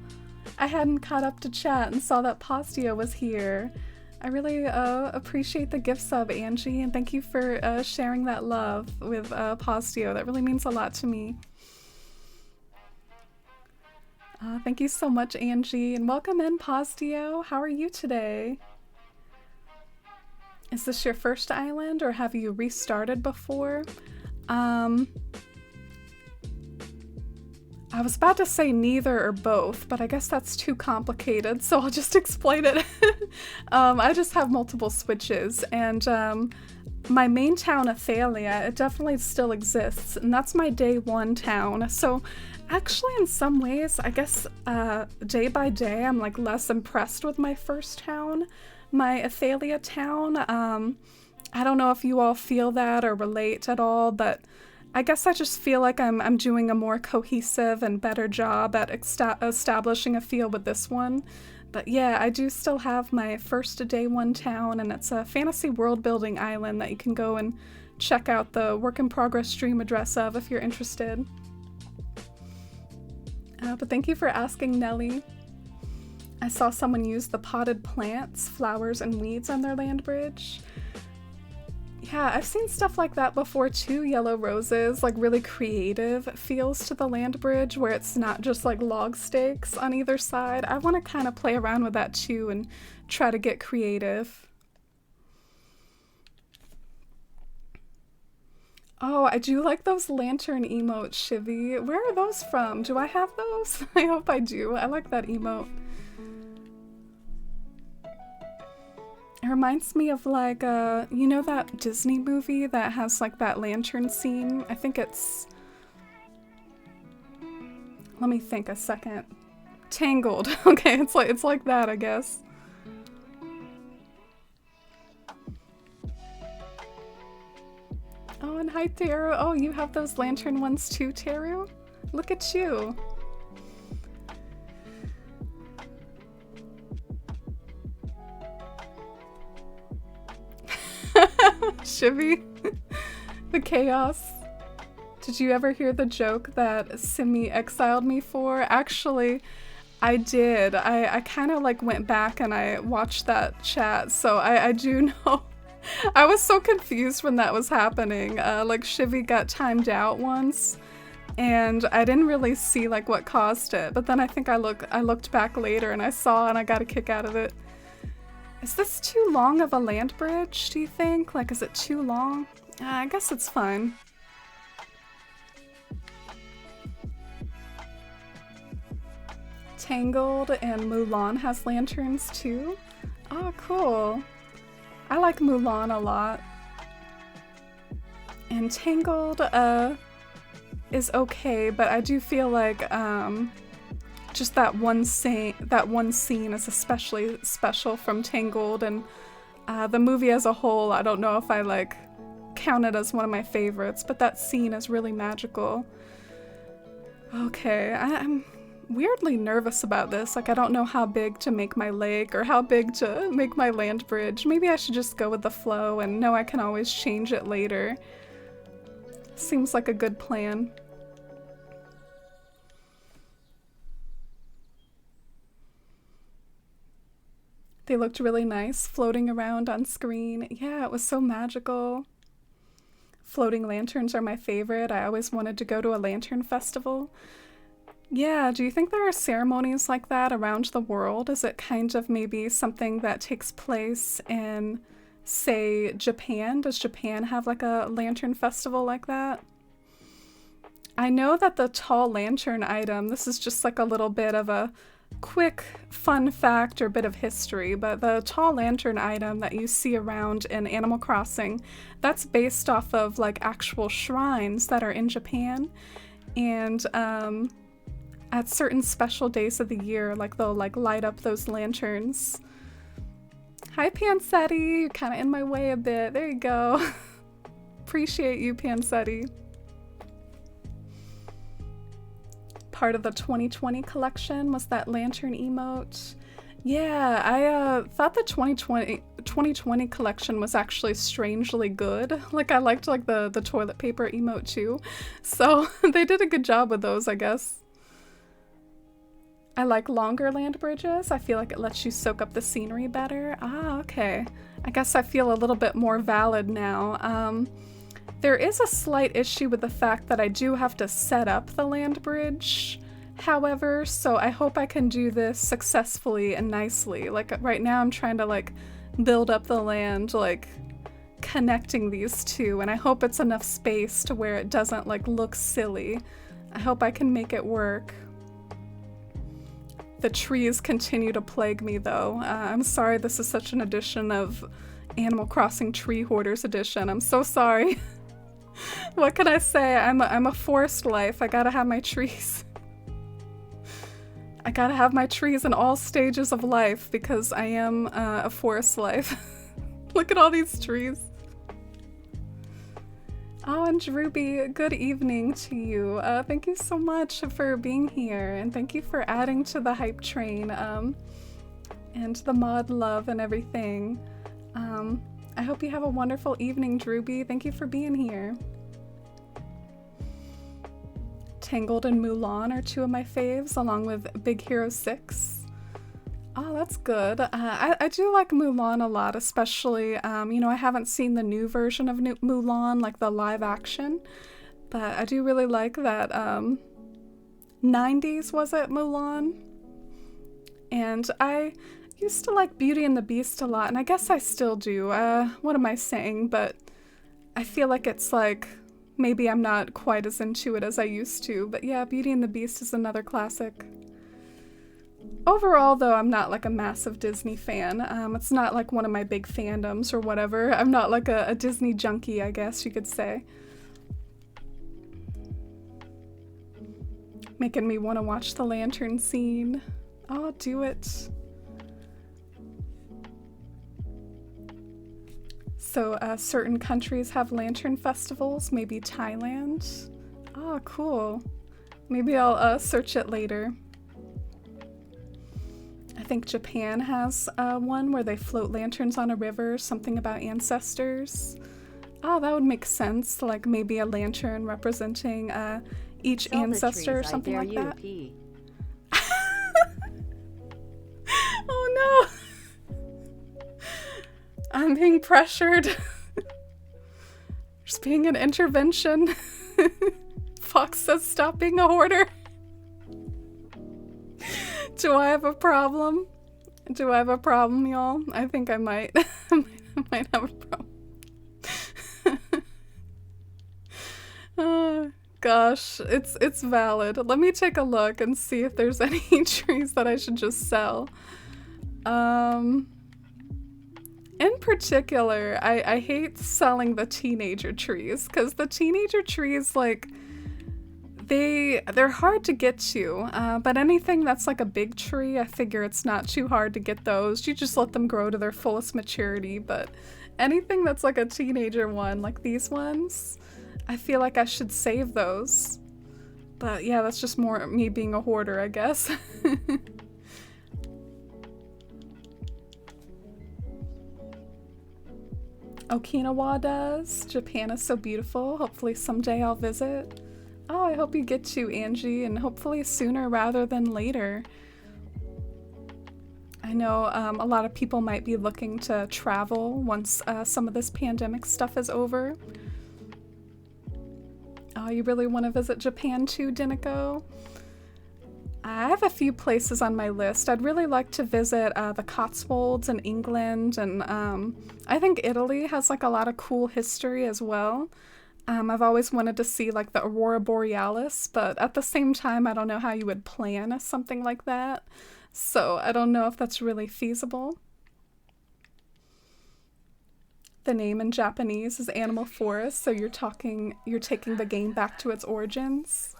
I hadn't caught up to chat and saw that Postio was here. I really appreciate the gift sub, Angie, and thank you for sharing that love with Postio. That really means a lot to me. Thank you so much, Angie, and welcome in, Postio. How are you today? Is this your first island, or have you restarted before? I was about to say neither or both, but I guess that's too complicated, so I'll just explain it. I just have multiple switches, and my main town, Athalia, it definitely still exists, and that's my day one town. So actually, in some ways, I guess day by day, I'm like less impressed with my first town. My Athalia town, I don't know if you all feel that or relate at all, but I guess I just feel like I'm doing a more cohesive and better job at establishing a feel with this one. But yeah, I do still have my first day one town, and it's a fantasy world building island that you can go and check out the work in progress stream address of if you're interested. But thank you for asking, Nelly. I saw someone use the potted plants, flowers, and weeds on their land bridge. Yeah, I've seen stuff like that before too, yellow roses, like really creative feels to the land bridge where it's not just like log stakes on either side. I want to kind of play around with that too and try to get creative. Oh, I do like those lantern emotes, Shivy. Where are those from? Do I have those? I hope I do. I like that emote. It reminds me of like, you know that Disney movie that has like that lantern scene? I think it's... Let me think a second. Tangled. Okay, it's like that, I guess. Oh, and hi, Teru. Oh, you have those lantern ones too, Teru? Look at you. Shivy. The chaos. Did you ever hear the joke that Simi exiled me for? Actually, I did. I kind of like went back and I watched that chat, so I do know. I was so confused when that was happening. Like Shivy got timed out once, and I didn't really see like what caused it. But then I think I looked back later and I saw, and I got a kick out of it. Is this too long of a land bridge, do you think? Like, is it too long? I guess it's fine. Tangled and Mulan has lanterns too? Oh, cool. I like Mulan a lot. And Tangled is okay, but I do feel like just that one scene is especially special from Tangled, and the movie as a whole, I don't know if I like count it as one of my favorites, but that scene is really magical. Okay, I'm weirdly nervous about this. Like, I don't know how big to make my lake or how big to make my land bridge. Maybe I should just go with the flow and know I can always change it later. Seems like a good plan. They looked really nice floating around on screen. Yeah, it was so magical. Floating lanterns are my favorite. I always wanted to go to a lantern festival. Yeah, do you think there are ceremonies like that around the world? Is it kind of maybe something that takes place in, say, Japan? Does Japan have like a lantern festival like that? I know that the tall lantern item, this is just like a little bit of a quick fun fact or bit of history, but the tall lantern item that you see around in Animal Crossing, that's based off of like actual shrines that are in Japan. And at certain special days of the year, like they'll like light up those lanterns. Hi Pansetti, you're kind of in my way a bit. There you go. Appreciate you, Pansetti. Part of the 2020 collection was that lantern emote. Yeah, I thought the 2020 collection was actually strangely good. Like, I liked like the toilet paper emote too. So they did a good job with those, I guess. I like longer land bridges. I feel like it lets you soak up the scenery better. Ah, okay. I guess I feel a little bit more valid now. There is a slight issue with the fact that I do have to set up the land bridge, however, so I hope I can do this successfully and nicely. Like, right now I'm trying to like build up the land, like connecting these two, and I hope it's enough space to where it doesn't like look silly. I hope I can make it work. The trees continue to plague me though. I'm sorry this is such an edition of Animal Crossing Tree Hoarders edition. I'm so sorry. What can I say? I'm a forest life. I gotta have my trees. I gotta have my trees in all stages of life because I am a forest life. Look at all these trees. Oh, and Drewby, good evening to you. Thank you so much for being here, and thank you for adding to the hype train and the mod love and everything. I hope you have a wonderful evening, Drewby. Thank you for being here. Tangled and Mulan are two of my faves, along with Big Hero 6. Oh, that's good. I do like Mulan a lot, especially, you know, I haven't seen the new version of Mulan, like the live action, but I do really like that 90s, was it, Mulan? And I used to like Beauty and the Beast a lot, and I guess I still do. What am I saying? But I feel like it's like, maybe I'm not quite as into it as I used to, but yeah, Beauty and the Beast is another classic. Overall, though, I'm not like a massive Disney fan. It's not like one of my big fandoms or whatever. I'm not like a Disney junkie, I guess you could say. Making me want to watch the lantern scene. I'll do it. So certain countries have lantern festivals, maybe Thailand. Oh, cool. Maybe I'll search it later. I think Japan has one where they float lanterns on a river, something about ancestors. Oh, that would make sense. Like maybe a lantern representing each Sell the ancestor or trees, something I like dare you that. pee. Oh no! I'm being pressured. There's being an intervention. Fox says stop being a hoarder. Do I have a problem? Do I have a problem, y'all? I think I might. I might have a problem. Gosh, it's valid. Let me take a look and see if there's any trees that I should just sell. In particular, I hate selling the teenager trees because the teenager trees, like, they're hard to get to, but anything that's like a big tree, I figure it's not too hard to get those. You just let them grow to their fullest maturity, but anything that's like a teenager one, like these ones, I feel like I should save those. But yeah, that's just more me being a hoarder, I guess. Okinawa does. Japan is so beautiful. Hopefully someday I'll visit. Oh, I hope you get to, Angie, and hopefully sooner rather than later. I know a lot of people might be looking to travel once some of this pandemic stuff is over. Oh, you really want to visit Japan too, Dinico? I have a few places on my list. I'd really like to visit the Cotswolds in England, and I think Italy has like a lot of cool history as well. I've always wanted to see like the Aurora Borealis, but at the same time, I don't know how you would plan something like that. So I don't know if that's really feasible. The name in Japanese is Animal Forest, so you're taking the game back to its origins.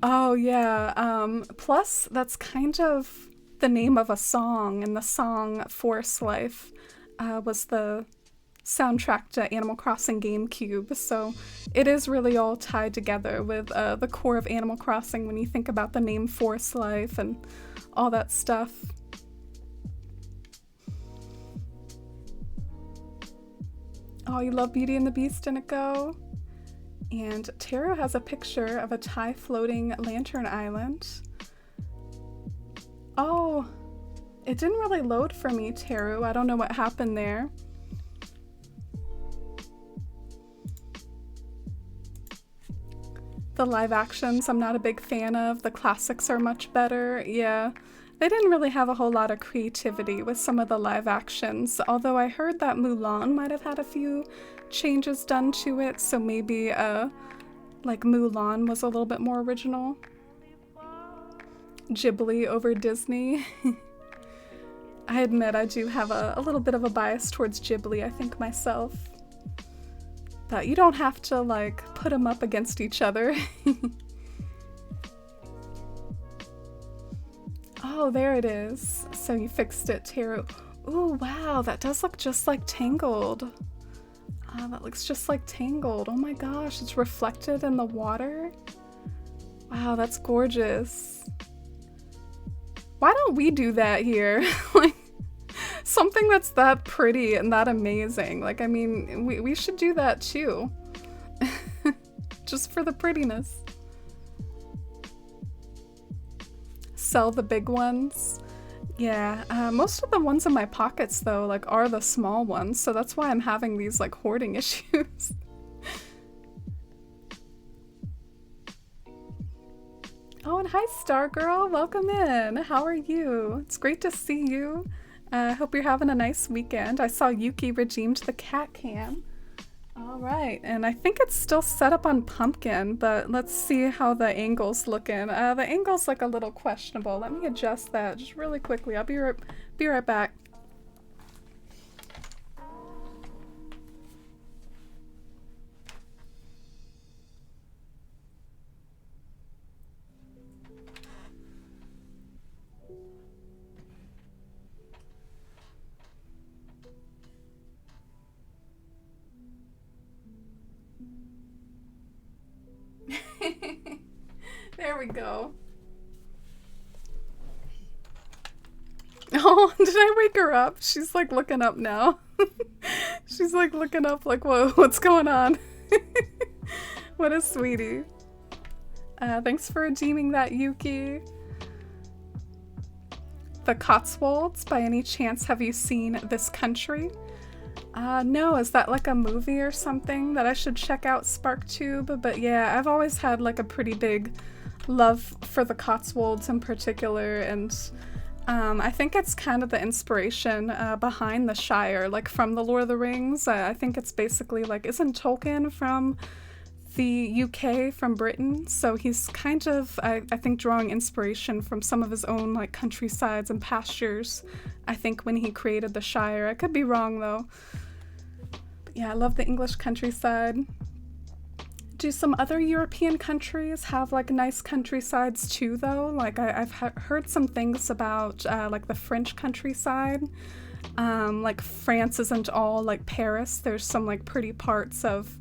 Oh yeah. Plus that's kind of the name of a song, and the song Forest Life was the soundtrack to Animal Crossing GameCube, so it is really all tied together with the core of Animal Crossing when you think about the name Forest Life and all that stuff. Oh, you love Beauty and the Beast, Dinico? And Taro has a picture of a Thai floating lantern island. Oh, it didn't really load for me, Taro. I don't know what happened there. The live actions I'm not a big fan of. The classics are much better. Yeah, they didn't really have a whole lot of creativity with some of the live actions, although I heard that Mulan might have had a few changes done to it, so maybe like Mulan was a little bit more original. Ghibli over Disney. I admit I do have a little bit of a bias towards Ghibli, I think, myself. But you don't have to, like, put them up against each other. Oh, there it is. So you fixed it, Taro. Ooh, wow, that does look just like Tangled. Oh, that looks just like Tangled. Oh my gosh, it's reflected in the water. Wow, that's gorgeous. Why don't we do that here? Like, something that's that pretty and that amazing. Like, I mean, we should do that too. Just for the prettiness. Sell the big ones. Yeah, most of the ones in my pockets though, like, are the small ones, so that's why I'm having these, like, hoarding issues. Oh, and hi Stargirl, welcome in. How are you? It's great to see you. Hope you're having a nice weekend. I saw Yuki redeemed the cat cam. All right, and I think it's still set up on Pumpkin, but let's see how the angle's looking. The angle's like a little questionable. Let me adjust that just really quickly. I'll be right back. we go. Oh, did I wake her up? She's like looking up now. She's like looking up like, whoa, what's going on? What a sweetie. Thanks for redeeming that, Yuki. The Cotswolds, by any chance, have you seen This Country? No, is that like a movie or something that I should check out, SparkTube? But yeah, I've always had like a pretty big love for the Cotswolds in particular, and I think it's kind of the inspiration behind the Shire, like from the Lord of the Rings. I think it's basically like, isn't Tolkien from the UK, from Britain? So he's kind of, I think, drawing inspiration from some of his own like countrysides and pastures, I think, when he created the Shire. I could be wrong though. But yeah, I love the English countryside. Do some other European countries have like nice countrysides too though? Like I've heard some things about like the French countryside. Like France isn't all like Paris. There's some like pretty parts of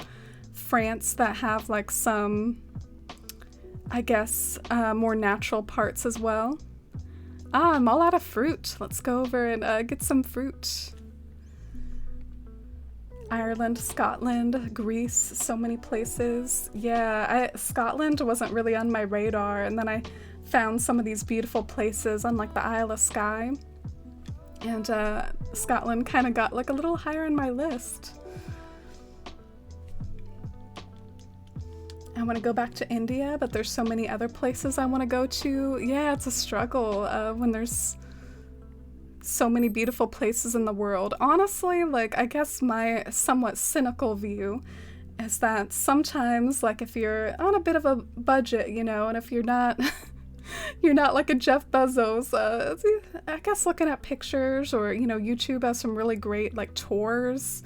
France that have like some, I guess, more natural parts as well. I'm all out of fruit. Let's go over and get some fruit. Ireland, Scotland, Greece, so many places. Yeah, Scotland wasn't really on my radar, and then I found some of these beautiful places on like the Isle of Skye, and Scotland kind of got like a little higher on my list. I want to go back to India, but there's so many other places I want to go to. Yeah, it's a struggle when there's so many beautiful places in the world. Honestly, like, I guess my somewhat cynical view is that sometimes, like, if you're on a bit of a budget, you know, and if you're not you're not like a Jeff Bezos, I guess looking at pictures, or, you know, YouTube has some really great like tours.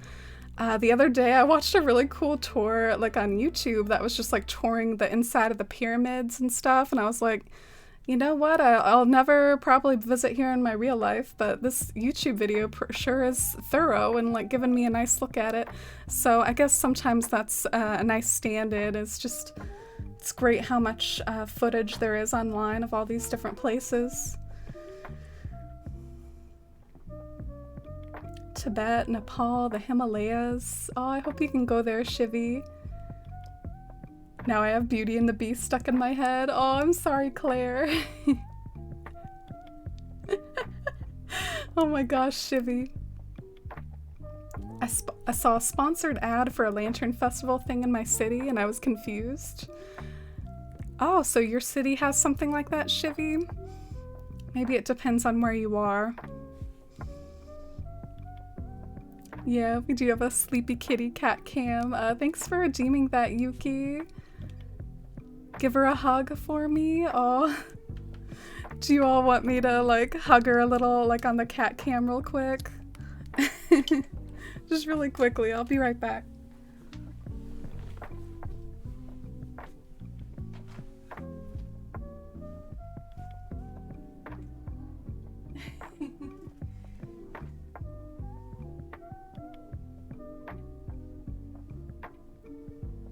The other day I watched a really cool tour like on YouTube that was just like touring the inside of the pyramids and stuff, and I was like, you know what, I'll never probably visit here in my real life, but this YouTube video sure is thorough and like giving me a nice look at it. So I guess sometimes that's a nice stand-in. It's great how much footage there is online of all these different places. Tibet, Nepal, the Himalayas. Oh, I hope you can go there, Shivi. Now I have Beauty and the Beast stuck in my head. Oh, I'm sorry, Claire. Oh my gosh, Shivi. I saw a sponsored ad for a lantern festival thing in my city, and I was confused. Oh, so your city has something like that, Shivi? Maybe it depends on where you are. Yeah, we do have a sleepy kitty cat cam. Thanks for redeeming that, Yuki. Give her a hug for me. Oh, do you all want me to like hug her a little like on the cat cam real quick? Just really quickly. I'll be right back.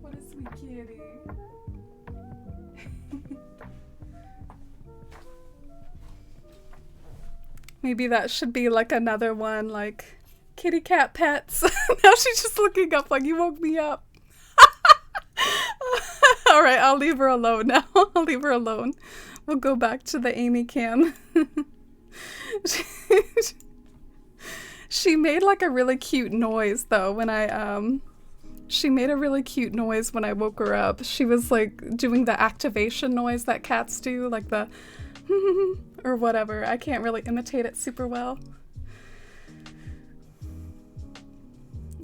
What a sweet kitty. Maybe that should be like another one, like kitty cat pets. Now she's just looking up like, you woke me up. All right, I'll leave her alone now. I'll leave her alone. We'll go back to the Amy cam. She made like a really cute noise though when she made a really cute noise when I woke her up. She was like doing the activation noise that cats do, like the or whatever. I can't really imitate it super well.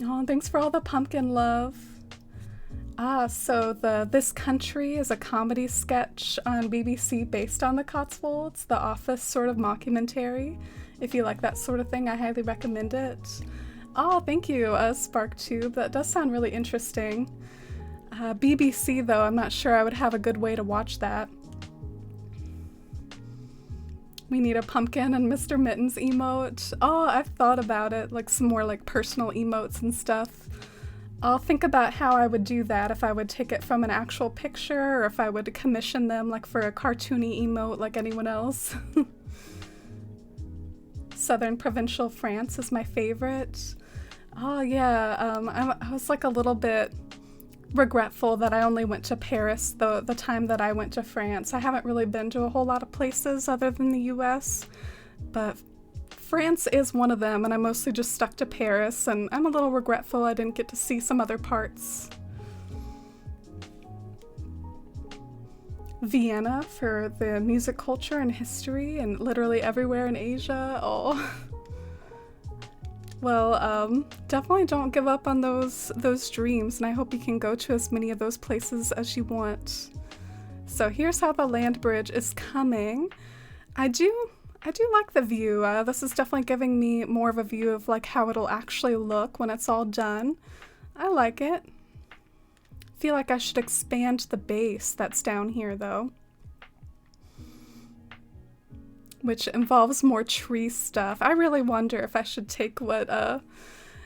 Oh, thanks for all the pumpkin love. So This Country is a comedy sketch on BBC based on the Cotswolds, the Office sort of mockumentary. If you like that sort of thing, I highly recommend it. Oh, thank you, SparkTube. That does sound really interesting. BBC, though, I'm not sure I would have a good way to watch that. We need a pumpkin and Mr. Mittens emote. Oh, I've thought about it, like some more like personal emotes and stuff. I'll think about how I would do that, if I would take it from an actual picture or if I would commission them like for a cartoony emote like anyone else. Southern provincial France is my favorite. Oh yeah, I was like a little bit regretful that I only went to Paris the time that I went to France. I haven't really been to a whole lot of places other than the US, but France is one of them, and I mostly just stuck to Paris, and I'm a little regretful I didn't get to see some other parts. Vienna for the music culture and history, and literally everywhere in Asia. Oh. Well, definitely don't give up on those dreams, and I hope you can go to as many of those places as you want. So here's how the land bridge is coming. I do like the view. This is definitely giving me more of a view of like how it'll actually look when it's all done. I like it. Feel like I should expand the base that's down here though, which involves more tree stuff. I really wonder if I should take what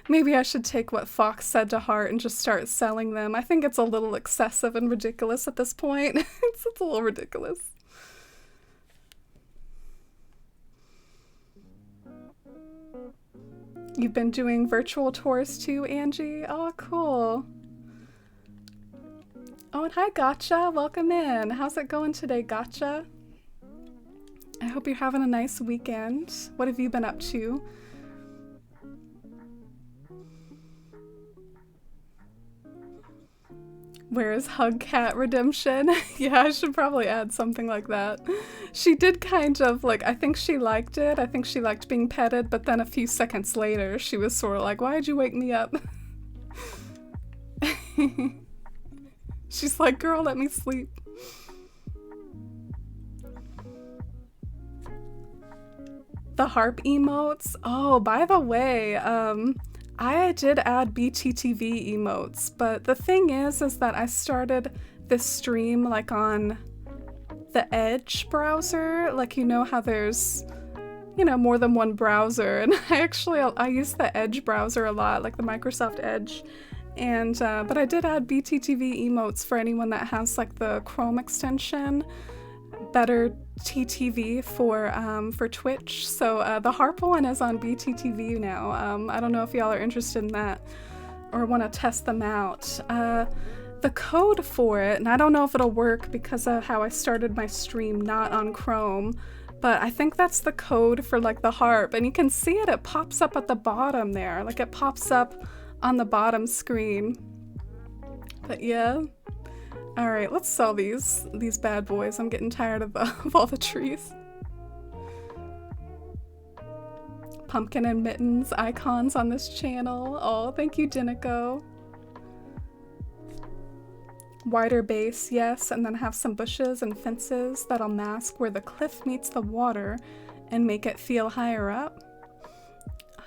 maybe I should take what Fox said to heart and just start selling them. I think it's a little excessive and ridiculous at this point. It's a little ridiculous. You've been doing virtual tours too, Angie? Oh, cool. Oh, and hi, Gotcha. Welcome in. How's it going today, Gotcha? I hope you're having a nice weekend. What have you been up to? Where is Hug Cat Redemption? Yeah, I should probably add something like that. She did kind of like, I think she liked it. I think she liked being petted, but then a few seconds later, she was sort of like, why'd you wake me up? She's like, girl, let me sleep. The harp emotes? Oh, by the way, I did add BTTV emotes, but the thing is that I started this stream like on the Edge browser. Like, you know how there's, you know, more than one browser, and I use the Edge browser a lot, like the Microsoft Edge. And but I did add BTTV emotes for anyone that has like the Chrome extension, Better TTV for Twitch. So the harp one is on BTTV now. I don't know if y'all are interested in that or want to test them out. The code for it, and I don't know if it'll work because of how I started my stream not on Chrome, but I think that's the code for like the harp, and you can see it pops up at the bottom there, like it pops up on the bottom screen. But yeah. All right, let's sell these bad boys. I'm getting tired of all the trees. Pumpkin and mittens icons on this channel. Oh, thank you, Dinico. Wider base, yes, and then have some bushes and fences that'll mask where the cliff meets the water and make it feel higher up.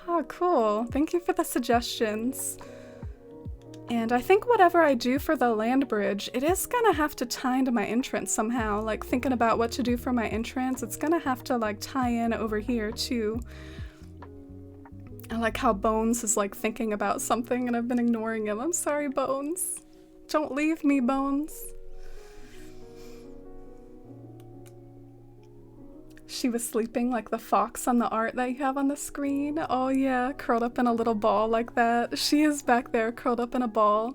Oh, cool. Thank you for the suggestions. And I think whatever I do for the land bridge, it is gonna have to tie into my entrance somehow. Like, thinking about what to do for my entrance, it's gonna have to like tie in over here too. I like how Bones is like thinking about something and I've been ignoring him. I'm sorry, Bones. Don't leave me, Bones. She was sleeping like the fox on the art that you have on the screen. Oh yeah, curled up in a little ball like that. She is back there curled up in a ball.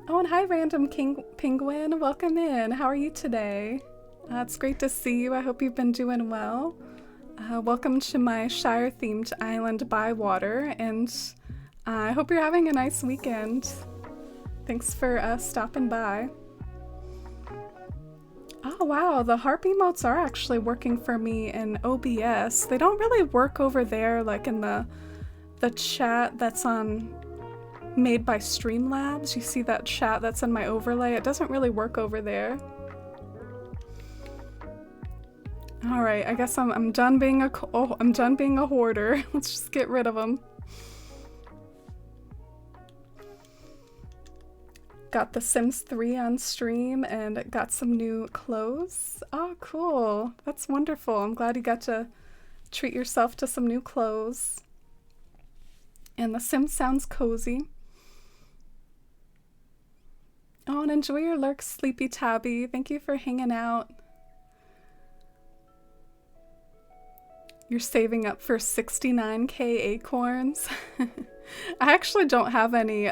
Oh, and hi, Random King Penguin. Welcome in. How are you today? It's great to see you. I hope you've been doing well. Welcome to my Shire-themed island Bywater, and I hope you're having a nice weekend. Thanks for stopping by. Oh wow, the harp emotes are actually working for me in OBS. They don't really work over there like in the chat that's on made by Streamlabs. You see that chat that's in my overlay? It doesn't really work over there. All right, I guess I'm done being I'm done being a hoarder. Let's just get rid of them. Got The Sims 3 on stream and got some new clothes. Oh, cool. That's wonderful. I'm glad you got to treat yourself to some new clothes. And the sim sounds cozy. Oh, and enjoy your lurk, Sleepy Tabby. Thank you for hanging out. You're saving up for 69k acorns. I actually don't have any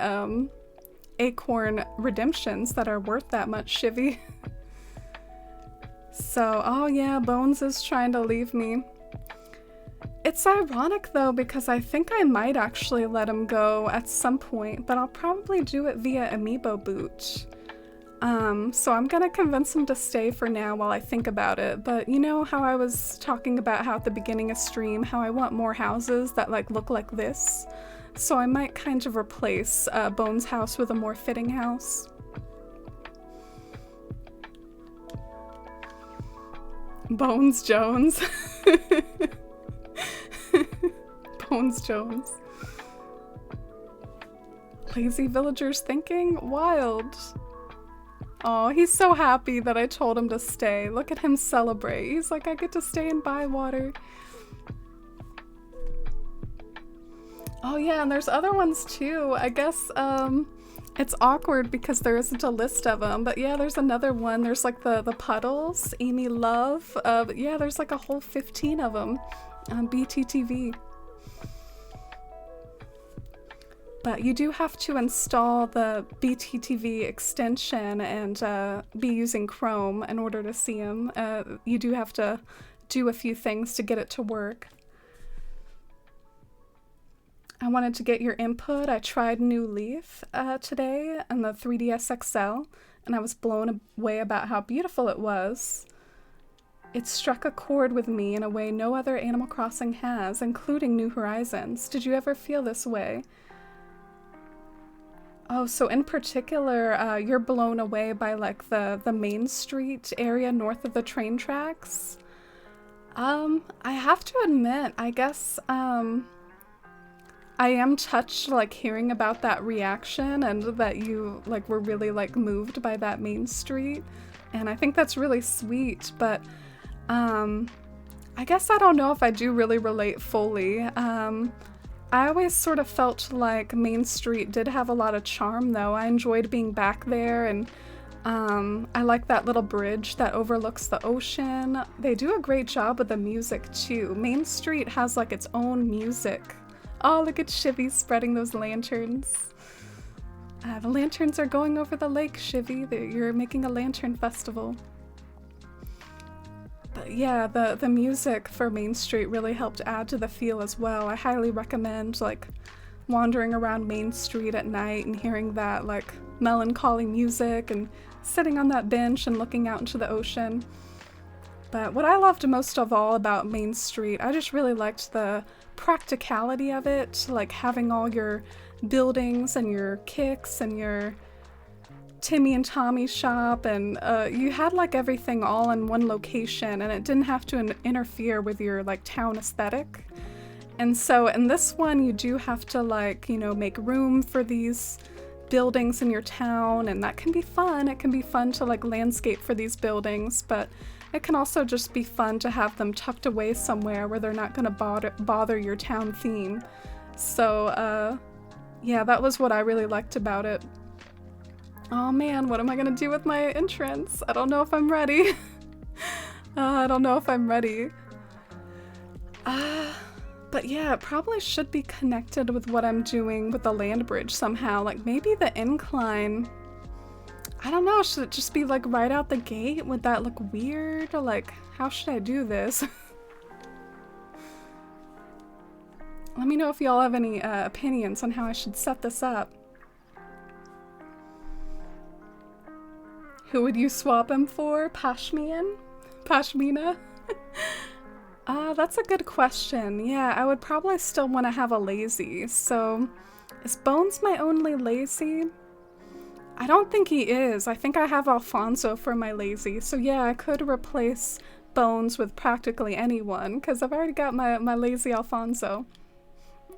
acorn redemptions that are worth that much, Shivy. So, oh yeah, Bones is trying to leave me. It's ironic though, because I think I might actually let him go at some point, but I'll probably do it via Amiibo Boot. So I'm gonna convince him to stay for now while I think about it, but you know how I was talking about how at the beginning of stream, how I want more houses that like look like this? So I might kind of replace Bones' house with a more fitting house. Bones Jones. Bones Jones. Lazy villagers thinking? Wild. Oh, he's so happy that I told him to stay. Look at him celebrate. He's like, I get to stay in Bywater. Oh yeah, and there's other ones too. I guess it's awkward because there isn't a list of them, but yeah, there's another one. There's like the Puddles, Amy Love. But yeah, there's like a whole 15 of them on BTTV. But you do have to install the BTTV extension and be using Chrome in order to see them. You do have to do a few things to get it to work. I wanted to get your input. I tried New Leaf today on the 3DS XL, and I was blown away about how beautiful it was. It struck a chord with me in a way no other Animal Crossing has, including New Horizons. Did you ever feel this way? Oh, so in particular, you're blown away by like the Main Street area north of the train tracks? I have to admit, I guess, I am touched like hearing about that reaction and that you like were really like moved by that Main Street. And I think that's really sweet, but I guess I don't know if I do really relate fully. I always sort of felt like Main Street did have a lot of charm though. I enjoyed being back there, and I like that little bridge that overlooks the ocean. They do a great job with the music too. Main Street has like its own music. Oh, look at Shivy spreading those lanterns. The lanterns are going over the lake, Shivy. You're making a lantern festival. But yeah, the music for Main Street really helped add to the feel as well. I highly recommend like wandering around Main Street at night and hearing that like melancholy music and sitting on that bench and looking out into the ocean. But what I loved most of all about Main Street, I just really liked the practicality of it, like having all your buildings and your kicks and your Timmy and Tommy shop, and you had like everything all in one location, and it didn't have to interfere with your like town aesthetic. And so in this one you do have to like, you know, make room for these buildings in your town, and that can be fun. It can be fun to like landscape for these buildings, but it can also just be fun to have them tucked away somewhere where they're not going to bother your town theme. So yeah, that was what I really liked about it. Oh man, what am I gonna do with my entrance? I don't know if I'm ready. I don't know if I'm ready. But yeah, it probably should be connected with what I'm doing with the land bridge somehow. Like maybe the incline. I don't know, should it just be like right out the gate? Would that look weird? Or like, how should I do this? Let me know if y'all have any opinions on how I should set this up. Who would you swap him for? Pashmian? Pashmina? That's a good question. Yeah, I would probably still want to have a lazy. So, is Bones my only lazy? I don't think he is. I think I have Alfonso for my lazy. So yeah, I could replace Bones with practically anyone, because I've already got my lazy Alfonso.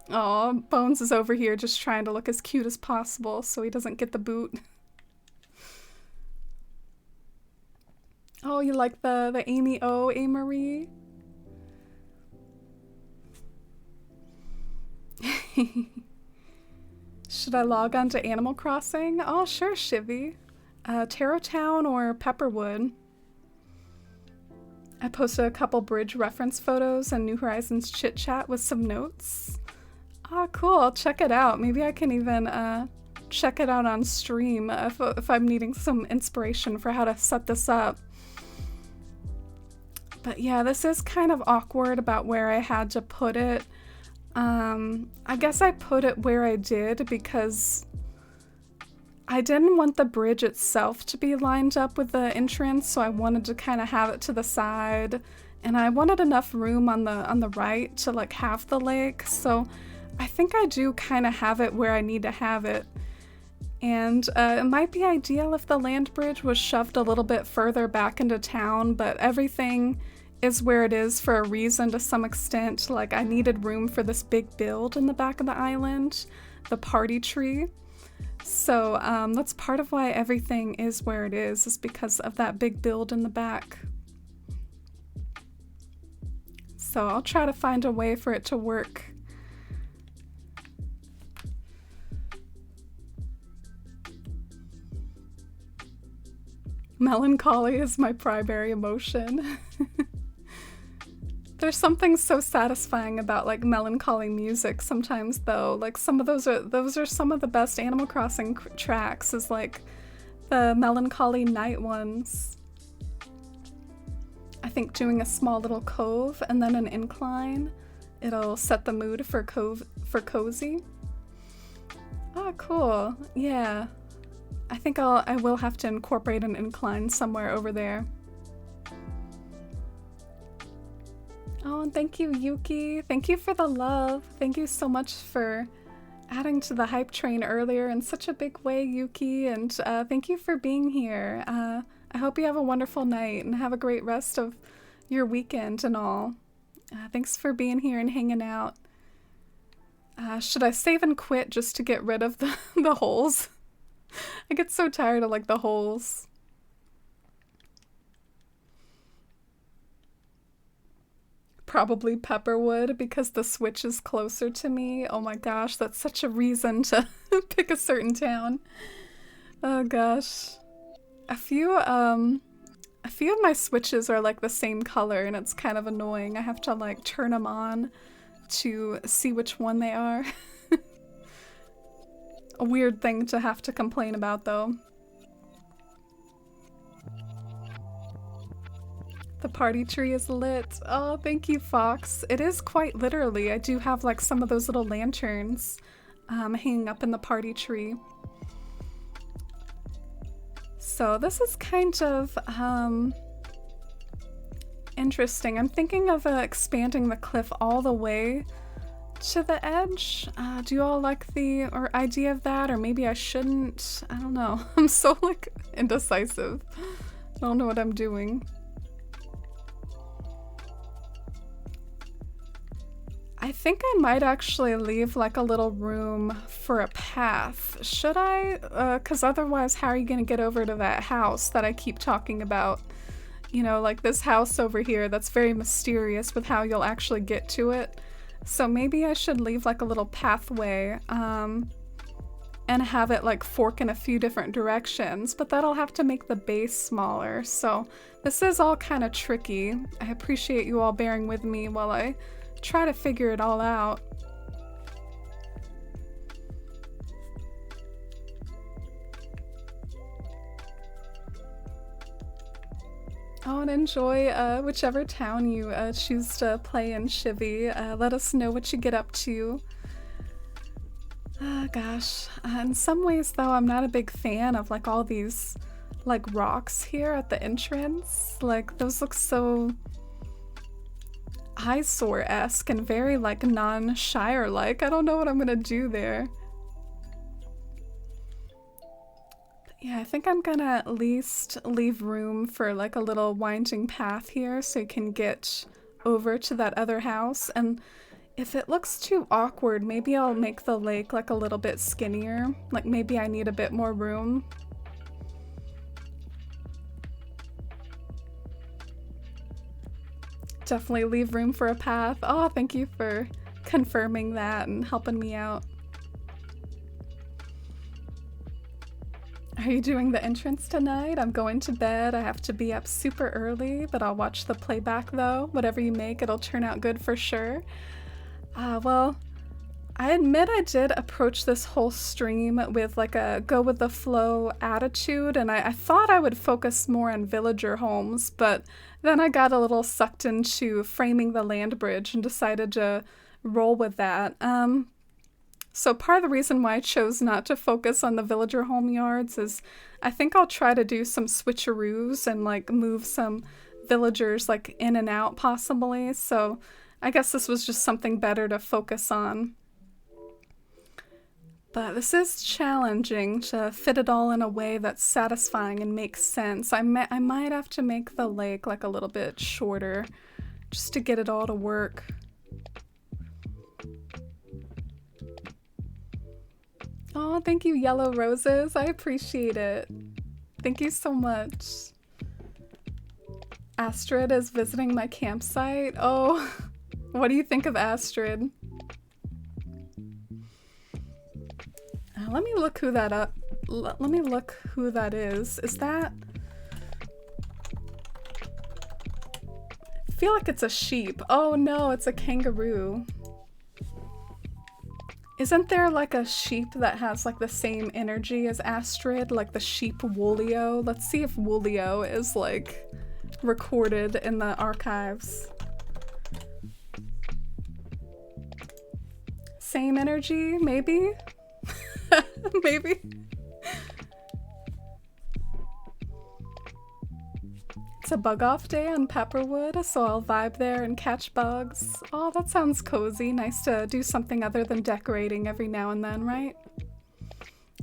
Aw, Bones is over here just trying to look as cute as possible so he doesn't get the boot. Oh, you like the Amy O, A-Marie? Should I log on to Animal Crossing? Oh, sure, Shivy. Tarot Town or Pepperwood. I posted a couple bridge reference photos and New Horizons chit chat with some notes. Oh, cool. I'll check it out. Maybe I can even check it out on stream if I'm needing some inspiration for how to set this up. But yeah, this is kind of awkward about where I had to put it. I guess I put it where I did because I didn't want the bridge itself to be lined up with the entrance, so I wanted to kind of have it to the side, and I wanted enough room on the right to like have the lake, so I think I do kind of have it where I need to have it. And it might be ideal if the land bridge was shoved a little bit further back into town, but everything is where it is for a reason to some extent. Like, I needed room for this big build in the back of the island, the party tree. So that's part of why everything is where it is because of that big build in the back. So I'll try to find a way for it to work. Melancholy is my primary emotion. There's something so satisfying about like melancholy music sometimes though. Like some of those are some of the best Animal Crossing tracks, is like the melancholy night ones. I think doing a small little cove and then an incline, it'll set the mood for cozy. Oh, cool. Yeah. I think I will have to incorporate an incline somewhere over there. Oh, and thank you, Yuki. Thank you for the love. Thank you so much for adding to the hype train earlier in such a big way, Yuki. And thank you for being here. I hope you have a wonderful night and have a great rest of your weekend and all. Thanks for being here and hanging out. Should I save and quit just to get rid of the holes? I get so tired of like the holes. Probably Pepperwood because the Switch is closer to me. Oh my gosh, that's such a reason to pick a certain town. Oh gosh. A few of my Switches are like the same color and it's kind of annoying. I have to like turn them on to see which one they are. A weird thing to have to complain about though. The party tree is lit. Oh, thank you, Fox. It is quite literally. I do have like some of those little lanterns hanging up in the party tree. So this is kind of interesting. I'm thinking of expanding the cliff all the way to the edge. Do you all like the idea of that? Or maybe I shouldn't? I don't know. I'm so like indecisive. I don't know what I'm doing. I think I might actually leave like a little room for a path. Should I? Because otherwise how are you gonna get over to that house that I keep talking about? You know, like this house over here that's very mysterious with how you'll actually get to it. So maybe I should leave like a little pathway and have it like fork in a few different directions, but that'll have to make the base smaller. So this is all kind of tricky. I appreciate you all bearing with me while I try to figure it all out. Oh, and enjoy whichever town you choose to play in, Shivy. Let us know what you get up to. Gosh. In some ways, though, I'm not a big fan of like all these like rocks here at the entrance. Like, those look so eyesore-esque and very like non-Shire-like. I don't know what I'm gonna do there. But yeah, I think I'm gonna at least leave room for like a little winding path here so you can get over to that other house. And if it looks too awkward, maybe I'll make the lake like a little bit skinnier. Like maybe I need a bit more room. Definitely leave room for a path. Oh, thank you for confirming that and helping me out. Are you doing the entrance tonight? I'm going to bed. I have to be up super early, but I'll watch the playback though. Whatever you make, it'll turn out good for sure. Well, I admit I did approach this whole stream with like a go with the flow attitude, and I thought I would focus more on villager homes, but then I got a little sucked into framing the land bridge and decided to roll with that. So part of the reason why I chose not to focus on the villager home yards is I think I'll try to do some switcheroos and like move some villagers like in and out possibly. So I guess this was just something better to focus on. But this is challenging to fit it all in a way that's satisfying and makes sense. I might have to make the lake like a little bit shorter just to get it all to work. Oh, thank you, Yellow Roses. I appreciate it. Thank you so much. Astrid is visiting my campsite. Oh, what do you think of Astrid? Let me look who that up. Let me look who that is. Is that? I feel like it's a sheep. Oh no, it's a kangaroo. Isn't there like a sheep that has like the same energy as Astrid, like the sheep Woolio? Let's see if Woolio is like recorded in the archives. Same energy, maybe? Maybe? It's a bug off day on Pepperwood, so I'll vibe there and catch bugs. Oh, that sounds cozy. Nice to do something other than decorating every now and then, right?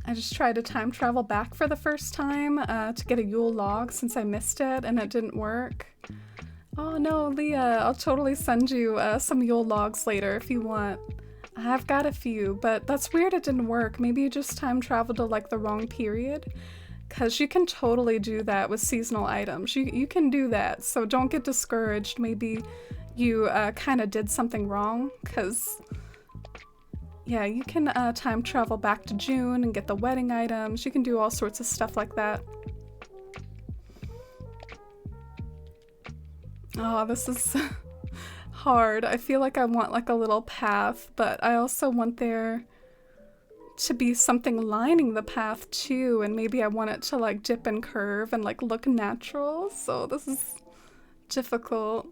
I just tried to time travel back for the first time to get a Yule log since I missed it and it didn't work. Oh no, Leah, I'll totally send you some Yule logs later if you want. I've got a few, but that's weird it didn't work. Maybe you just time traveled to like the wrong period. Because you can totally do that with seasonal items. You can do that, so don't get discouraged. Maybe you kind of did something wrong, because yeah, you can time travel back to June and get the wedding items. You can do all sorts of stuff like that. Oh, this is hard. I feel like I want like a little path, but I also want there to be something lining the path too, and maybe I want it to like dip and curve and like look natural, so this is difficult.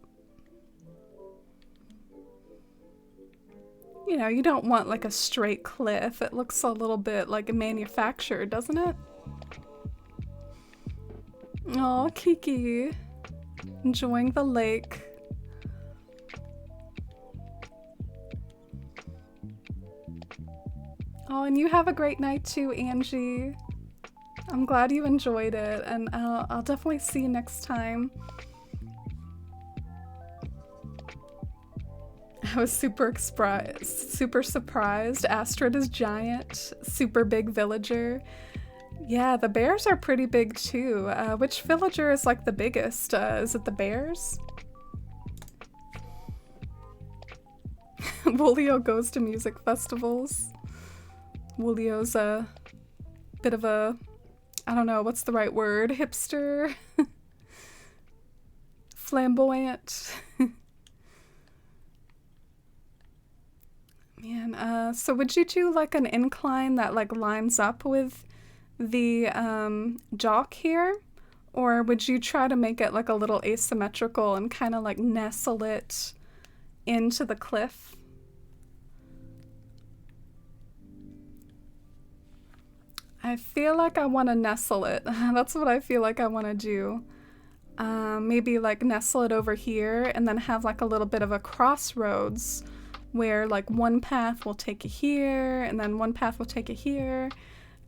You know, you don't want like a straight cliff. It looks a little bit like manufactured, doesn't it? Oh, Kiki. Enjoying the lake. Oh, and you have a great night too, Angie. I'm glad you enjoyed it, and I'll definitely see you next time. I was super surprised. Astrid is giant, super big villager. Yeah, the bears are pretty big too. Which villager is like the biggest? Is it the bears? Woolio goes to music festivals. Woolio's a bit of a, I don't know, what's the right word? Hipster? Flamboyant? Man, so would you do like an incline that like lines up with the dock here? Or would you try to make it like a little asymmetrical and kind of like nestle it into the cliff? I feel like I want to nestle it. That's what I feel like I want to do. Maybe like nestle it over here and then have like a little bit of a crossroads where like one path will take you here and then one path will take you here.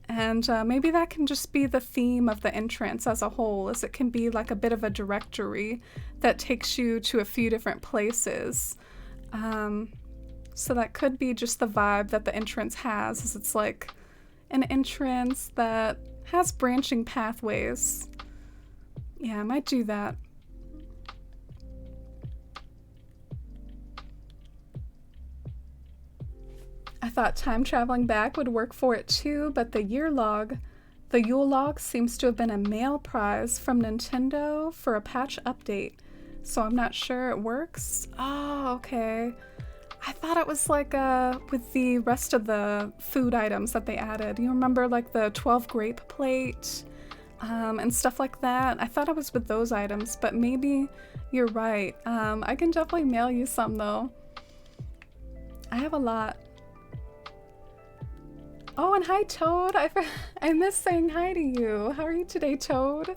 And maybe that can just be the theme of the entrance as a whole, as it can be like a bit of a directory that takes you to a few different places. So that could be just the vibe that the entrance has, is it's like an entrance that has branching pathways. Yeah, I might do that. I thought time traveling back would work for it too, but the year log The Yule log seems to have been a mail prize from Nintendo for a patch update, so I'm not sure it works. Oh, okay. I thought it was like with the rest of the food items that they added. You remember like the 12 grape plate and stuff like that? I thought it was with those items, but maybe you're right. I can definitely mail you some though. I have a lot. Oh, and hi Toad! I miss saying hi to you. How are you today, Toad?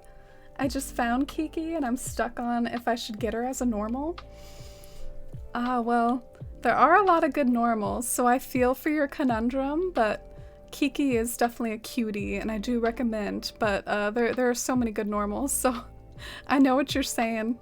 I just found Kiki and I'm stuck on if I should get her as a normal. Well, there are a lot of good normals, so I feel for your conundrum, but Kiki is definitely a cutie and I do recommend, but there are so many good normals, so I know what you're saying.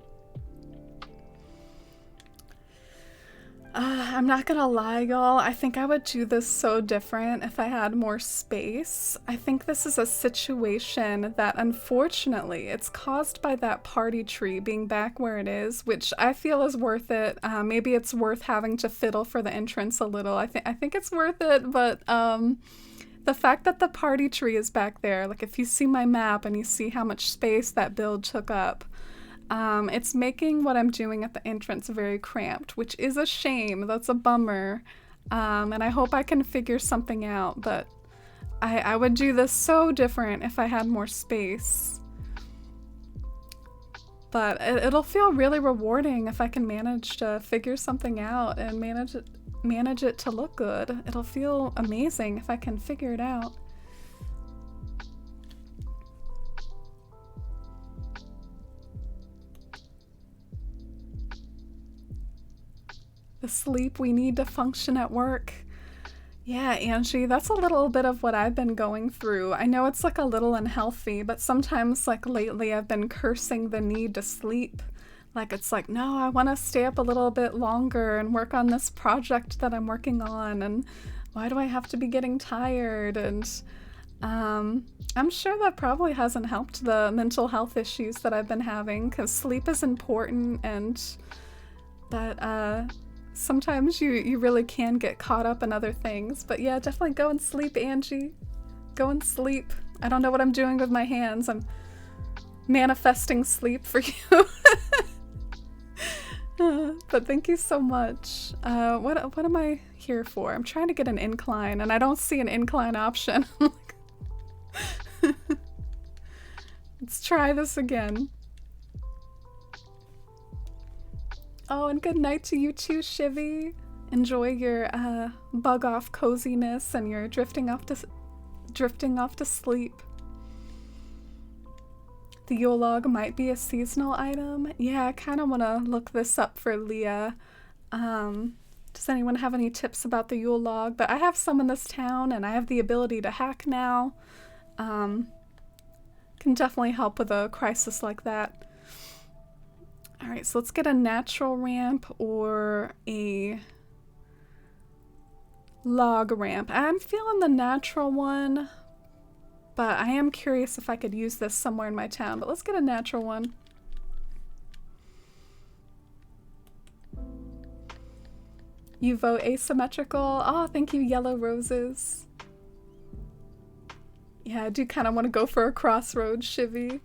I'm not gonna lie, y'all. I think I would do this so different if I had more space. I think this is a situation that unfortunately it's caused by that party tree being back where it is, which I feel is worth it. Maybe it's worth having to fiddle for the entrance a little. I think it's worth it, but the fact that the party tree is back there, like if you see my map and you see how much space that build took up, it's making what I'm doing at the entrance very cramped, which is a shame. That's a bummer. And I hope I can figure something out, but I would do this so different if I had more space. But it'll feel really rewarding if I can manage to figure something out and manage it to look good. It'll feel amazing if I can figure it out. The sleep we need to function at work. Yeah, Angie, that's a little bit of what I've been going through. I know it's like a little unhealthy, but sometimes like lately I've been cursing the need to sleep. Like it's like, no, I want to stay up a little bit longer and work on this project that I'm working on, and why do I have to be getting tired? And I'm sure that probably hasn't helped the mental health issues that I've been having, because sleep is important, and that sometimes you really can get caught up in other things. But yeah, definitely go and sleep, Angie. Go and sleep. I don't know what I'm doing with my hands. I'm manifesting sleep for you. But thank you so much. What am I here for? I'm trying to get an incline and I don't see an incline option. Let's try this again. Oh, and good night to you too, Shivy. Enjoy your bug off coziness and your drifting off to sleep. The Yule log might be a seasonal item. Yeah, I kind of want to look this up for Leah. Does anyone have any tips about the Yule log? But I have some in this town and I have the ability to hack now. Can definitely help with a crisis like that. Alright, so let's get a natural ramp or a log ramp. I'm feeling the natural one, but I am curious if I could use this somewhere in my town. But let's get a natural one. You vote asymmetrical. Oh, thank you, Yellow Roses. Yeah, I do kind of want to go for a crossroads, Shivy.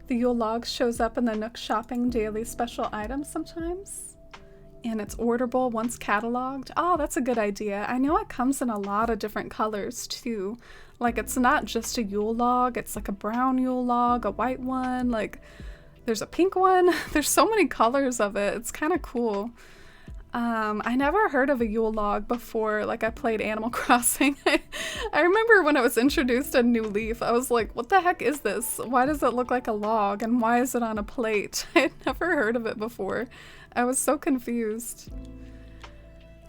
The Yule log shows up in the Nook Shopping daily special items sometimes. And it's orderable once cataloged. Oh, that's a good idea. I know it comes in a lot of different colors too. Like it's not just a Yule log, it's like a brown Yule log, a white one, like there's a pink one. There's so many colors of it. It's kind of cool. I never heard of a Yule log before, like I played Animal Crossing. I remember when it was introduced in New Leaf, I was like, what the heck is this? Why does it look like a log and why is it on a plate? I had never heard of it before. I was so confused.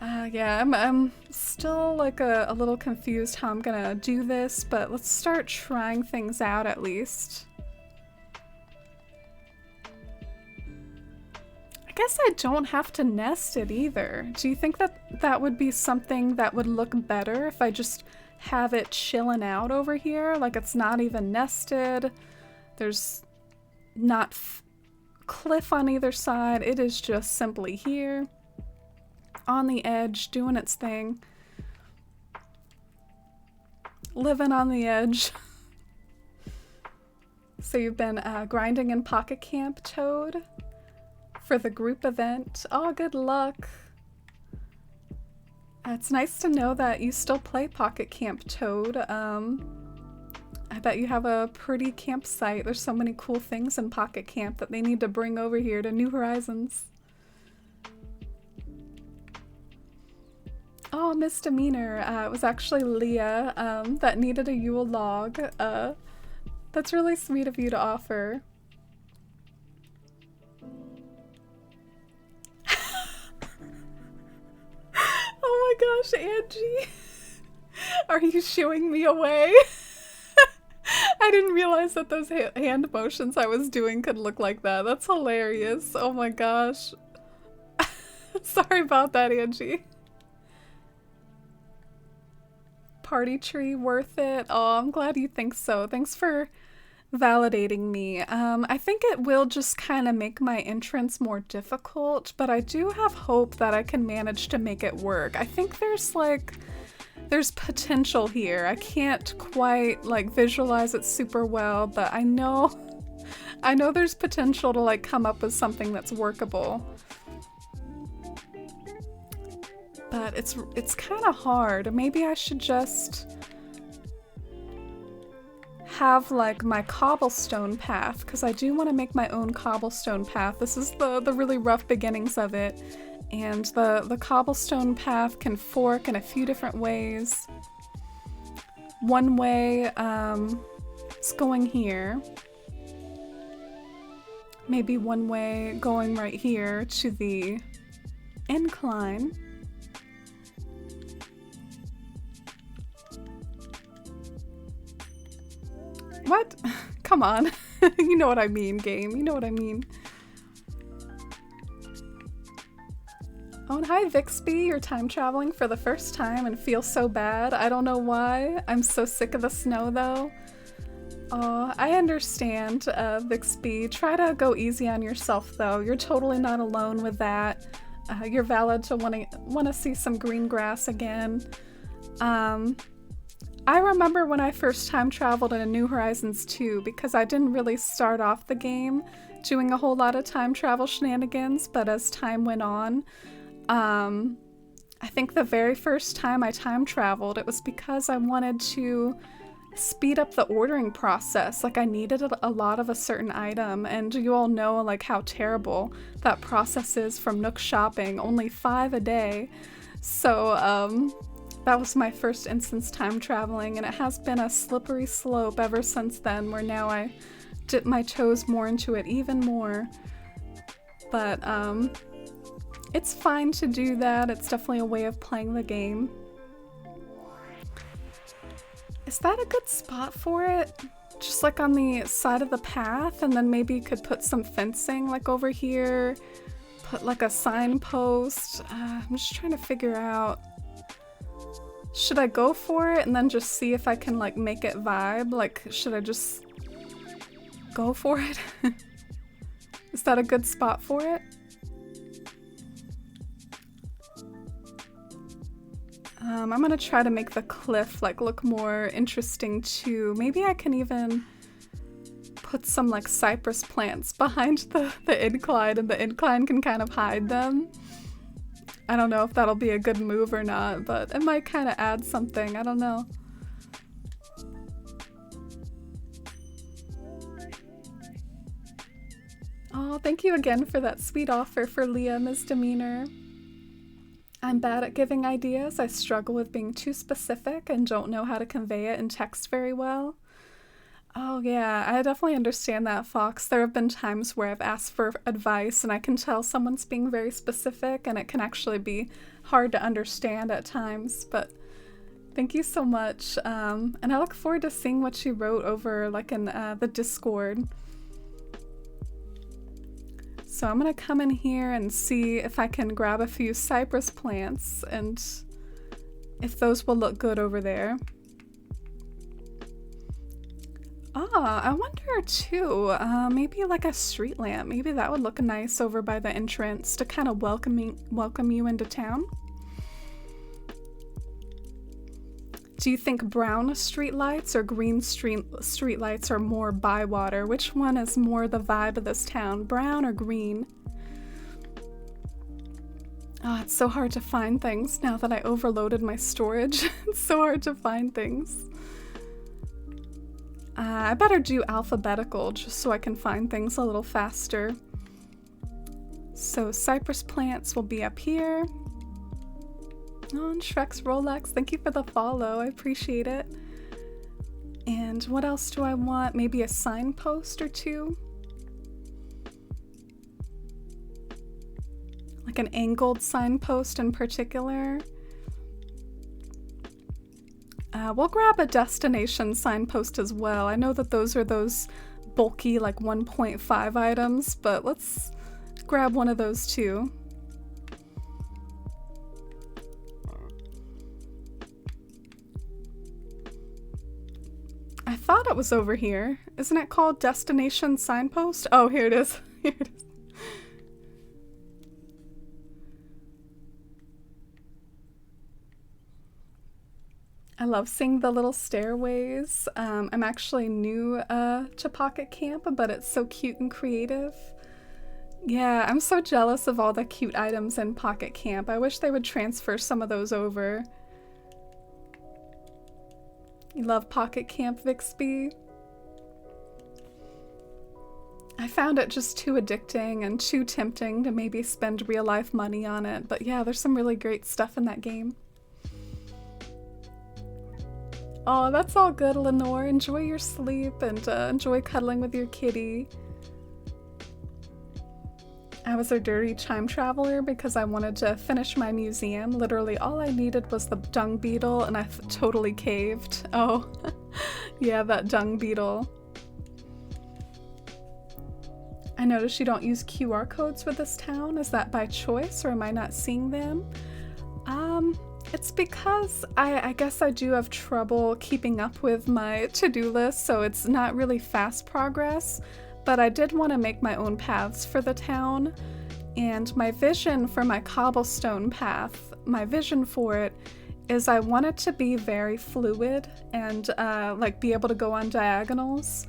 Yeah, I'm still like a little confused how I'm gonna do this, but let's start trying things out at least. I guess I don't have to nest it either. Do you think that that would be something that would look better if I just have it chilling out over here? Like it's not even nested. There's not cliff on either side. It is just simply here on the edge doing its thing. living on the edge. So you've been grinding in Pocket Camp, Toad, for the group event. Oh, good luck. It's nice to know that you still play Pocket Camp, Toad. I bet you have a pretty campsite. There's so many cool things in Pocket Camp that they need to bring over here to New Horizons. Oh, misdemeanor. It was actually Leah that needed a Yule log. That's really sweet of you to offer. Oh my gosh, Angie. Are you shooing me away? I didn't realize that those hand motions I was doing could look like that. That's hilarious. Oh my gosh. Sorry about that, Angie. Party tree worth it? Oh, I'm glad you think so. Thanks for validating me. I think it will just kind of make my entrance more difficult, but I do have hope that I can manage to make it work. I think there's potential here. I can't quite like visualize it super well, but I know there's potential to like come up with something that's workable. But it's kind of hard. Maybe I should just have like my cobblestone path, because I do want to make my own cobblestone path. This is the really rough beginnings of it, and the cobblestone path can fork in a few different ways. One way is going here. Maybe one way going right here to the incline. What? Come on. You know what I mean, game. You know what I mean. Oh, and hi, Vixby. You're time traveling for the first time and feel so bad. I don't know why. I'm so sick of the snow, though. Oh, I understand, Vixby. Try to go easy on yourself, though. You're totally not alone with that. You're valid to want to see some green grass again. I remember when I first time traveled in New Horizons 2, because I didn't really start off the game doing a whole lot of time travel shenanigans, but as time went on, I think the very first time I time traveled, it was because I wanted to speed up the ordering process. Like I needed a lot of a certain item, and you all know like how terrible that process is from Nook shopping, only 5 a day. So, that was my first instance time traveling, and it has been a slippery slope ever since then, where now I dip my toes more into it even more. But it's fine to do that. It's definitely a way of playing the game. Is that a good spot for it? Just like on the side of the path, and then maybe you could put some fencing like over here, put like a signpost. I'm just trying to figure out. Should I go for it and then just see if I can like make it vibe? Like, should I just go for it? Is that a good spot for it? I'm gonna try to make the cliff like look more interesting too. Maybe I can even put some like cypress plants behind the incline, and the incline can kind of hide them. I don't know if that'll be a good move or not, but it might kind of add something. I don't know. Oh, thank you again for that sweet offer for Leah, Misdemeanor. I'm bad at giving ideas. I struggle with being too specific and don't know how to convey it in text very well. Oh yeah, I definitely understand that, Fox. There have been times where I've asked for advice and I can tell someone's being very specific, and it can actually be hard to understand at times, but thank you so much. And I look forward to seeing what you wrote over like in the Discord. So I'm gonna come in here and see if I can grab a few cypress plants and if those will look good over there. Ah, I wonder too, maybe like a street lamp. Maybe that would look nice over by the entrance to kind of welcome you into town. Do you think brown streetlights or green streetlights are more Bywater? Which one is more the vibe of this town, brown or green? Oh, it's so hard to find things now that I overloaded my storage. It's so hard to find things. I better do alphabetical just so I can find things a little faster. So cypress plants will be up here. Oh, and Shrek's Rolex, thank you for the follow, I appreciate it. And what else do I want? Maybe a signpost or two? Like an angled signpost in particular. We'll grab a destination signpost as well. I know that those are those bulky, like 1.5 items, but let's grab one of those too. I thought it was over here. Isn't it called destination signpost? Oh, here it is. Here it is. I love seeing the little stairways. I'm actually new to Pocket Camp, but it's so cute and creative. Yeah, I'm so jealous of all the cute items in Pocket Camp. I wish they would transfer some of those over. You love Pocket Camp, Vixby? I found it just too addicting and too tempting to maybe spend real life money on it, but yeah, there's some really great stuff in that game. Oh, that's all good, Lenore. Enjoy your sleep and enjoy cuddling with your kitty. I was a dirty time traveler because I wanted to finish my museum. Literally, all I needed was the dung beetle, and I totally caved. Oh, yeah, that dung beetle. I noticed you don't use QR codes with this town. Is that by choice, or am I not seeing them? It's because I guess I do have trouble keeping up with my to-do list, so it's not really fast progress, but I did want to make my own paths for the town, and my vision for my cobblestone path, my vision for it is I want it to be very fluid and like be able to go on diagonals.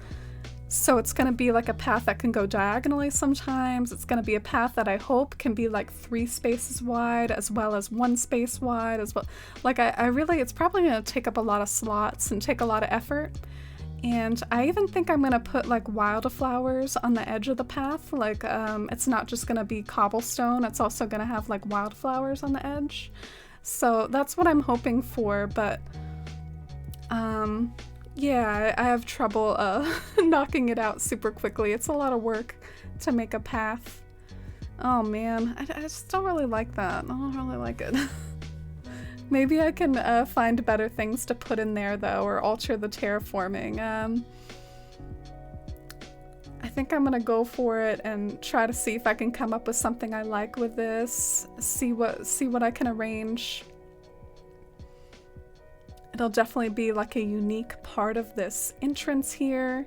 So it's going to be like a path that can go diagonally sometimes. It's going to be a path that I hope can be like 3 spaces wide as well as 1 space wide as well. Like I really, it's probably going to take up a lot of slots and take a lot of effort. And I even think I'm going to put like wildflowers on the edge of the path. Like it's not just going to be cobblestone. It's also going to have like wildflowers on the edge. So that's what I'm hoping for. But yeah, I have trouble knocking it out super quickly. It's a lot of work to make a path. Oh man, I just don't really like that. I don't really like it. Maybe I can find better things to put in there though, or alter the terraforming. I think I'm gonna go for it and try to see if I can come up with something I like with this. See what I can arrange. It'll definitely be like a unique part of this entrance here.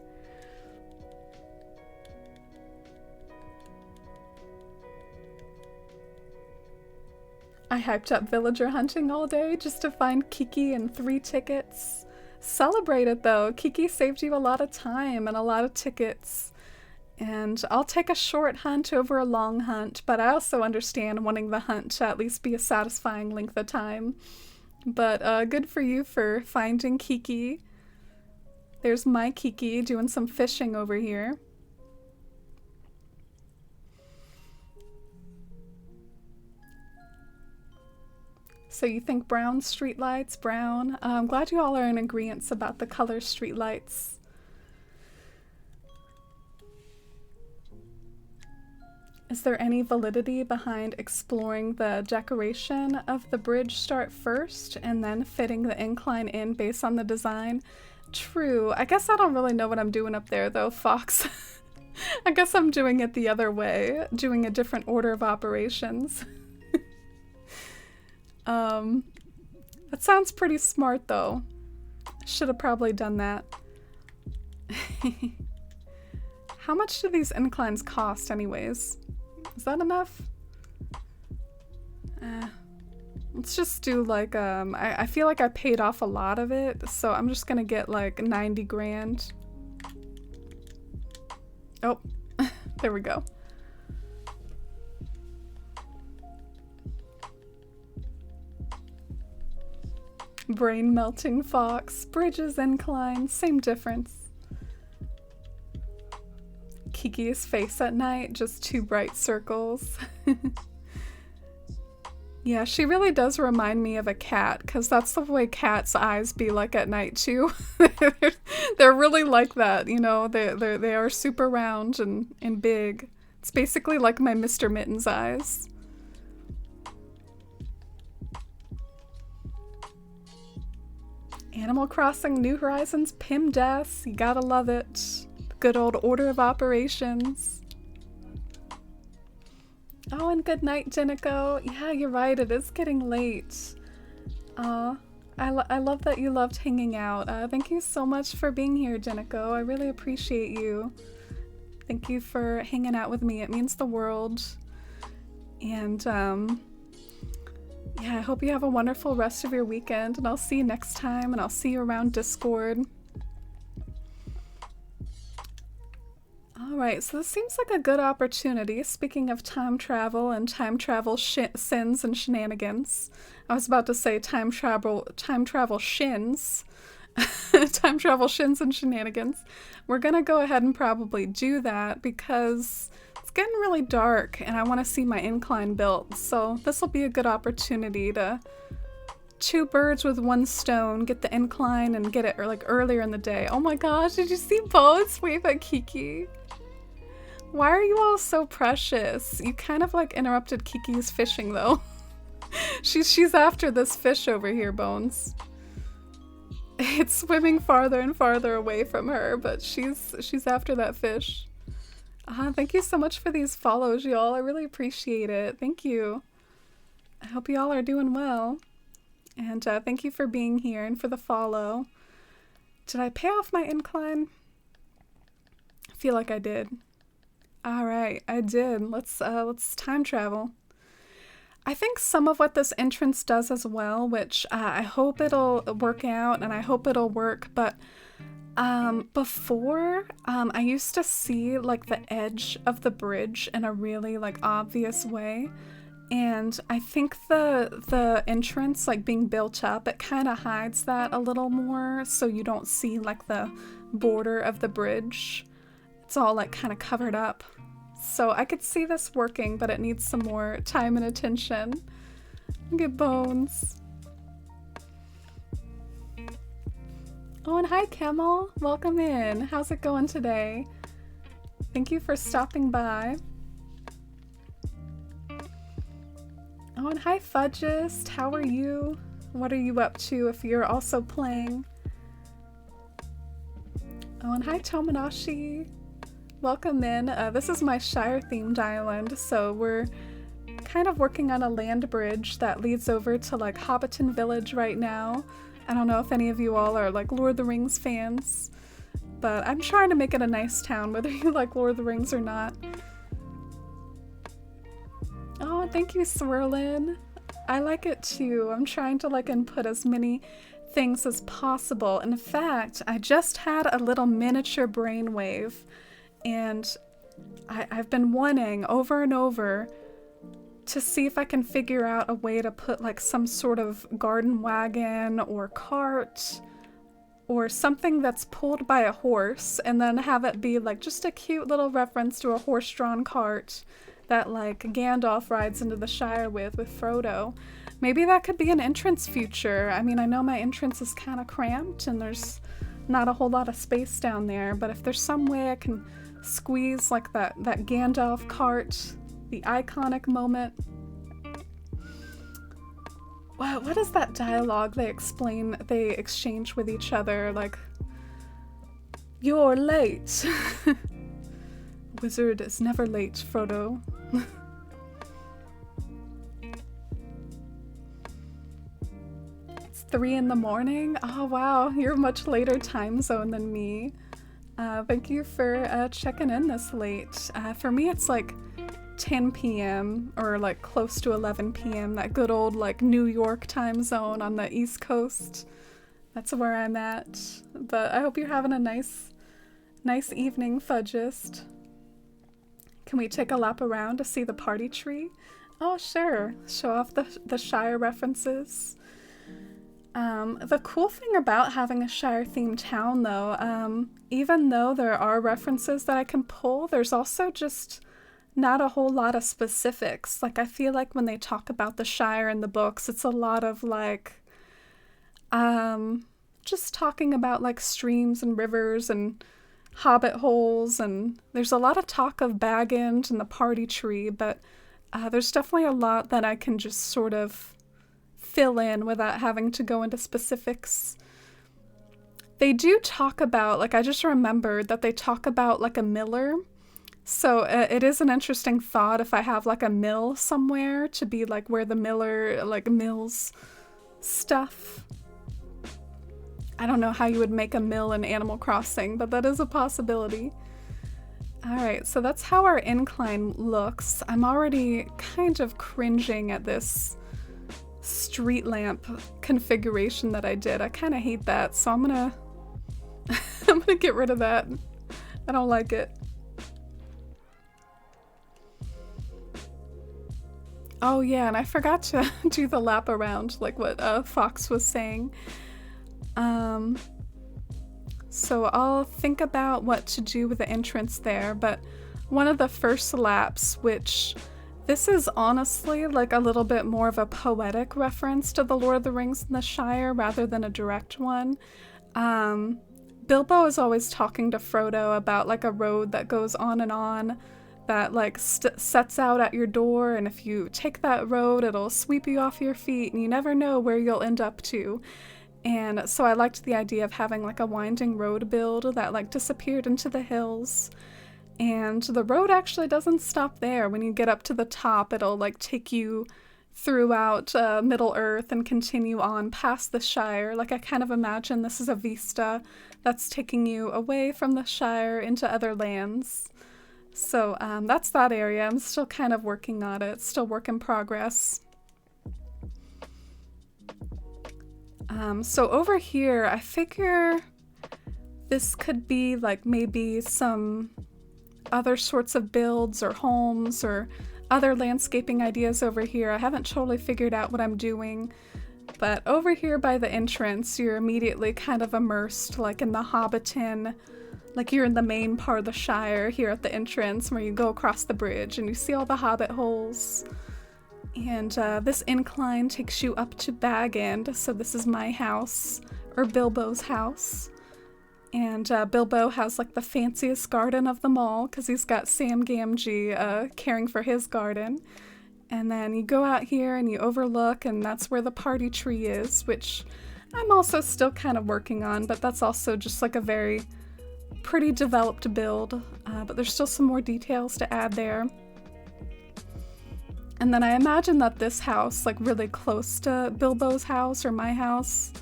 I hyped up villager hunting all day just to find Kiki and 3 tickets. Celebrate it though. Kiki saved you a lot of time and a lot of tickets. And I'll take a short hunt over a long hunt, but I also understand wanting the hunt to at least be a satisfying length of time. But good for you for finding Kiki. There's my Kiki doing some fishing over here. So you think brown streetlights, brown? I'm glad you all are in agreement about the color streetlights. Is there any validity behind exploring the decoration of the bridge start first and then fitting the incline in based on the design? True. I guess I don't really know what I'm doing up there though, Fox. I guess I'm doing it the other way, doing a different order of operations. That sounds pretty smart though. Should have probably done that. How much do these inclines cost anyways? Is that enough? Let's just do like, I feel like I paid off a lot of it, so I'm just gonna get like 90 grand. Oh, there we go. Brain melting fox, bridges incline, same difference. Kiki's face at night, just two bright circles. Yeah, she really does remind me of a cat, because that's the way cats' eyes be like at night too. They're really like that, you know, they are super round and big. It's basically like my Mr. Mittens eyes. Animal Crossing New Horizons PIMDAS, you gotta love it. Good old order of operations. Oh, and good night, Jenico. Yeah, you're right, it is getting late. I love that you loved hanging out. Thank you so much for being here, Jenico. I really appreciate you. Thank you for hanging out with me. It means the world. And, yeah, I hope you have a wonderful rest of your weekend, and I'll see you next time, and I'll see you around Discord. Alright, so this seems like a good opportunity, speaking of time travel and time travel sins and shenanigans. I was about to say time travel shins. Time travel shins and shenanigans. We're gonna go ahead and probably do that because it's getting really dark and I want to see my incline built, so this will be a good opportunity to two birds with one stone, get the incline and get it like earlier in the day. Oh my gosh, did you see Bo's wave at Kiki? Why are you all so precious? You kind of like interrupted Kiki's fishing though. She's after this fish over here, Bones. It's swimming farther and farther away from her, but she's after that fish. Thank you so much for these follows, y'all. I really appreciate it. Thank you. I hope y'all are doing well. And thank you for being here and for the follow. Did I pay off my incline? I feel like I did. Alright, I did. Let's time travel. I think some of what this entrance does as well, which I hope it'll work out and I hope it'll work, but before, I used to see like the edge of the bridge in a really like obvious way. And I think the entrance like being built up, it kind of hides that a little more so you don't see like the border of the bridge. It's all like kind of covered up. So I could see this working, but it needs some more time and attention. Look at Bones. Oh, and hi Camel, welcome in. How's it going today? Thank you for stopping by. Oh, and hi Fudgist, how are you? What are you up to if you're also playing? Oh, and hi Tomonashi. Welcome in. This is my Shire-themed island, so we're kind of working on a land bridge that leads over to like Hobbiton Village right now. I don't know if any of you all are like Lord of the Rings fans, but I'm trying to make it a nice town, whether you like Lord of the Rings or not. Oh, thank you, Swirlin. I like it too. I'm trying to like input as many things as possible. In fact, I just had a little miniature brainwave, and I've been wanting over and over to see if I can figure out a way to put like some sort of garden wagon or cart or something that's pulled by a horse, and then have it be like just a cute little reference to a horse-drawn cart that like Gandalf rides into the Shire with Frodo. Maybe that could be an entrance future. I mean, I know my entrance is kind of cramped and there's not a whole lot of space down there, but if there's some way I can squeeze like that Gandalf cart, the iconic moment. Wow, what is that dialogue they exchange with each other? Like, you're late. Wizard is never late, Frodo. It's 3 in the morning? Oh wow, you're a much later time zone than me. Thank you for checking in this late. For me it's like 10 p.m. or like close to 11 p.m. That good old like New York time zone on the East Coast. That's where I'm at. But I hope you're having a nice evening, Fudgist. Can we take a lap around to see the party tree? Oh, sure. Show off the Shire references. The cool thing about having a Shire-themed town, though, even though there are references that I can pull, there's also just not a whole lot of specifics. Like, I feel like when they talk about the Shire in the books, it's a lot of, like, just talking about, like, streams and rivers and hobbit holes, and there's a lot of talk of Bag End and the party tree, but there's definitely a lot that I can just sort of fill in without having to go into specifics. They do talk about, like, I just remembered that they talk about, like, a miller. So it is an interesting thought if I have, like, a mill somewhere to be, like, where the miller, like, mills stuff. I don't know how you would make a mill in Animal Crossing, but that is a possibility. Alright, so that's how our incline looks. I'm already kind of cringing at this street lamp configuration that I did. I kind of hate that, so I'm gonna get rid of that. I don't like it. Oh yeah, and I forgot to do the lap around, like what Fox was saying. So I'll think about what to do with the entrance there, but one of the first laps, which this is honestly like a little bit more of a poetic reference to the Lord of the Rings in the Shire rather than a direct one. Bilbo is always talking to Frodo about like a road that goes on that like sets out at your door, and if you take that road, it'll sweep you off your feet and you never know where you'll end up to. And so I liked the idea of having like a winding road build that like disappeared into the hills. And the road actually doesn't stop there. When you get up to the top, it'll like take you throughout Middle Earth and continue on past the Shire. Like I kind of imagine this is a vista that's taking you away from the Shire into other lands. So that's that area. I'm still kind of working on it. Still work in progress. So over here, I figure this could be like maybe some other sorts of builds or homes or other landscaping ideas over here. I haven't totally figured out what I'm doing, but over here by the entrance, you're immediately kind of immersed like in the Hobbiton, like you're in the main part of the Shire here at the entrance where you go across the bridge and you see all the hobbit holes. And this incline takes you up to Bag End, so this is my house, or Bilbo's house. And Bilbo has like the fanciest garden of them all, because he's got Sam Gamgee caring for his garden. And then you go out here and you overlook, and that's where the party tree is, which I'm also still kind of working on, but that's also just like a very pretty developed build. But there's still some more details to add there. And then I imagine that this house, like really close to Bilbo's house or my house,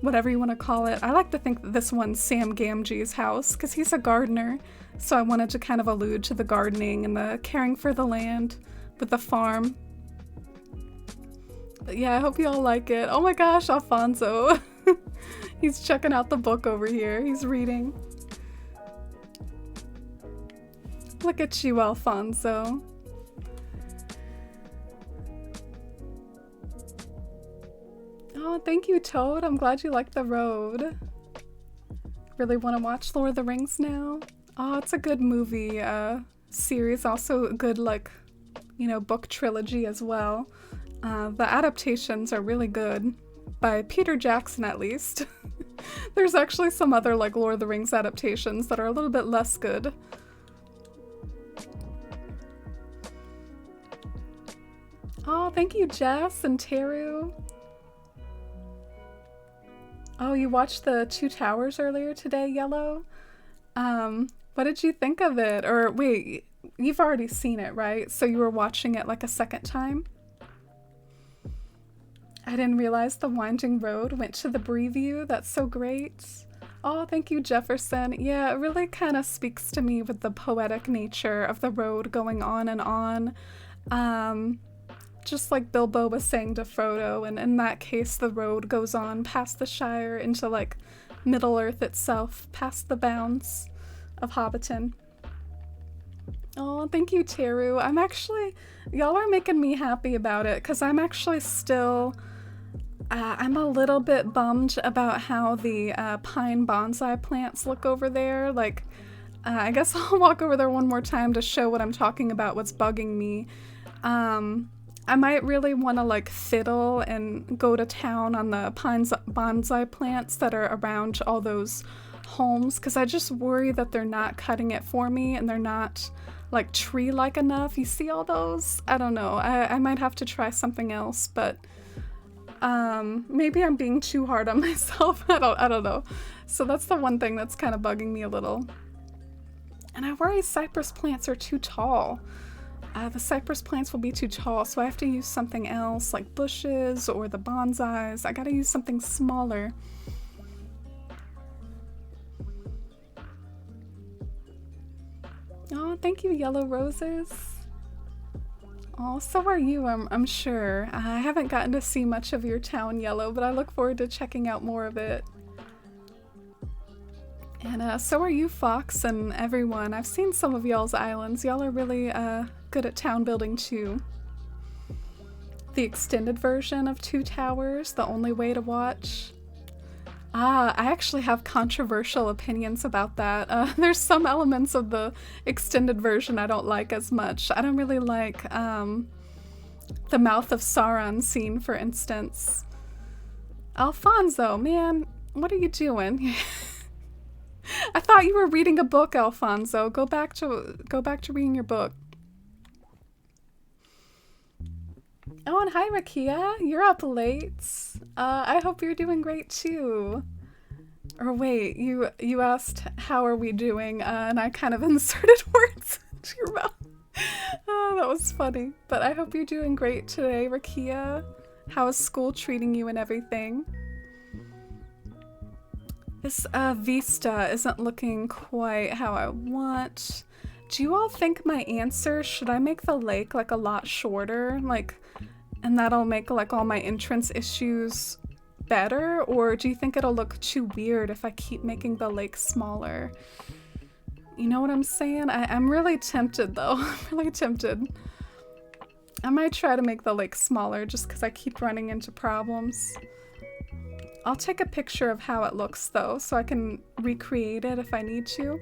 whatever you want to call it, I like to think that this one's Sam Gamgee's house because he's a gardener. So I wanted to kind of allude to the gardening and the caring for the land with the farm. But yeah, I hope you all like it. Oh my gosh, Alfonso. He's checking out the book over here. He's reading. Look at you, Alfonso. Oh, thank you, Toad. I'm glad you like the road. Really want to watch Lord of the Rings now? Oh, it's a good movie series. Also a good, like, you know, book trilogy as well. The adaptations are really good. By Peter Jackson, at least. There's actually some other, like, Lord of the Rings adaptations that are a little bit less good. Oh, thank you, Jess and Teru. Oh, you watched the Two Towers earlier today, Yellow? What did you think of it? Or wait, you've already seen it, right? So you were watching it like a second time? I didn't realize the winding road went to the Bree View. That's so great. Oh, thank you, Jefferson. Yeah, it really kind of speaks to me with the poetic nature of the road going on and on. Um, just like Bilbo was saying to Frodo, and in that case, the road goes on past the Shire into like Middle Earth itself, past the bounds of Hobbiton. Oh, thank you, Teru. Y'all are making me happy about it because I'm actually still. I'm a little bit bummed about how the pine bonsai plants look over there. Like, I guess I'll walk over there one more time to show what I'm talking about, what's bugging me. I might really want to like fiddle and go to town on the bonsai plants that are around all those homes because I just worry that they're not cutting it for me and they're not like tree-like enough. You see all those? I don't know. I might have to try something else, but maybe I'm being too hard on myself. I don't know. So that's the one thing that's kind of bugging me a little. And I worry cypress plants are too tall. The cypress plants will be too tall, so I have to use something else, like bushes or the bonsais. I gotta use something smaller. Oh, thank you, yellow roses. Oh, so are you, I'm sure. I haven't gotten to see much of your town, Yellow, but I look forward to checking out more of it. And so are you, Fox, and everyone. I've seen some of y'all's islands. Y'all are really good at town building, too. The extended version of Two Towers, the only way to watch. I actually have controversial opinions about that. There's some elements of the extended version I don't like as much. I don't really like the Mouth of Sauron scene, for instance. Alfonso, man, what are you doing? I thought you were reading a book, Alfonso. Go back to reading your book. Oh, and hi, Rakia. You're up late. I hope you're doing great too. Or wait, you asked how are we doing, and I kind of inserted words into your mouth. Oh, that was funny. But I hope you're doing great today, Rakia. How is school treating you and everything? This vista isn't looking quite how I want. Do you all think my answer, should I make the lake like a lot shorter? Like, and that'll make like all my entrance issues better? Or do you think it'll look too weird if I keep making the lake smaller? You know what I'm saying? I'm really tempted though. I'm really tempted. I might try to make the lake smaller just because I keep running into problems. I'll take a picture of how it looks though, so I can recreate it if I need to.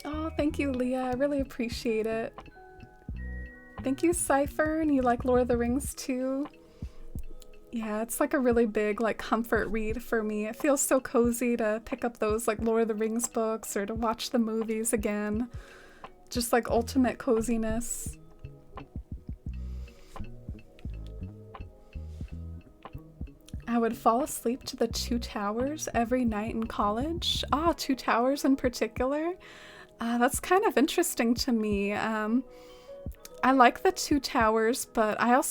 Oh, thank you, Leah. I really appreciate it. Thank you, Cypher, and you like Lord of the Rings too? Yeah, it's like a really big like comfort read for me. It feels so cozy to pick up those like Lord of the Rings books or to watch the movies again. Just like ultimate coziness. I would fall asleep to the Two Towers every night in college. Ah, Two Towers in particular. That's kind of interesting to me. I like the Two Towers, but I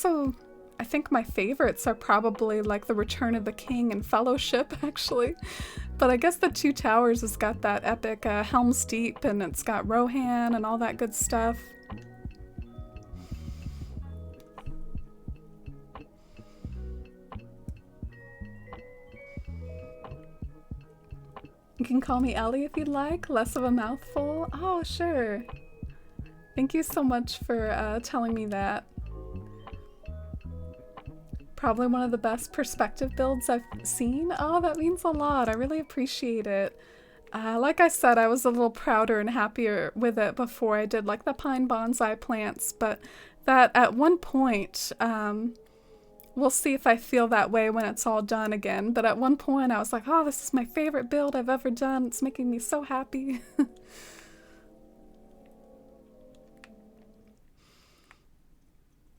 think my favorites are probably like The Return of the King and Fellowship, actually. But I guess the Two Towers has got that epic Helm's Deep, and it's got Rohan and all that good stuff. You can call me Ellie if you'd like. Less of a mouthful. Oh, sure. Thank you so much for telling me that. Probably one of the best perspective builds I've seen. Oh, that means a lot. I really appreciate it. Like I said, I was a little prouder and happier with it before I did like the pine bonsai plants, but that at one point, we'll see if I feel that way when it's all done again. But at one point I was like, oh, this is my favorite build I've ever done. It's making me so happy.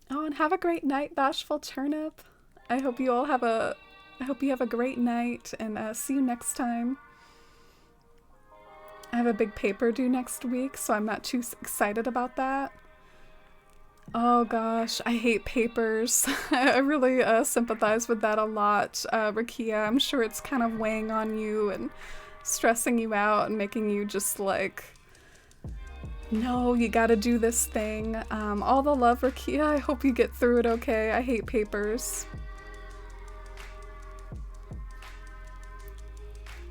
Oh, and have a great night, Bashful Turnip. I hope you have a great night, and see you next time. I have a big paper due next week, so I'm not too excited about that. Oh gosh, I hate papers. I really sympathize with that a lot, Rakia. I'm sure it's kind of weighing on you and stressing you out and making you just like, no, you gotta do this thing. All the love, Rakia. I hope you get through it okay. I hate papers.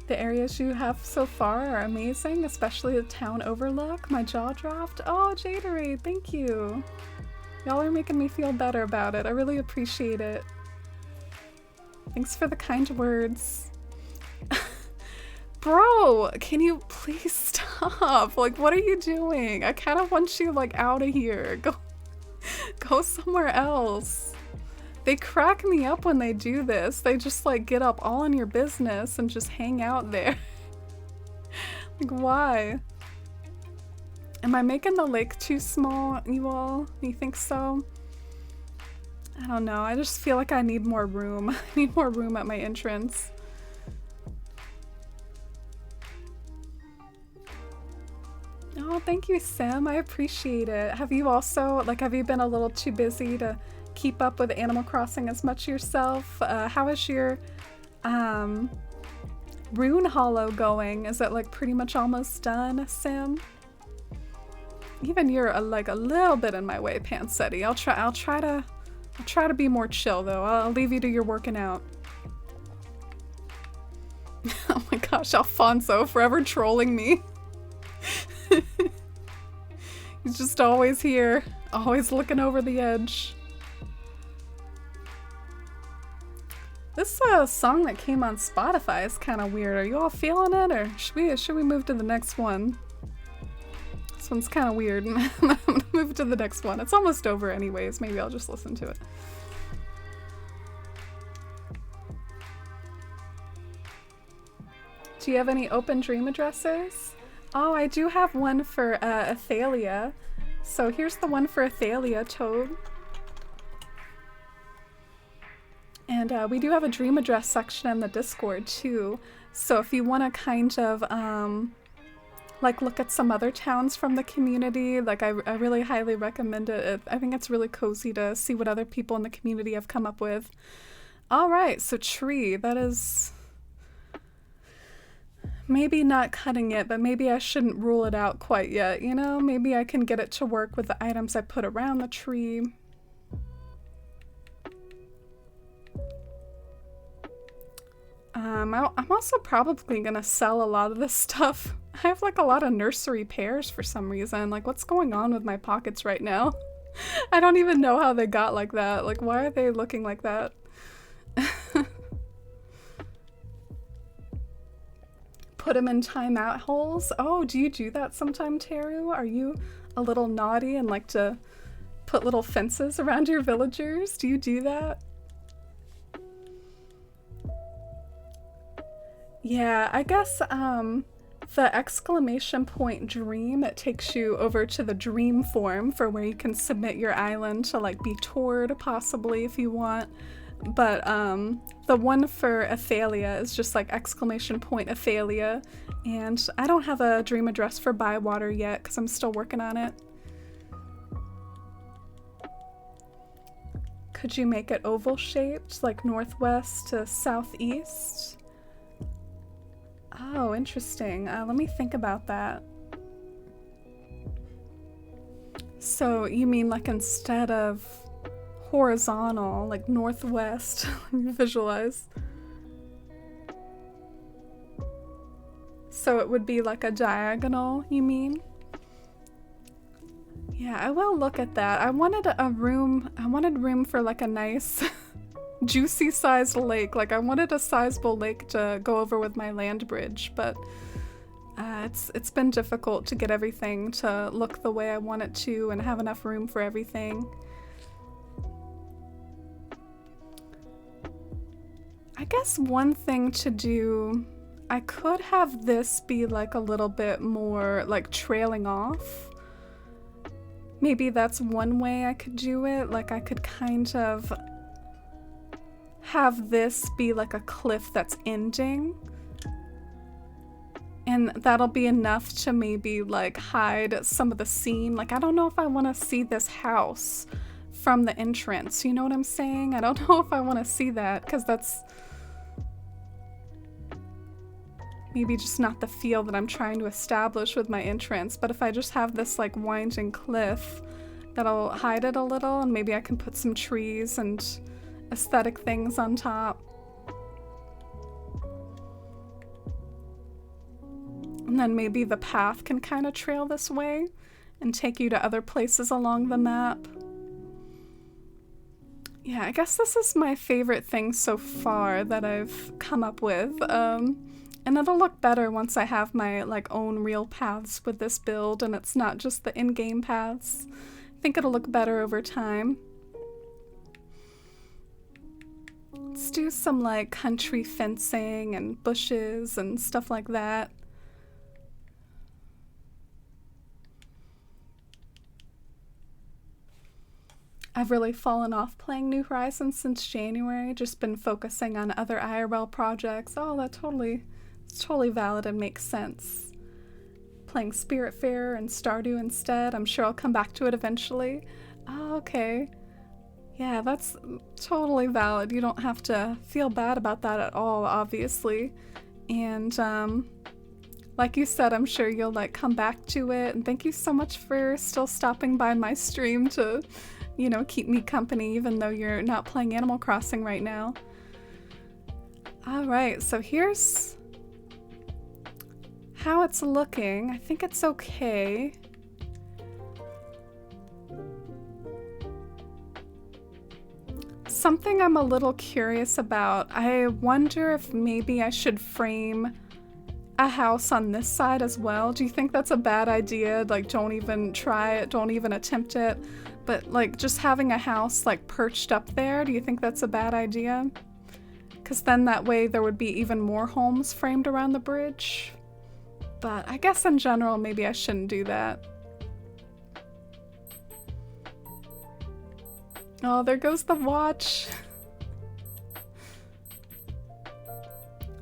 The areas you have so far are amazing, especially the town overlook. My jaw dropped. Oh, Jadery, thank you. Y'all are making me feel better about it. I really appreciate it. Thanks for the kind words. Bro, can you please stop? Like, what are you doing? I kind of want you, like, out of here. Go somewhere else. They crack me up when they do this. They just, like, get up all in your business and just hang out there. Like, why? Am I making the lake too small, you all? You think so? I don't know. I just feel like I need more room. I need more room at my entrance. Oh, thank you, Sim. I appreciate it. Have you also, like, have you been a little too busy to keep up with Animal Crossing as much yourself? How is your Rune Hollow going? Is it, like, pretty much almost done, Sim? Even you're like a little bit in my way, Pansetti. I'll try to be more chill though. I'll leave you to your working out. Oh my gosh, Alfonso forever trolling me. He's just always here, always looking over the edge. This song that came on Spotify is kind of weird. Are you all feeling it, or should we move to the next one? This one's kind of weird. I'm gonna move to the next one. It's almost over anyways. Maybe I'll just listen to it. Do you have any open dream addresses? Oh, I do have one for Athalia. So here's the one for Athalia, Toad. And we do have a dream address section in the Discord too. So if you want to kind of like look at some other towns from the community, like I really highly recommend it. I think it's really cozy to see what other people in the community have come up with. All right, so tree, that is maybe not cutting it, but maybe I shouldn't rule it out quite yet, you know? Maybe I can get it to work with the items I put around the tree. I'm also probably gonna sell a lot of this stuff. I have like a lot of nursery pears for some reason. Like, what's going on with my pockets right now? I don't even know how they got like that. Like, why are they looking like that? Put them in timeout holes? Oh, do you do that sometime, Teru? Are you a little naughty and like to put little fences around your villagers? Do you do that? Yeah, I guess the exclamation point dream, it takes you over to the dream form for where you can submit your island to like be toured possibly if you want. But the one for Athalia is just like exclamation point Athalia, and I don't have a dream address for Bywater yet because I'm still working on it. Could you make it oval shaped, like northwest to southeast? Oh, interesting. Let me think about that. So you mean like instead of horizontal, like northwest, let me visualize. So it would be like a diagonal, you mean? Yeah, I will look at that. I wanted room for like a nice juicy sized lake. Like I wanted a sizable lake to go over with my land bridge, but it's been difficult to get everything to look the way I want it to and have enough room for everything. I guess one thing to do, I could have this be like a little bit more like trailing off. Maybe that's one way I could do it. Like I could kind of have this be like a cliff that's ending. And that'll be enough to maybe like hide some of the scene. Like, I don't know if I want to see this house from the entrance. You know what I'm saying? I don't know if I want to see that, because that's maybe just not the feel that I'm trying to establish with my entrance. But if I just have this like winding cliff, that'll hide it a little, and maybe I can put some trees and aesthetic things on top. And then maybe the path can kind of trail this way and take you to other places along the map. Yeah, I guess this is my favorite thing so far that I've come up with. And it'll look better once I have my like own real paths with this build and it's not just the in-game paths. I think it'll look better over time. Let's do some like country fencing and bushes and stuff like that. I've really fallen off playing New Horizons since January, just been focusing on other IRL projects. Oh, it's totally valid and makes sense. Playing Spiritfarer and Stardew instead. I'm sure I'll come back to it eventually. Oh, okay. Yeah, that's totally valid. You don't have to feel bad about that at all, obviously. And like you said, I'm sure you'll like come back to it. And thank you so much for still stopping by my stream to, you know, keep me company even though you're not playing Animal Crossing right now. Alright, so here's how it's looking. I think it's okay. Something I'm a little curious about. I wonder if maybe I should frame a house on this side as well. Do you think that's a bad idea? Like, don't even try it, don't even attempt it. But like just having a house like perched up there, do you think that's a bad idea? Because then that way there would be even more homes framed around the bridge. But I guess in general, maybe I shouldn't do that. Oh, there goes the watch.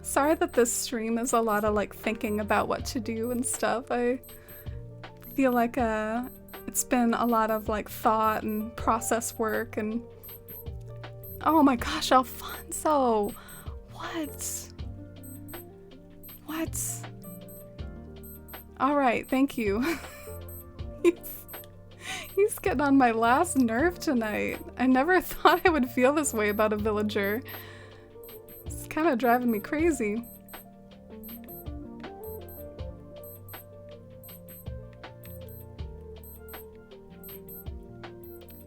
Sorry that this stream is a lot of like thinking about what to do and stuff. I feel like it's been a lot of like thought and process work and oh my gosh, Alfonso! What? What? Alright, thank you. He's getting on my last nerve tonight. I never thought I would feel this way about a villager. It's kind of driving me crazy.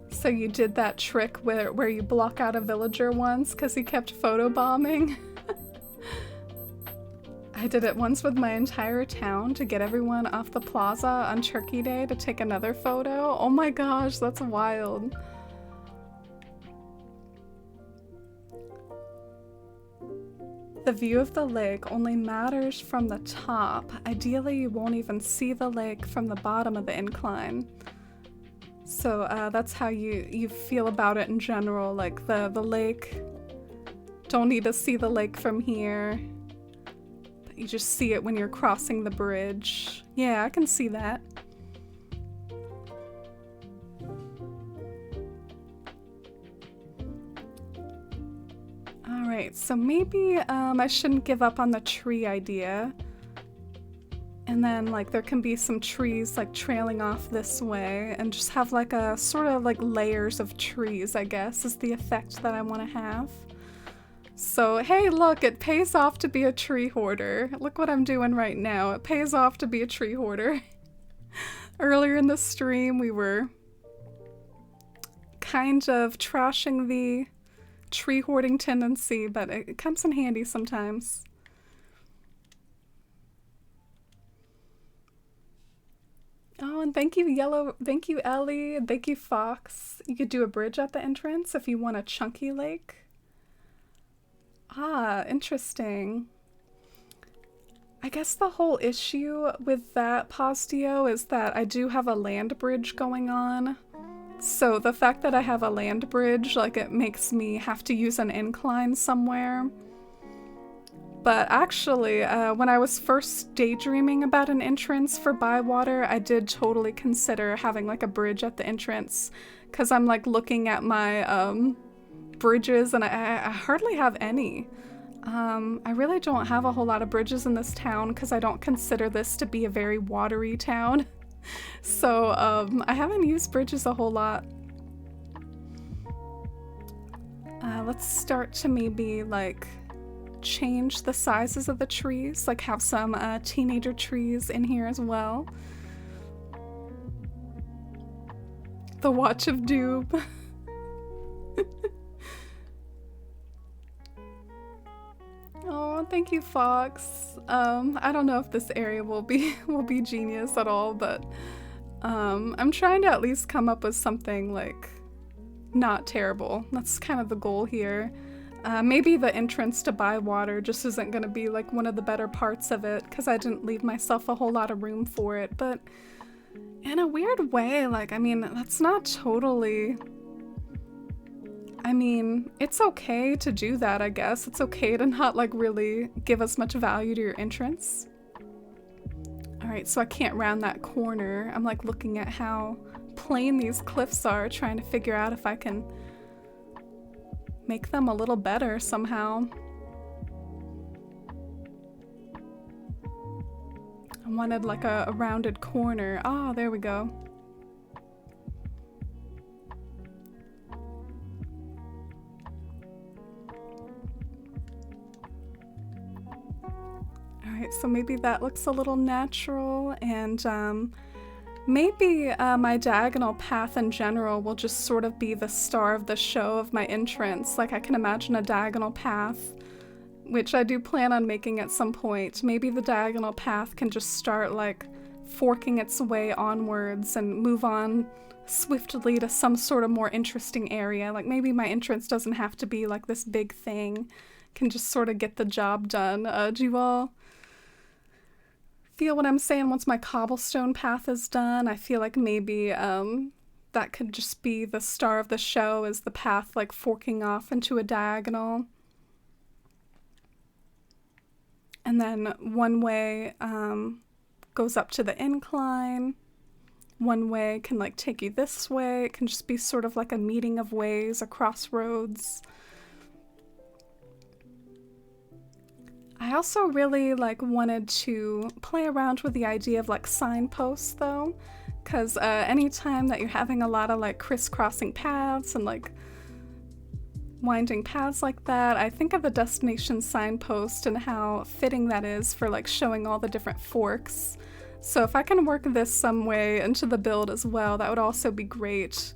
So you did that trick where you block out a villager once because he kept photobombing? I did it once with my entire town to get everyone off the plaza on Turkey Day to take another photo. Oh my gosh, that's wild. The view of the lake only matters from the top. Ideally, you won't even see the lake from the bottom of the incline. So that's how you feel about it in general, like the lake. Don't need to see the lake from here. But you just see it when you're crossing the bridge. Yeah, I can see that. Alright, so maybe I shouldn't give up on the tree idea. And then like there can be some trees like trailing off this way and just have like a sort of like layers of trees, I guess, is the effect that I want to have. So hey, look, it pays off to be a tree hoarder. Look what I'm doing right now. It pays off to be a tree hoarder. Earlier in the stream we were kind of trashing the tree hoarding tendency, but it comes in handy sometimes. Oh, and thank you, Ellie, and thank you, Fox. You could do a bridge at the entrance if you want a chunky lake. Ah, interesting. I guess the whole issue with that, Postio, is that I do have a land bridge going on. So the fact that I have a land bridge, like, it makes me have to use an incline somewhere. But actually, when I was first daydreaming about an entrance for Bywater, I did totally consider having like a bridge at the entrance, because I'm like looking at my bridges and I hardly have any. I really don't have a whole lot of bridges in this town because I don't consider this to be a very watery town. So I haven't used bridges a whole lot. Let's start to maybe like change the sizes of the trees, like have some teenager trees in here as well. The Watch of Doom. Oh, thank you, Fox. I don't know if this area will be genius at all, but I'm trying to at least come up with something like not terrible. That's kind of the goal here. Maybe the entrance to Bywater just isn't going to be like one of the better parts of it because I didn't leave myself a whole lot of room for it, but in a weird way, like, I mean, that's not totally... I mean, it's okay to do that, I guess. It's okay to not like really give as much value to your entrance. Alright, so I can't round that corner. I'm like looking at how plain these cliffs are, trying to figure out if I can make them a little better somehow. I wanted like a rounded corner. Oh, there we go. Alright, so maybe that looks a little natural, and maybe my diagonal path in general will just sort of be the star of the show of my entrance. Like, I can imagine a diagonal path, which I do plan on making at some point. Maybe the diagonal path can just start like forking its way onwards and move on swiftly to some sort of more interesting area. Like, maybe my entrance doesn't have to be like this big thing, can just sort of get the job done. Do you all feel what I'm saying? Once my cobblestone path is done, I feel like maybe that could just be the star of the show, is the path like forking off into a diagonal. And then one way goes up to the incline. One way can like take you this way. It can just be sort of like a meeting of ways, a crossroads. I also really like wanted to play around with the idea of like signposts though, because anytime that you're having a lot of like crisscrossing paths and like winding paths like that, I think of the destination signpost and how fitting that is for like showing all the different forks. So if I can work this some way into the build as well, that would also be great.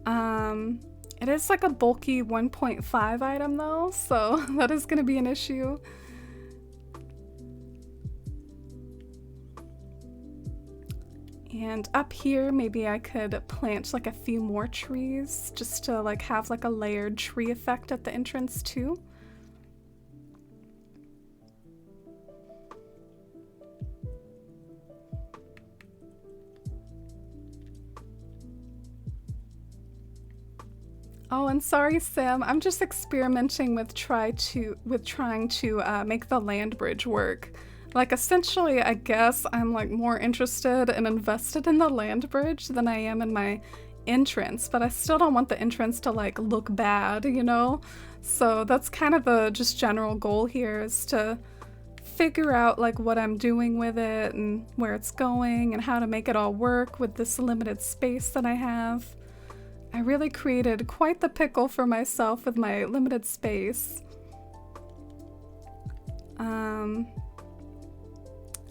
It is like a bulky 1.5 item though, so that is going to be an issue. And up here, maybe I could plant like a few more trees just to like have like a layered tree effect at the entrance too. Oh, and sorry, Sam, I'm just experimenting with trying to make the land bridge work. Like, essentially, I guess I'm like more interested and invested in the land bridge than I am in my entrance, but I still don't want the entrance to like look bad, you know? So that's kind of the just general goal here, is to figure out like what I'm doing with it and where it's going and how to make it all work with this limited space that I have. I really created quite the pickle for myself with my limited space.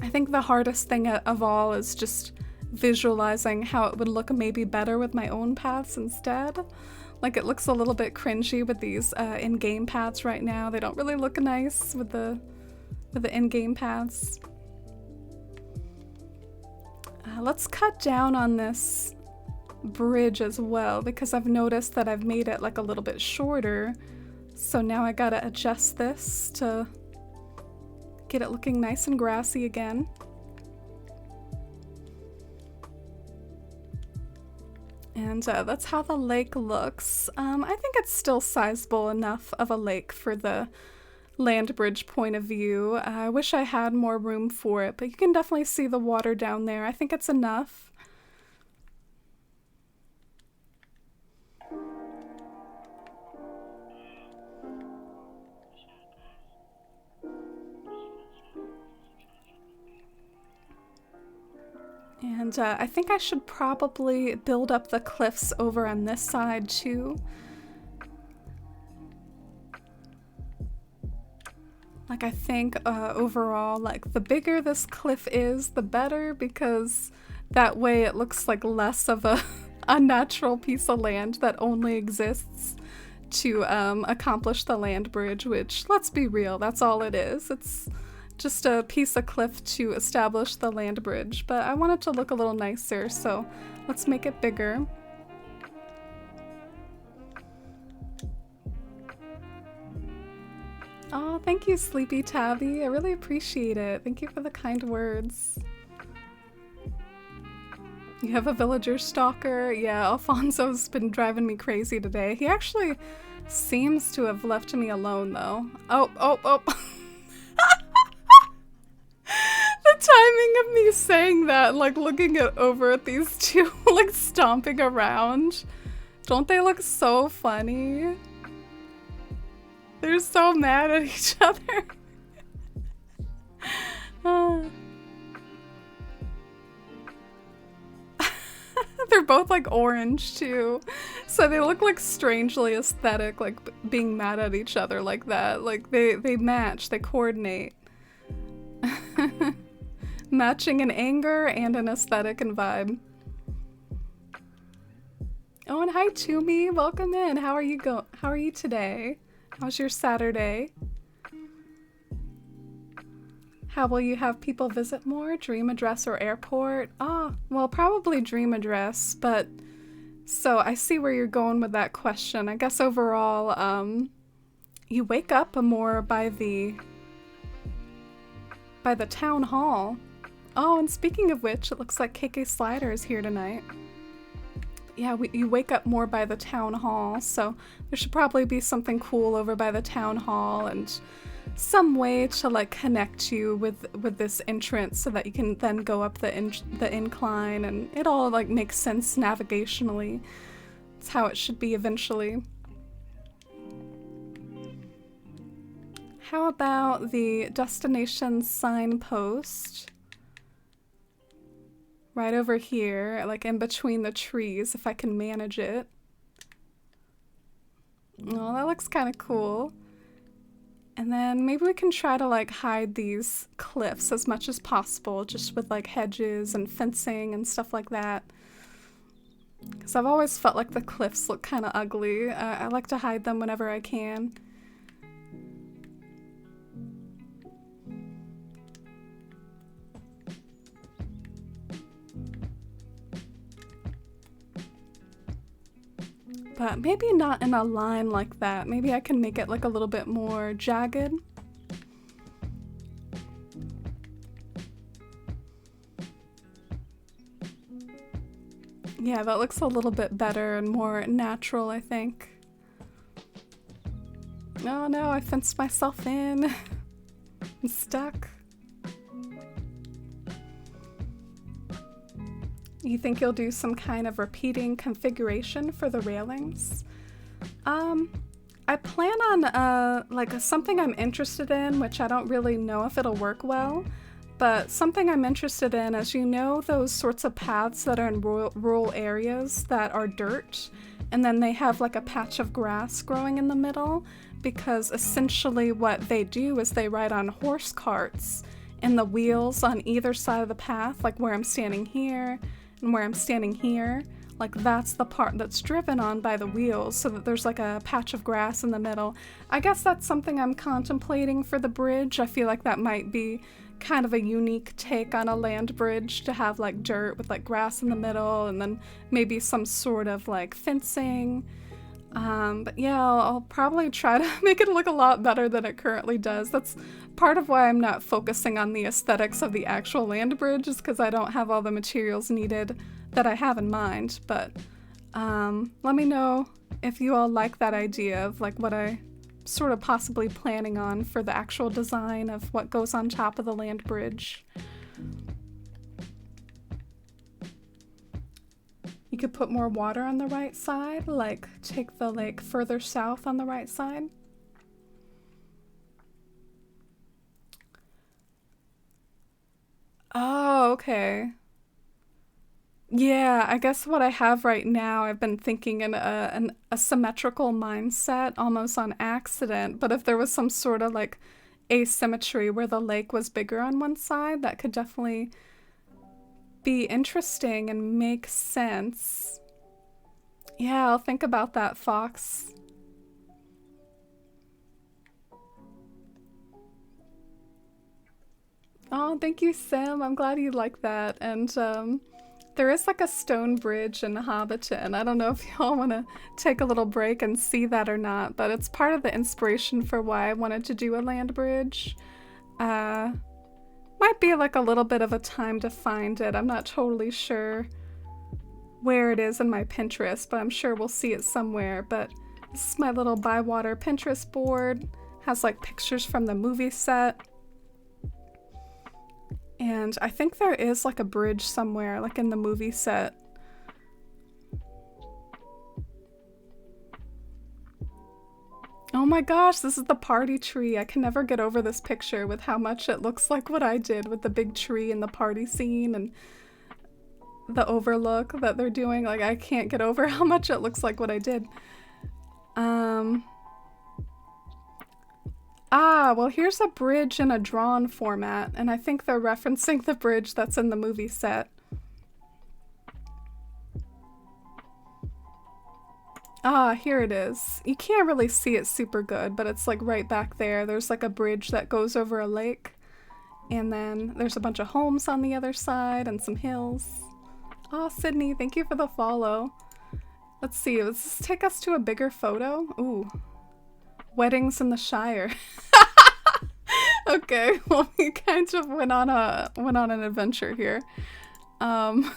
I think the hardest thing of all is just visualizing how it would look maybe better with my own paths instead. Like, it looks a little bit cringy with these in-game paths right now. They don't really look nice with the in-game paths. Let's cut down on this bridge as well, because I've noticed that I've made it like a little bit shorter. So now I gotta adjust this to get it looking nice and grassy again. And that's how the lake looks. I think it's still sizable enough of a lake for the land bridge point of view. I wish I had more room for it, but you can definitely see the water down there. I think it's enough. And I think I should probably build up the cliffs over on this side too. Like, I think overall, like, the bigger this cliff is, the better, because that way it looks like less of a unnatural piece of land that only exists to accomplish the land bridge, which, let's be real, that's all it is. It's just a piece of cliff to establish the land bridge, but I want it to look a little nicer, so let's make it bigger. Oh, thank you, Sleepy Tabby. I really appreciate it. Thank you for the kind words. You have a villager stalker? Yeah, Alfonso's been driving me crazy today. He actually seems to have left me alone, though. Oh. The timing of me saying that, like looking over at these two, like stomping around. Don't they look so funny? They're so mad at each other. They're both like orange too. So they look like strangely aesthetic, like being mad at each other like that. Like they match, they coordinate. Matching in anger and an aesthetic and vibe. Oh, and hi Toomey, welcome in. How are you today? How's your Saturday? How will you have people visit more? Dream address or airport? Well, probably dream address, but so I see where you're going with that question. I guess overall, you wake up more by the town hall. Oh, and speaking of which, it looks like KK Slider is here tonight. Yeah, you wake up more by the town hall, so there should probably be something cool over by the town hall and some way to like connect you with this entrance so that you can then go up the incline, and it all like makes sense navigationally. It's how it should be eventually. How about the destination signpost? Right over here, like in between the trees, if I can manage it. Oh, that looks kind of cool. And then maybe we can try to like hide these cliffs as much as possible, just with like hedges and fencing and stuff like that. Because I've always felt like the cliffs look kind of ugly. I like to hide them whenever I can. But maybe not in a line like that. Maybe I can make it like a little bit more jagged. Yeah, that looks a little bit better and more natural, I think. Oh no, I fenced myself in. I'm stuck. You think you'll do some kind of repeating configuration for the railings? I plan on like something I'm interested in, which I don't really know if it'll work well, but something I'm interested in, as you know, those sorts of paths that are in rural areas that are dirt, and then they have like a patch of grass growing in the middle, because essentially what they do is they ride on horse carts, and the wheels on either side of the path, like where I'm standing here, and where I'm standing here, like that's the part that's driven on by the wheels, so that there's like a patch of grass in the middle. I guess that's something I'm contemplating for the bridge. I feel like that might be kind of a unique take on a land bridge, to have like dirt with like grass in the middle and then maybe some sort of like fencing. But yeah, I'll probably try to make it look a lot better than it currently does. That's part of why I'm not focusing on the aesthetics of the actual land bridge, is because I don't have all the materials needed that I have in mind. But let me know if you all like that idea of like what I sort of possibly planning on for the actual design of what goes on top of the land bridge. You could put more water on the right side, like take the lake further south on the right side. Oh, okay. Yeah, I guess what I have right now, I've been thinking in a symmetrical mindset, almost on accident, but if there was some sort of like asymmetry where the lake was bigger on one side, that could definitely be interesting and make sense. Yeah, I'll think about that, Fox. Oh, thank you, Sim. I'm glad you like that. And there is like a stone bridge in Hobbiton. I don't know if y'all want to take a little break and see that or not, but it's part of the inspiration for why I wanted to do a land bridge. Might be like a little bit of a time to find it. I'm not totally sure where it is in my Pinterest, but I'm sure we'll see it somewhere. But this is my little Bywater Pinterest board. Has like pictures from the movie set. And I think there is like a bridge somewhere, like in the movie set. Oh my gosh, this is the party tree. I can never get over this picture with how much it looks like what I did with the big tree and the party scene and the overlook that they're doing. Like, I can't get over how much it looks like what I did. Well, here's a bridge in a drawn format, and I think they're referencing the bridge that's in the movie set. Here it is. You can't really see it super good, but it's like right back there. There's like a bridge that goes over a lake, and then there's a bunch of homes on the other side and some hills. Oh, Sydney, thank you for the follow. Let's see, does this take us to a bigger photo? Ooh. Weddings in the Shire. Okay, well, we kind of went on an adventure here. I was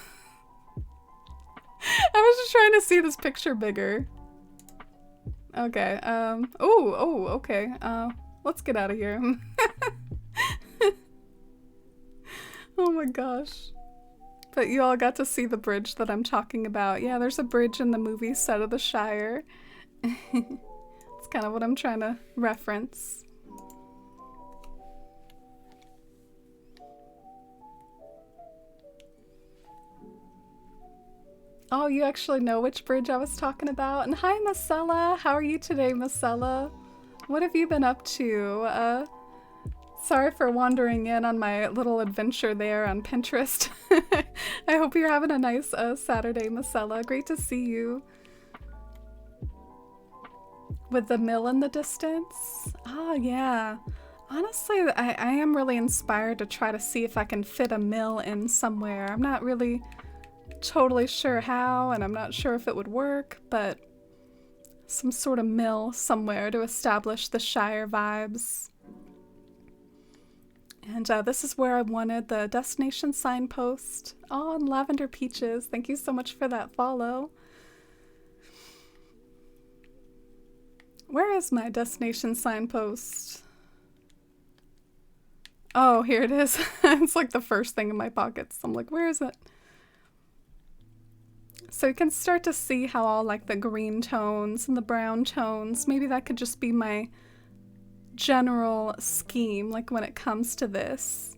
just trying to see this picture bigger. Okay, okay. Let's get out of here. Oh my gosh. But you all got to see the bridge that I'm talking about. Yeah, there's a bridge in the movie set of the Shire. It's kind of what I'm trying to reference. Oh, you actually know which bridge I was talking about? And hi, Marcella! How are you today, Marcella? What have you been up to? Sorry for wandering in on my little adventure there on Pinterest. I hope you're having a nice Saturday, Marcella. Great to see you. With the mill in the distance? Oh, yeah. Honestly, I am really inspired to try to see if I can fit a mill in somewhere. I'm not really totally sure how, and I'm not sure if it would work, but some sort of mill somewhere to establish the Shire vibes. And this is where I wanted the destination signpost. Oh, and Lavender Peaches, thank you so much for that follow. Where is my destination signpost? Oh, here it is. It's like the first thing in my pockets. I'm like, where is it? So you can start to see how all like the green tones and the brown tones, maybe that could just be my general scheme, like when it comes to this.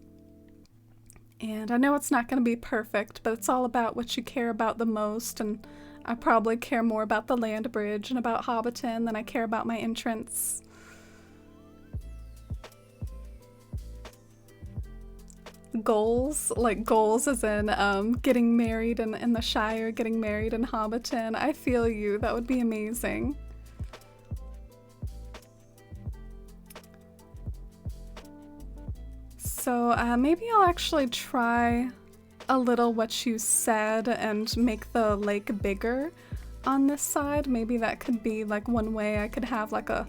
And I know it's not going to be perfect, but it's all about what you care about the most, and I probably care more about the land bridge and about Hobbiton than I care about my entrance. Goals, like goals as in getting married in the Shire, getting married in Hobbiton. I feel you, that would be amazing. So maybe I'll actually try a little what you said and make the lake bigger on this side. Maybe that could be like one way I could have like a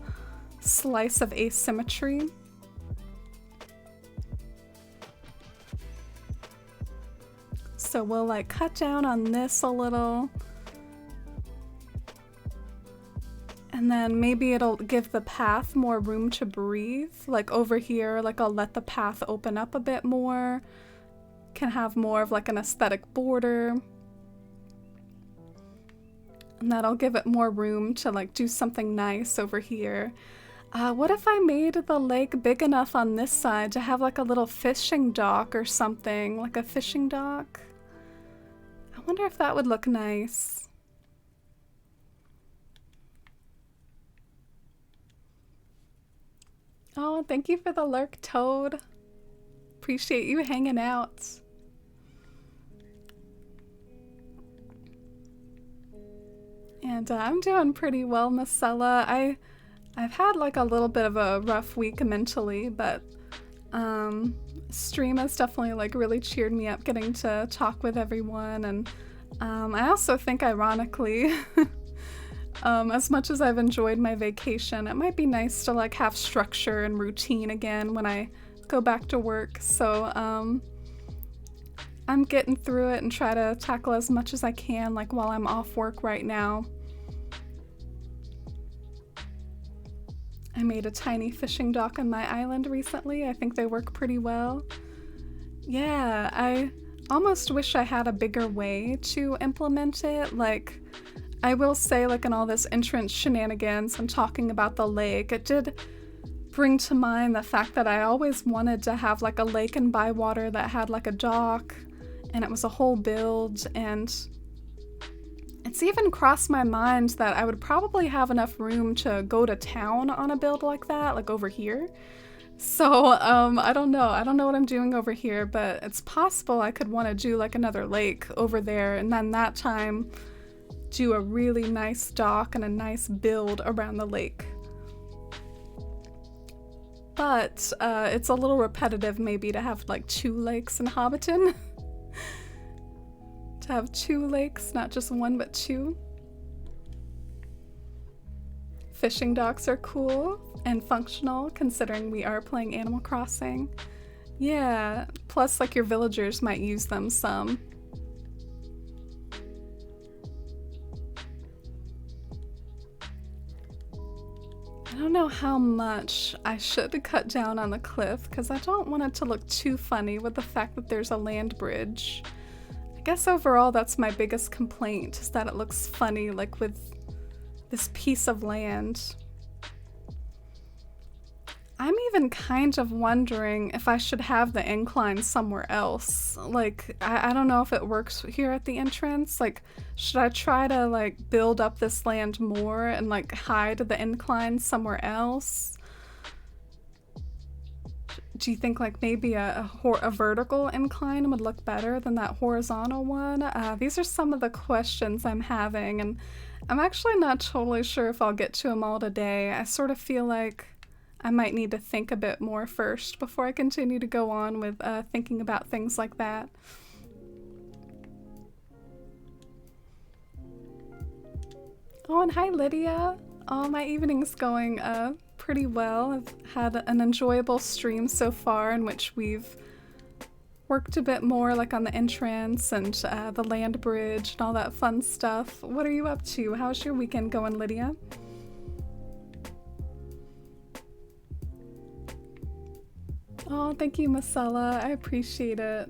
slice of asymmetry. So we'll like cut down on this a little. And then maybe it'll give the path more room to breathe. Like over here, like I'll let the path open up a bit more. Can have more of like an aesthetic border. And that'll give it more room to like do something nice over here. What if I made the lake big enough on this side to have like a little fishing dock or something? Like a fishing dock? I wonder if that would look nice. Oh, thank you for the lurk, Toad. Appreciate you hanging out. And I'm doing pretty well, Marcella. I've had like a little bit of a rough week mentally, but stream has definitely like really cheered me up getting to talk with everyone. And I also think ironically, as much as I've enjoyed my vacation, it might be nice to like have structure and routine again when I go back to work. So I'm getting through it and try to tackle as much as I can like while I'm off work right now. I made a tiny fishing dock on my island recently. I think they work pretty well. Yeah, I almost wish I had a bigger way to implement it. Like, I will say, like in all this entrance shenanigans and talking about the lake, it did bring to mind the fact that I always wanted to have like a lake in Bywater that had like a dock, and it was a whole build, and it's even crossed my mind that I would probably have enough room to go to town on a build like that, like over here. So, I don't know what I'm doing over here, but it's possible I could want to do like another lake over there, and then that time do a really nice dock and a nice build around the lake. But it's a little repetitive maybe to have like 2 lakes in Hobbiton. To have 2 lakes, not just 1 but 2. Fishing docks are cool and functional considering we are playing Animal Crossing. Yeah, plus like your villagers might use them some. I don't know how much I should cut down on the cliff because I don't want it to look too funny with the fact that there's a land bridge. I guess overall that's my biggest complaint, is that it looks funny like with this piece of land. I'm even kind of wondering if I should have the incline somewhere else. Like, I don't know if it works here at the entrance. Like, should I try to like build up this land more and like hide the incline somewhere else? Do you think like maybe a vertical incline would look better than that horizontal one? These are some of the questions I'm having, and I'm actually not totally sure if I'll get to them all today. I sort of feel like I might need to think a bit more first before I continue to go on with thinking about things like that. Oh, and hi Lydia! Oh, my evening's going pretty well. I've had an enjoyable stream so far in which we've worked a bit more like on the entrance and the land bridge and all that fun stuff. What are you up to? How's your weekend going, Lydia? Oh, thank you, Marcella. I appreciate it.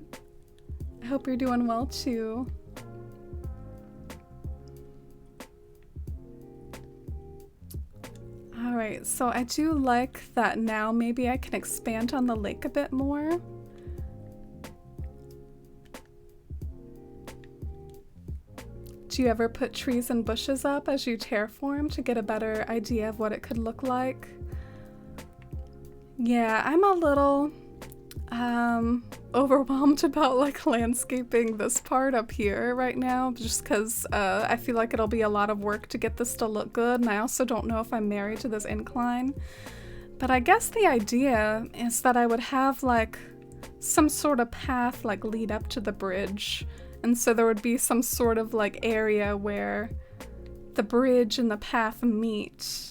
I hope you're doing well too. Alright, so I do like that now maybe I can expand on the lake a bit more. Do you ever put trees and bushes up as you terraform to get a better idea of what it could look like? Yeah, I'm a little overwhelmed about like landscaping this part up here right now, just because I feel like it'll be a lot of work to get this to look good, and I also don't know if I'm married to this incline. But I guess the idea is that I would have like some sort of path like lead up to the bridge, and so there would be some sort of like area where the bridge and the path meet.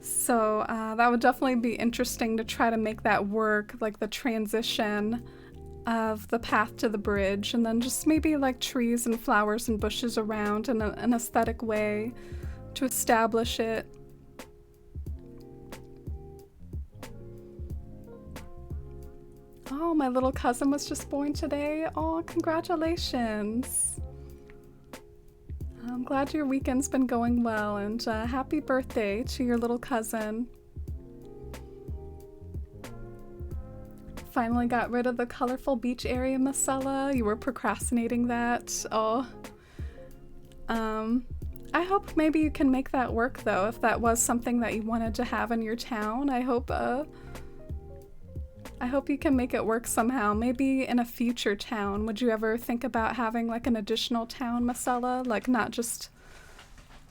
So that would definitely be interesting to try to make that work, like the transition of the path to the bridge, and then just maybe like trees and flowers and bushes around in an aesthetic way to establish it. Oh, my little cousin was just born today. Oh, congratulations. I'm glad your weekend's been going well, and happy birthday to your little cousin. Finally got rid of the colorful beach area, Marcella. You were procrastinating that. Oh. I hope maybe you can make that work, though, if that was something that you wanted to have in your town. I hope you can make it work somehow. Maybe in a future town. Would you ever think about having like an additional town, Marcella? Like not just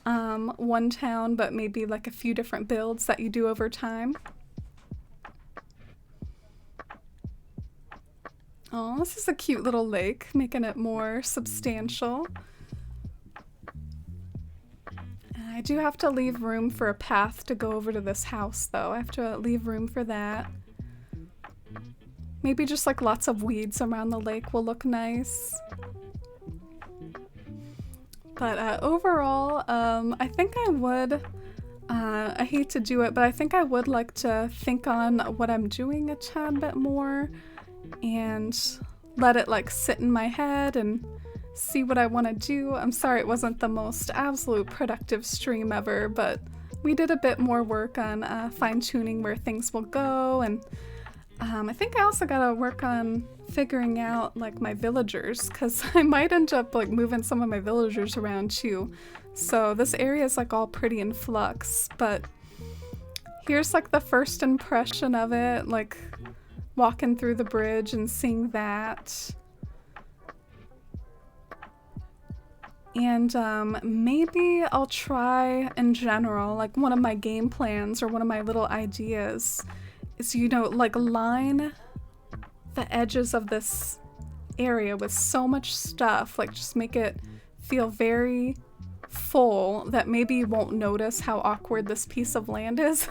one town, but maybe like a few different builds that you do over time? Oh, this is a cute little lake, making it more substantial. I do have to leave room for a path to go over to this house, though. I have to leave room for that. Maybe just like lots of weeds around the lake will look nice. But overall, I think I would, I hate to do it, but I think I would like to think on what I'm doing a tad bit more and let it like sit in my head and see what I want to do. I'm sorry it wasn't the most absolute productive stream ever, but we did a bit more work on fine-tuning where things will go, and I think I also gotta work on figuring out like my villagers, because I might end up like moving some of my villagers around too. So this area is like all pretty in flux, but here's like the first impression of it, like walking through the bridge and seeing that. And maybe I'll try in general, like one of my game plans or one of my little ideas is, you know, like line the edges of this area with so much stuff, like just make it feel very full that maybe you won't notice how awkward this piece of land is.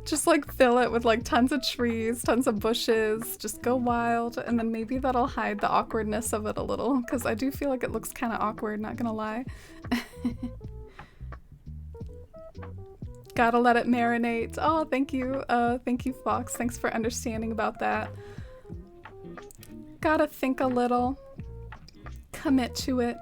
Just like fill it with like tons of trees, tons of bushes, just go wild, and then maybe that'll hide the awkwardness of it a little, because I do feel like it looks kind of awkward, not gonna lie. Gotta let it marinate. Oh, thank you. Thank you, Fox. Thanks for understanding about that. Gotta think a little. Commit to it.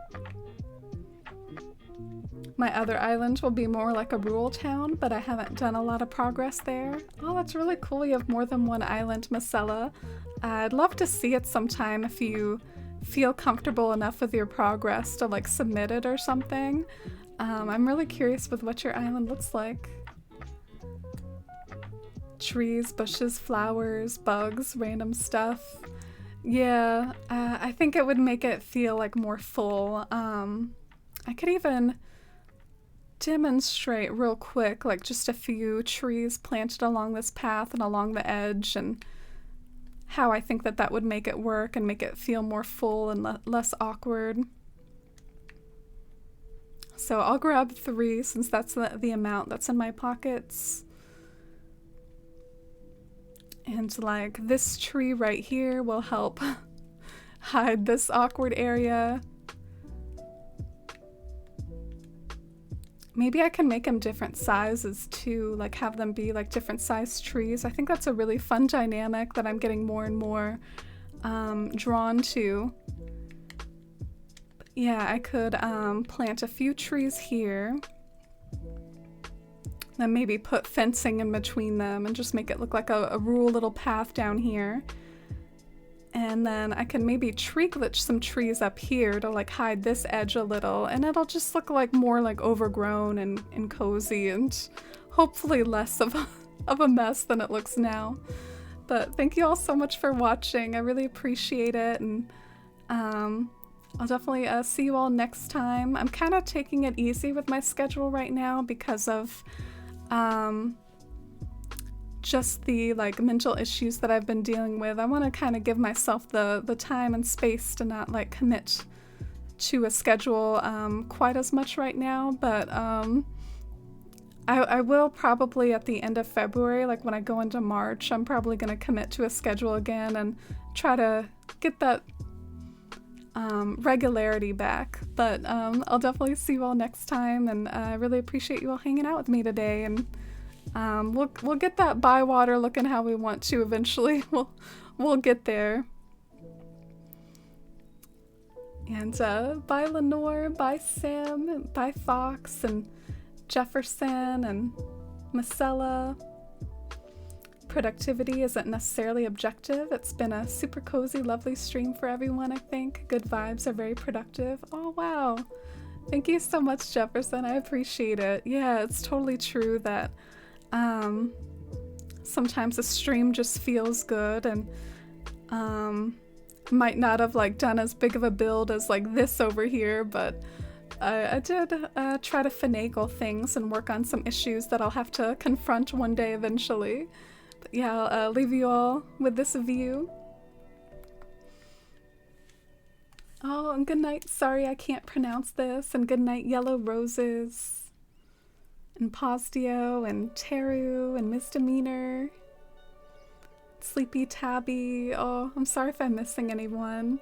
My other island will be more like a rural town, but I haven't done a lot of progress there. Oh, that's really cool. You have more than one island, Marcella. I'd love to see it sometime if you feel comfortable enough with your progress to like submit it or something. I'm really curious with what your island looks like. Trees, bushes, flowers, bugs, random stuff. Yeah, I think it would make it feel like more full. I could even demonstrate real quick, like just a few trees planted along this path and along the edge, and how I think that that would make it work and make it feel more full and less awkward. So I'll grab 3 since that's the amount that's in my pockets. And like this tree right here will help hide this awkward area. Maybe I can make them different sizes too, like have them be like different sized trees. I think that's a really fun dynamic that I'm getting more and more drawn to. Yeah, I could plant a few trees here, then maybe put fencing in between them and just make it look like a rural little path down here. And then I can maybe tree glitch some trees up here to like hide this edge a little, and it'll just look like more like overgrown and cozy and hopefully less of a mess than it looks now. But thank you all so much for watching. I really appreciate it, and I'll definitely see you all next time. I'm kind of taking it easy with my schedule right now because of just the like mental issues that I've been dealing with. I want to kind of give myself the time and space to not like commit to a schedule quite as much right now, but I will probably at the end of February, like when I go into March, I'm probably going to commit to a schedule again and try to get that regularity back. But I'll definitely see you all next time, and I really appreciate you all hanging out with me today. And we'll get that Bywater looking how we want to eventually. We'll get there. And bye Lenore, bye Sam, bye Fox, and Jefferson, and Marcella. Productivity isn't necessarily objective. It's been a super cozy, lovely stream for everyone, I think. Good vibes are very productive. Oh, wow. Thank you so much, Jefferson. I appreciate it. Yeah, it's totally true that sometimes a stream just feels good, and might not have like done as big of a build as like this over here, but I did try to finagle things and work on some issues that I'll have to confront one day eventually. But yeah, I'll leave you all with this view. Oh, and good night. Sorry I can't pronounce this. And good night, Yellow Roses. And Posdio, and Teru, and Misdemeanor. Sleepy Tabby. Oh, I'm sorry if I'm missing anyone.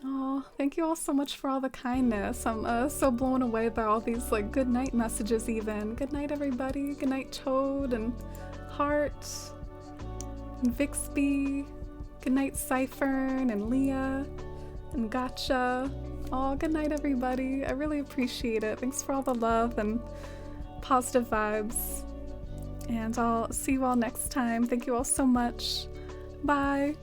Oh, thank you all so much for all the kindness. I'm so blown away by all these like good night messages even. Good night everybody. Good night Toad and Heart and Vixby. Good night Cyphern and Leah and Gotcha. Oh, good night everybody. I really appreciate it. Thanks for all the love and positive vibes. And I'll see you all next time. Thank you all so much. Bye.